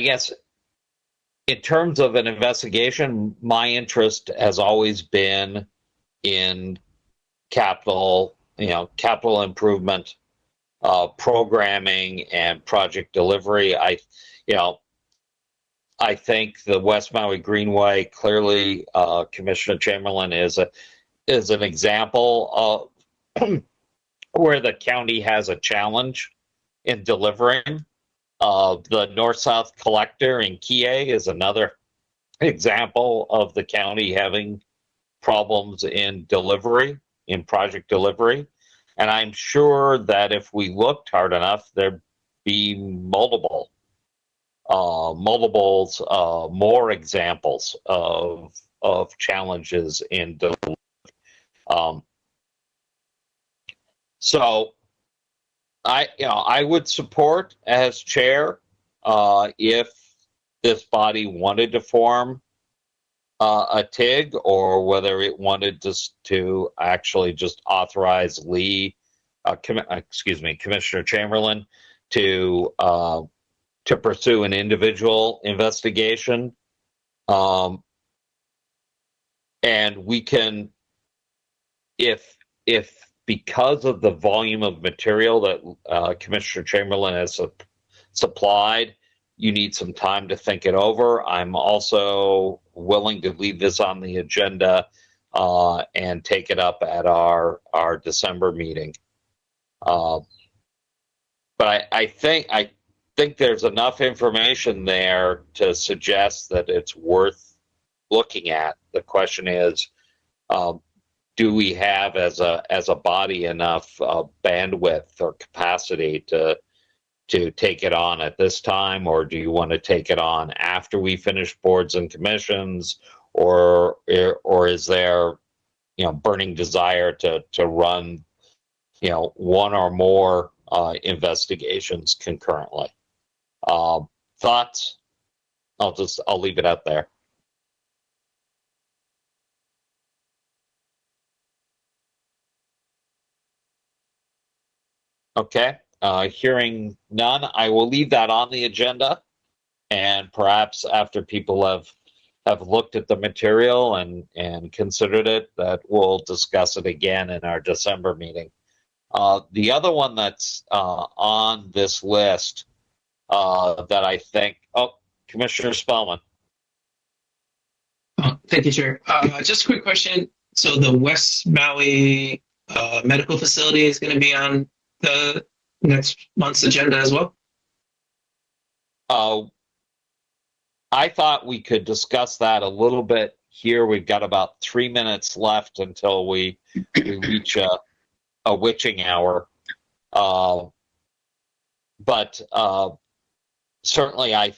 guess in terms of an investigation, my interest has always been in capital improvement, programming, and project delivery. I think the West Maui Greenway, clearly, Commissioner Chamberlain is an example of where the county has a challenge in delivering. The North-South Collector in Kie is another example of the county having problems in project delivery. And I'm sure that if we looked hard enough, there'd be multiple more examples of challenges in delivery. So I would support as chair if this body wanted to form a TIG, or whether it wanted to actually just authorize Commissioner Chamberlain to pursue an individual investigation. And we can, if because of the volume of material that Commissioner Chamberlain has supplied, you need some time to think it over. I'm also willing to leave this on the agenda and take it up at our December meeting. But I think there's enough information there to suggest that it's worth looking at. The question is, do we have as a body enough bandwidth or capacity to take it on at this time, or do you want to take it on after we finish boards and commissions, or is there burning desire to run one or more investigations concurrently? Thoughts? I'll leave it out there. Okay, hearing none, I will leave that on the agenda, and perhaps after people have looked at the material and considered it, that we'll discuss it again in our December meeting. The other one that's on this list that I think, Commissioner Spellman. Thank you, Chair. Just a quick question. So the West Maui medical facility is going to be on the next month's agenda as well? I thought we could discuss that a little bit here. We've got about 3 minutes left until we reach a witching hour. But certainly I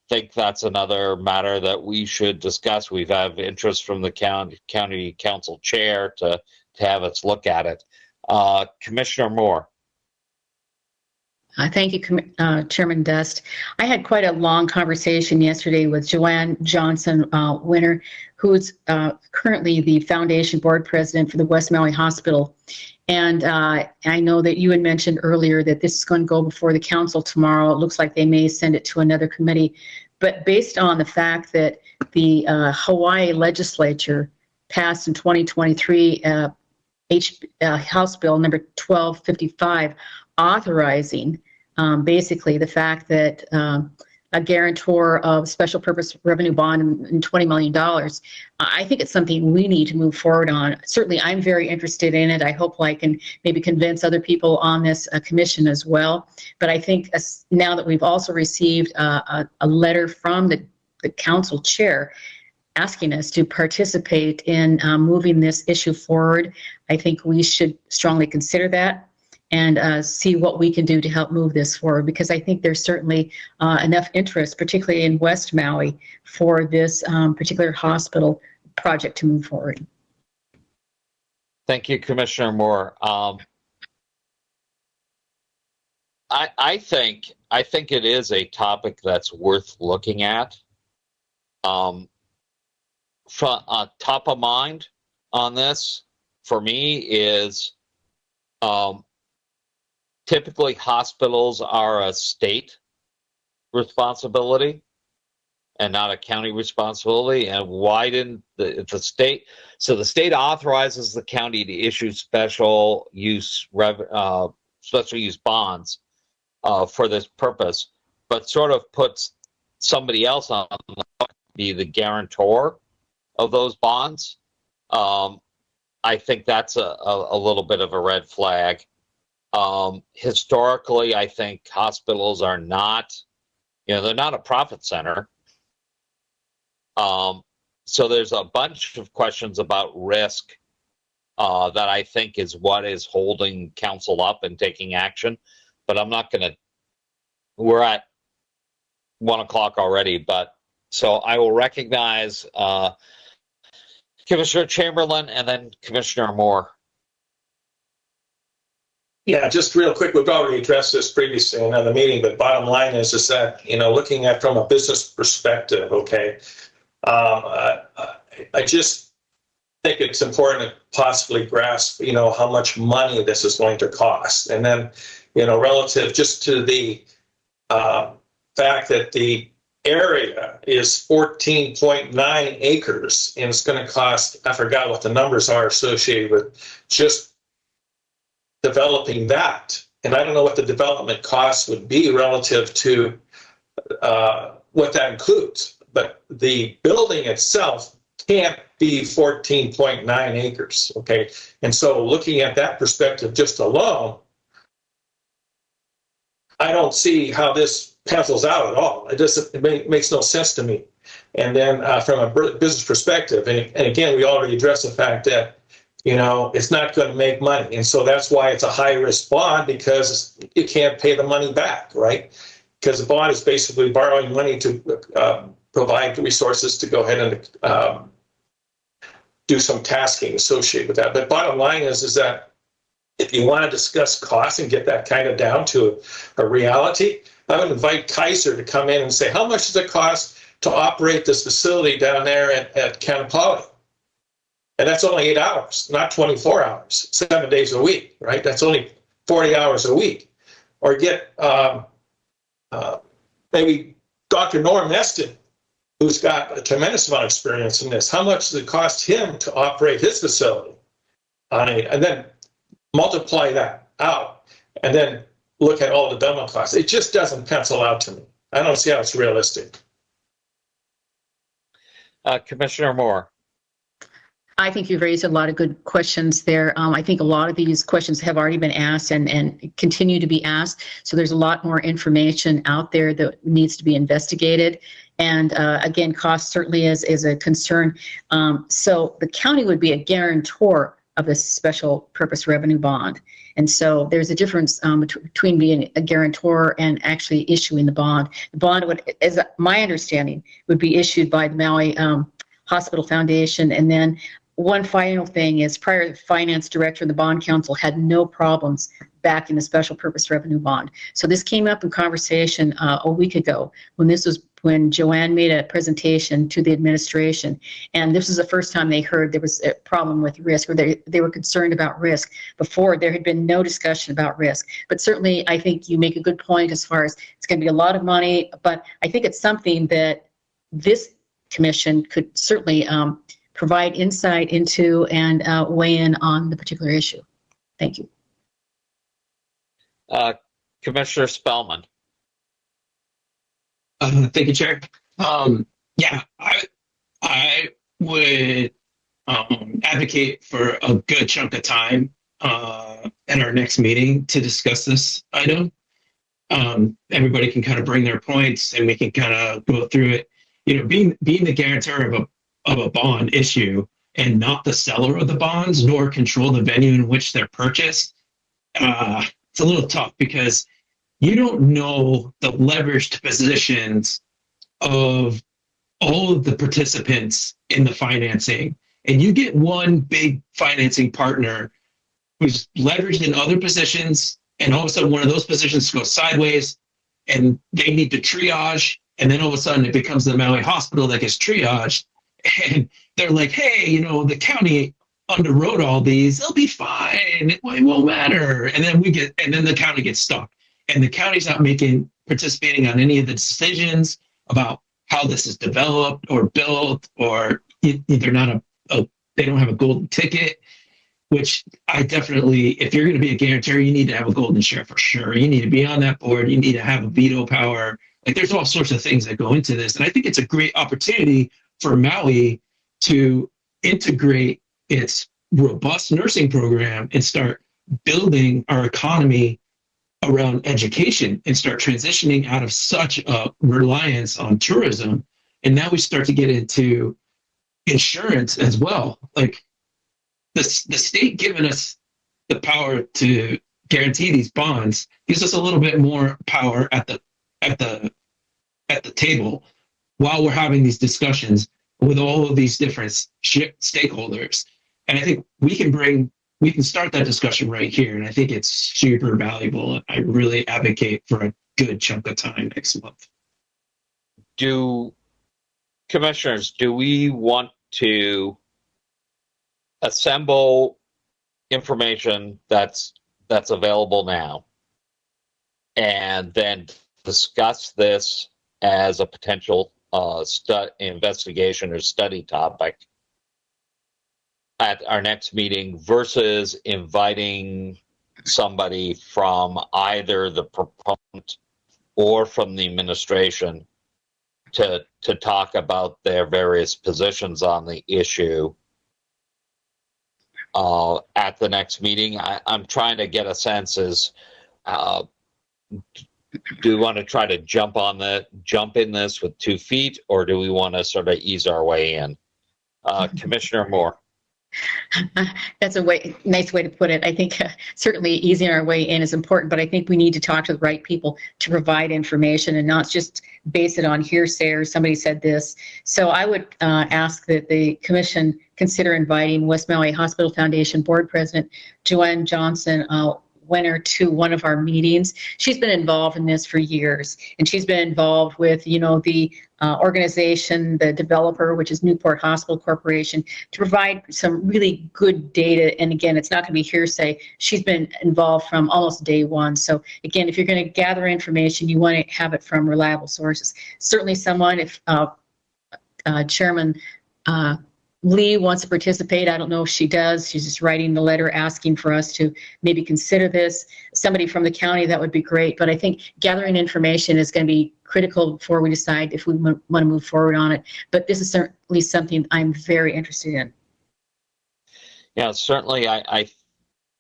think that's another matter that we should discuss. We've had interest from the county council chair to have us look at it. Commissioner Moore. Thank you, Chairman Dust. I had quite a long conversation yesterday with Joanne Johnson Winter, who's currently the foundation board president for the West Maui Hospital. And I know that you had mentioned earlier that this is going to go before the council tomorrow. It looks like they may send it to another committee. But based on the fact that the Hawaii legislature passed in 2023 House Bill number 1255, authorizing basically the fact that a guarantor of special purpose revenue bond and $20 million. I think it's something we need to move forward on. Certainly, I'm very interested in it. I hope I can maybe convince other people on this commission as well. But I think now that we've also received a letter from the council chair asking us to participate in moving this issue forward, I think we should strongly consider that and see what we can do to help move this forward, because I think there's certainly enough interest, particularly in West Maui, for this particular hospital project to move forward. Thank you, Commissioner Moore. I think it is a topic that's worth looking at. From top of mind on this for me is typically hospitals are a state responsibility and not a county responsibility. And why didn't the state? So the state authorizes the county to issue special use bonds for this purpose, but sort of puts somebody else on the hook to be the guarantor of those bonds. I think that's a little bit of a red flag. Historically, I think hospitals are not, they're not a profit center. So there's a bunch of questions about risk that I think is what is holding council up and taking action. But I'm not going to, we're at 1 o'clock already, but so I will recognize Commissioner Chamberlain and then Commissioner Moore. Yeah, just real quick, we've already addressed this previously in another meeting, but bottom line is that, looking at from a business perspective, okay, I just think it's important to possibly grasp, how much money this is going to cost. And then, relative just to the fact that the area is 14.9 acres and it's going to cost, I forgot what the numbers are associated with just developing that. And I don't know what the development costs would be relative to what that includes. But the building itself can't be 14.9 acres, okay? And so looking at that perspective just alone, I don't see how this pencils out at all. It makes no sense to me. And then from a business perspective, and again, we already addressed the fact that, it's not going to make money. And so that's why it's a high-risk bond, because you can't pay the money back, right? Because the bond is basically borrowing money to provide resources to go ahead and do some tasking associated with that. But bottom line is that if you want to discuss costs and get that kind of down to a reality, I would invite Kaiser to come in and say, how much does it cost to operate this facility down there at Kaanapali? And that's only 8 hours, not 24 hours, 7 days a week, right? That's only 40 hours a week. Or get maybe Dr. Norm Eston, who's got a tremendous amount of experience in this. How much does it cost him to operate his facility? And then multiply that out and then look at all the demo costs. It just doesn't pencil out to me. I don't see how it's realistic. Commissioner Moore. I think you've raised a lot of good questions there. I think a lot of these questions have already been asked and continue to be asked. So there's a lot more information out there that needs to be investigated. And again, cost certainly is a concern. So the county would be a guarantor of this special purpose revenue bond. And so there's a difference between being a guarantor and actually issuing the bond. The bond would, as my understanding, would be issued by the Maui Hospital Foundation. And then one final thing is, prior finance director and the bond council had no problems backing the special purpose revenue bond. So this came up in conversation a week ago when Joanne made a presentation to the administration, and this was the first time they heard there was a problem with risk, or they were concerned about risk. Before, there had been no discussion about risk. But certainly, I think you make a good point as far as it's going to be a lot of money, but I think it's something that this commission could certainly provide insight into and weigh in on the particular issue. Thank you. Commissioner Spellman. Thank you, Chair. Yeah, I would advocate for a good chunk of time at our next meeting to discuss this item. Everybody can kind of bring their points, and we can kind of go through it. You know, being the guarantor of a bond issue and not the seller of the bonds, nor control the venue in which they're purchased, it's a little tough because you don't know the leveraged positions of all of the participants in the financing. And you get one big financing partner who's leveraged in other positions, and all of a sudden one of those positions goes sideways and they need to triage. And then all of a sudden it becomes the Maui hospital that gets triaged. And they're like, hey, you know, the county underwrote all these, they'll be fine. It won't matter. And then the county gets stuck. And the county's not participating on any of the decisions about how this is developed or built, or they're not they don't have a golden ticket, which I definitely, if you're going to be a guarantor, you need to have a golden share for sure. You need to be on that board. You need to have a veto power. Like, there's all sorts of things that go into this. And I think it's a great opportunity for Maui to integrate its robust nursing program and start building our economy around education and start transitioning out of such a reliance on tourism. And now we start to get into insurance as well. Like, the state giving us the power to guarantee these bonds gives us a little bit more power at the table while we're having these discussions with all of these different stakeholders. And I think we can start that discussion right here. And I think it's super valuable. I really advocate for a good chunk of time next month. Commissioners, do we want to assemble information that's available now and then discuss this as a potential investigation or study topic at our next meeting versus inviting somebody from either the proponent or from the administration to talk about their various positions on the issue at the next meeting? I'm trying to get a sense as do we want to try to jump in this with 2 feet, or do we want to sort of ease our way in? Commissioner Moore. That's a nice way to put it. I think certainly easing our way in is important, but I think we need to talk to the right people to provide information and not just base it on hearsay or somebody said this. So I would ask that the commission consider inviting West Maui Hospital Foundation Board President Joanne Johnson Winter to one of our meetings. She's been involved in this for years, and she's been involved with, the organization, the developer, which is Newport Hospital Corporation, to provide some really good data. And again, it's not going to be hearsay. She's been involved from almost day one. So again, if you're going to gather information, you want to have it from reliable sources. Certainly someone, if Chairman Lee wants to participate. I don't know if she does. She's just writing the letter asking for us to maybe consider this. Somebody from the county, that would be great. But I think gathering information is going to be critical before we decide if we want to move forward on it. But this is certainly something I'm very interested in. Yeah, certainly.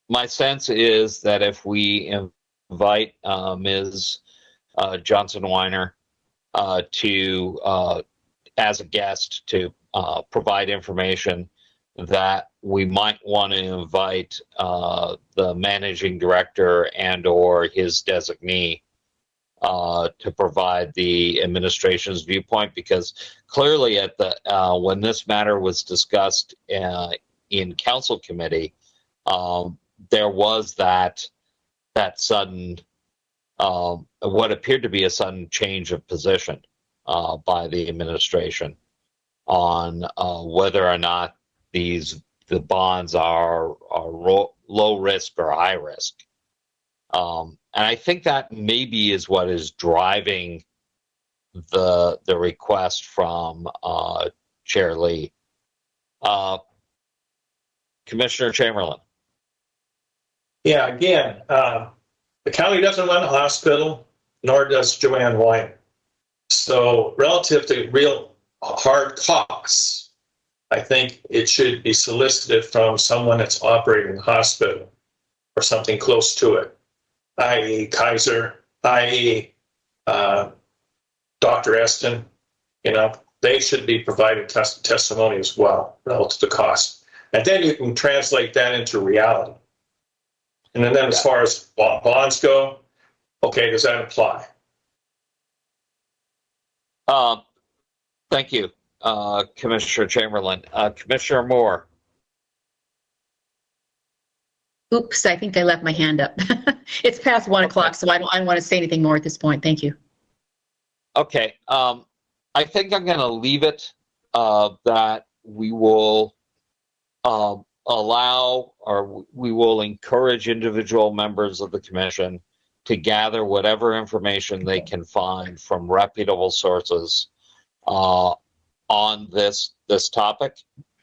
My sense is that if we invite Ms. Johnson Weiner to as a guest to provide information, that we might want to invite the managing director and or his designee to provide the administration's viewpoint, because clearly at the when this matter was discussed in council committee, there was that that sudden, what appeared to be a sudden change of position by the administration on whether or not the bonds are low risk or high risk. And I think that maybe is what is driving the request from Chair Lee. Commissioner Chamberlain. Yeah, again, the county doesn't run a hospital, nor does Joanne Wine. So relative to real hard costs, I think it should be solicited from someone that's operating the hospital or something close to it, i.e. Kaiser, i.e. Dr. Eston. They should be providing testimony as well relative to cost. And then you can translate that into reality. And then as far as bonds go, okay, does that apply? Thank you, Commissioner Chamberlain. Commissioner Moore. Oops, I think I left my hand up. It's past 1 o'clock, so I don't want to say anything more at this point. Thank you. Okay. I think I'm going to leave it that we will allow, or we will encourage individual members of the commission to gather whatever information they can find from reputable sources on this topic,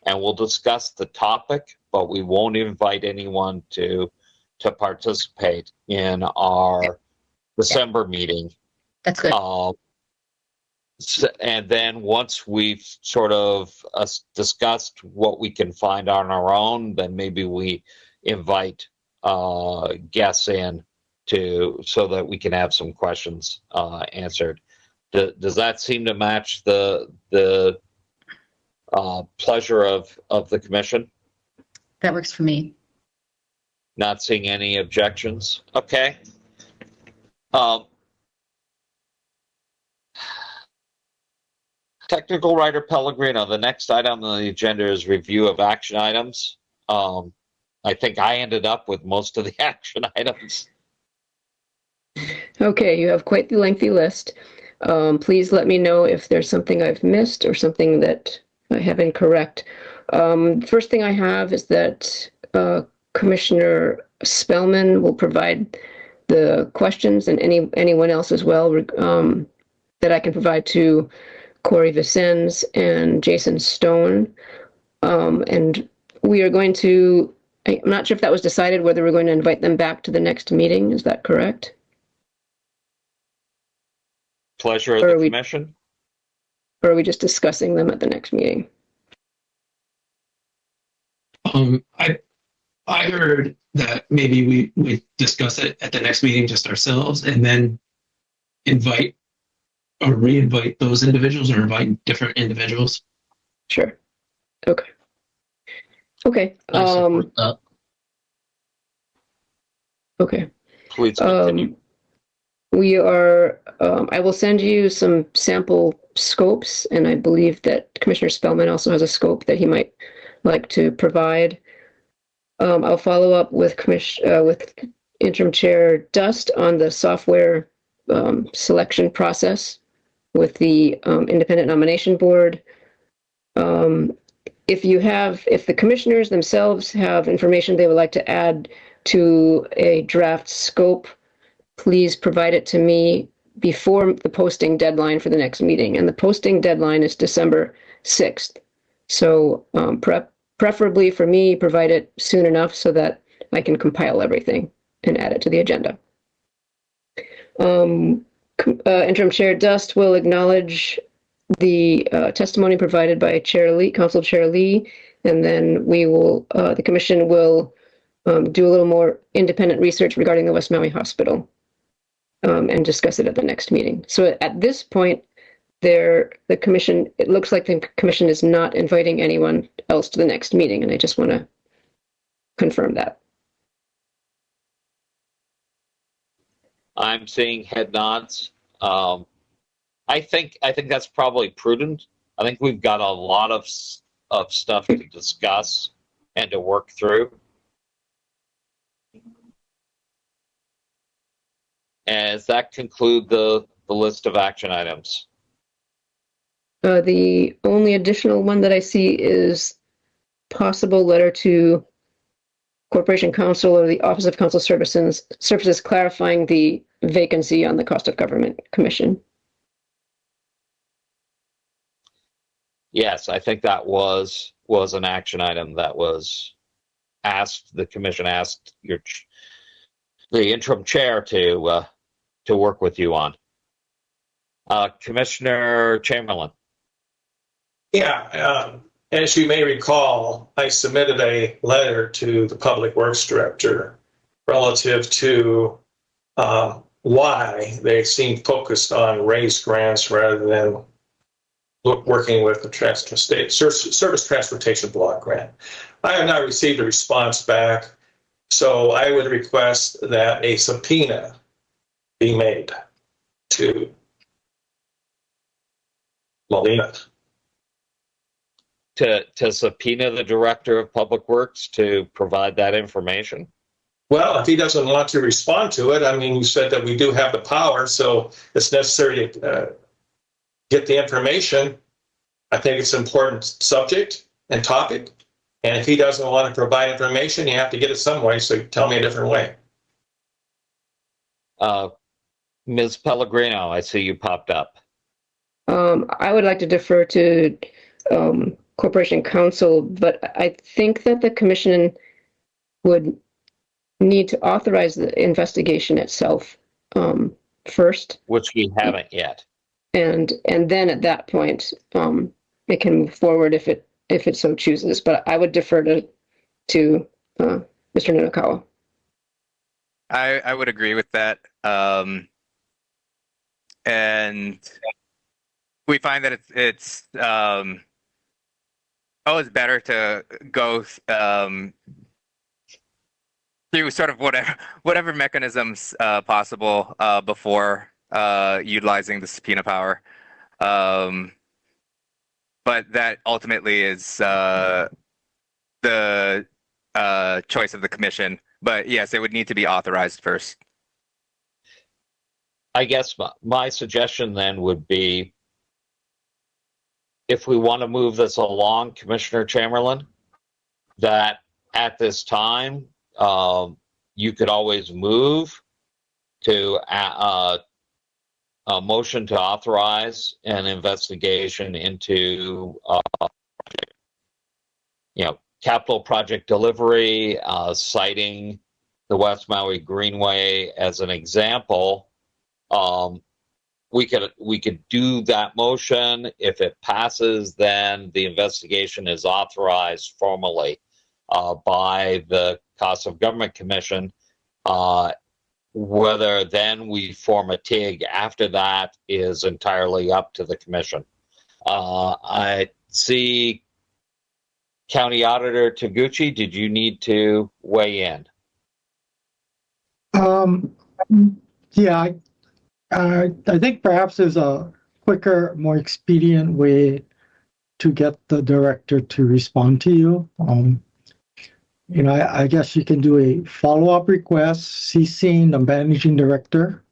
and we'll discuss the topic, but we won't invite anyone to participate in our December meeting. That's good. And then once we've sort of discussed what we can find on our own, then maybe we invite guests in so that we can have some questions answered. Does that seem to match the pleasure of the commission? That works for me. Not seeing any objections. Okay. Technical Writer Pellegrino, the next item on the agenda is review of action items. I think I ended up with most of the action items. Okay, you have quite the lengthy list. Please let me know if there's something I've missed or something that I have incorrect. First thing I have is that Commissioner Spellman will provide the questions, and anyone else as well that I can provide to Corey Vicens and Jason Stone. And we are going to, I'm not sure if that was decided, whether we're going to invite them back to the next meeting. Is that correct? Pleasure of the commission. Or are we just discussing them at the next meeting? I heard that maybe we discuss it at the next meeting just ourselves, and then invite or re-invite those individuals, or invite different individuals. Sure. Okay. Okay. I support that. Okay. Please continue. We are, I will send you some sample scopes, and I believe that Commissioner Spellman also has a scope that he might like to provide. I'll follow up with Interim Chair Dust on the software selection process with the Independent Nomination Board. If the commissioners themselves have information they would like to add to a draft scope, please provide it to me before the posting deadline for the next meeting. And the posting deadline is December 6th. So preferably for me, provide it soon enough so that I can compile everything and add it to the agenda. Interim Chair Dust will acknowledge the testimony provided by Council Chair Lee, and then we will, the Commission will do a little more independent research regarding the West Maui Hospital and discuss it at the next meeting. So at this point, it looks like the Commission is not inviting anyone else to the next meeting, and I just want to confirm that. I'm seeing head nods. I think that's probably prudent. I think we've got a lot of stuff to discuss and to work through. And does that conclude the list of action items? The only additional one that I see is possible letter to Corporation Counsel or the Office of Council Services clarifying the vacancy on the Cost of Government Commission. Yes, I think that was an action item that was asked. The commission asked the interim chair to work with you on. Commissioner Chamberlain. Yeah, as you may recall, I submitted a letter to the Public Works Director relative to why they seem focused on raised grants rather than working with the Service Transportation Block Grant. I have not received a response back, so I would request that a subpoena be made to Molina. To subpoena the Director of Public Works to provide that information? Well, if he doesn't want to respond to it, I mean, you said that we do have the power, so it's necessary to get the information. I think it's an important subject and topic. And if he doesn't want to provide information, you have to get it some way, so tell me a different way. Ms. Pellegrino, I see you popped up. I would like to defer to Corporation Counsel, but I think that the commission would need to authorize the investigation itself first. Which we haven't yet. And then at that point, it can move forward if it so chooses. But I would defer to Mr. Nunokawa. I would agree with that. And we find that it's always better to go through sort of whatever mechanisms possible before utilizing the subpoena power. But that ultimately is the choice of the commission. But yes, it would need to be authorized first. I guess my suggestion then would be, if we want to move this along, Commissioner Chamberlain, that at this time, you could always move to a motion to authorize an investigation into, capital project delivery, citing the West Maui Greenway as an example. We could do that motion. If it passes, then the investigation is authorized formally by the Cost of Government Commission. Whether then we form a TIG after that is entirely up to the commission. I see County Auditor Taguchi, did you need to weigh in? Yeah, I think perhaps there's a quicker, more expedient way to get the director to respond to you. I guess you can do a follow-up request, CCing the managing director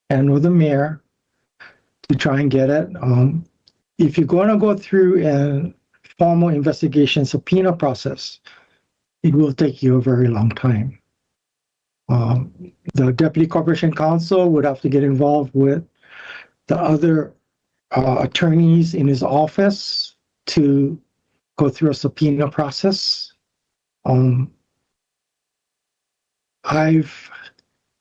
and or the mayor to try and get it. If you're going to go through a formal investigation subpoena process, it will take you a very long time. The Deputy Corporation Counsel would have to get involved with the other attorneys in his office to go through a subpoena process. I've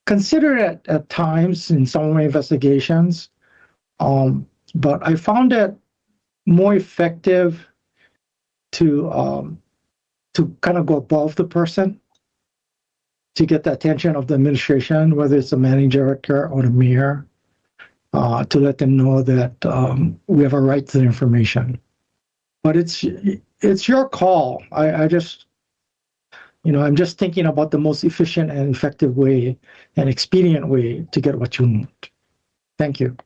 considered it at times in some of my investigations, but I found it more effective to kind of go above the person to get the attention of the administration, whether it's the managing director or the mayor, to let them know that we have a right to the information. But it's your call. I'm just thinking about the most efficient and effective way and expedient way to get what you want. Thank you.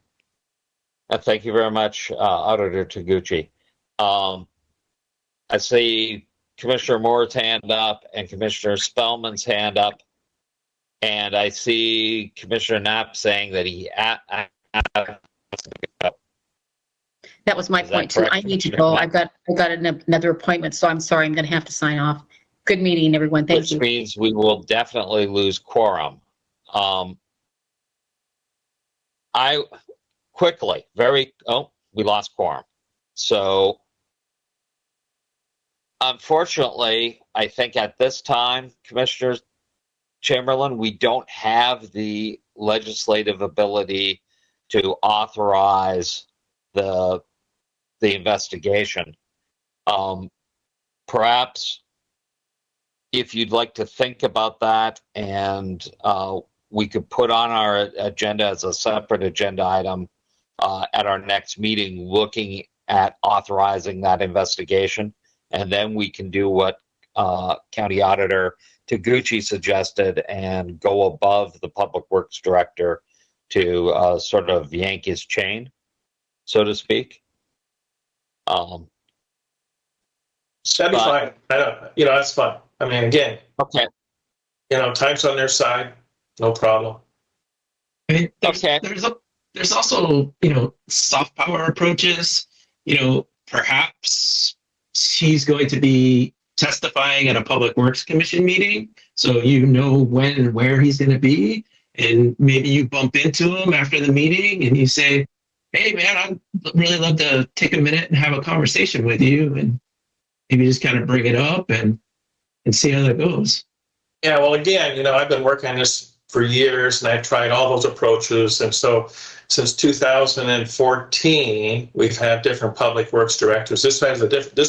Thank you very much, Auditor Taguchi. I see Commissioner Moore's hand up and Commissioner Spellman's hand up. And I see Commissioner Knapp saying that he. That was my Is that point too. correct, I need to Commissioner go. Knapp? I've got another appointment, so I'm sorry. I'm going to have to sign off. Good meeting, everyone. Thank Which you. means we will definitely lose quorum. I quickly, we lost quorum. So unfortunately, I think at this time, Commissioner Chamberlain, we don't have the legislative ability to authorize the investigation. Perhaps if you'd like to think about that, and we could put on our agenda as a separate agenda item at our next meeting, looking at authorizing that investigation, and then we can do what County Auditor Taguchi suggested and go above the Public Works Director to sort of yank his chain, so to speak. That'd be fine. I don't, that's fine. I mean, again, Okay. Time's on their side. No problem. I mean, Okay. There's also, soft power approaches. Perhaps he's going to be testifying at a Public Works Commission meeting, so when and where he's going to be, and maybe you bump into him after the meeting and you say, "Hey, man, I'd really love to take a minute and have a conversation with you," and maybe just kind of bring it up and see how that goes. Yeah, well, again, I've been working on this for years, and I've tried all those approaches. And so since 2014, we've had different public works directors. This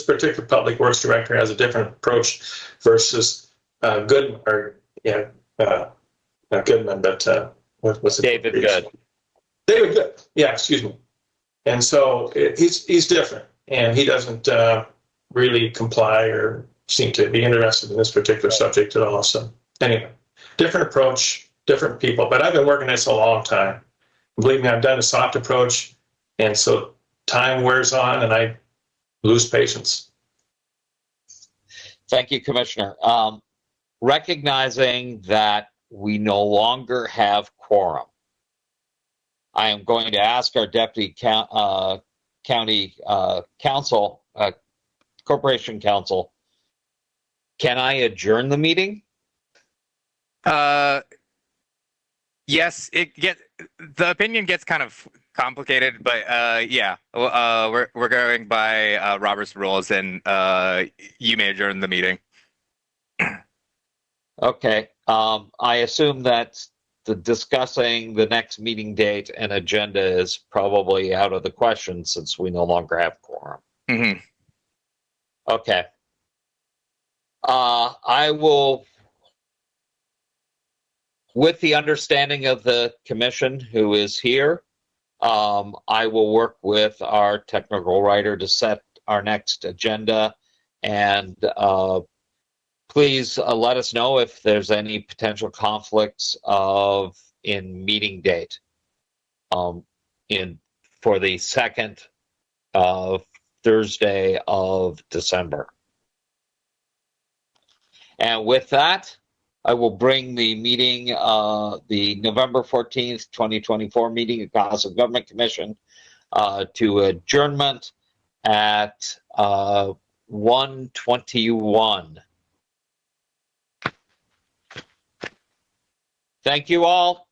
particular public works director has a different approach versus not Goodman, but what's it? David Good. David Good. Yeah, excuse me. And so he's different, and he doesn't really comply or seem to be interested in this particular subject at all. So anyway, different approach, different people. But I've been working this a long time. Believe me, I've done a soft approach, and so time wears on, and I lose patience. Thank you, Commissioner. Recognizing that we no longer have quorum, I am going to ask our Deputy County Counsel, Corporation Counsel, can I adjourn the meeting? Yes, the opinion gets kind of complicated, but yeah, we're going by Robert's rules, and you may adjourn the meeting. Okay. I assume that discussing the next meeting date and agenda is probably out of the question since we no longer have quorum. Mm-hmm. Okay. I will, with the understanding of the commission who is here, I will work with our technical writer to set our next agenda, and please let us know if there's any potential conflicts in meeting date for the second Thursday of December. And with that, I will bring the meeting, the November 14th, 2024 meeting of House of Government Commission to adjournment at 1:21. Thank you all.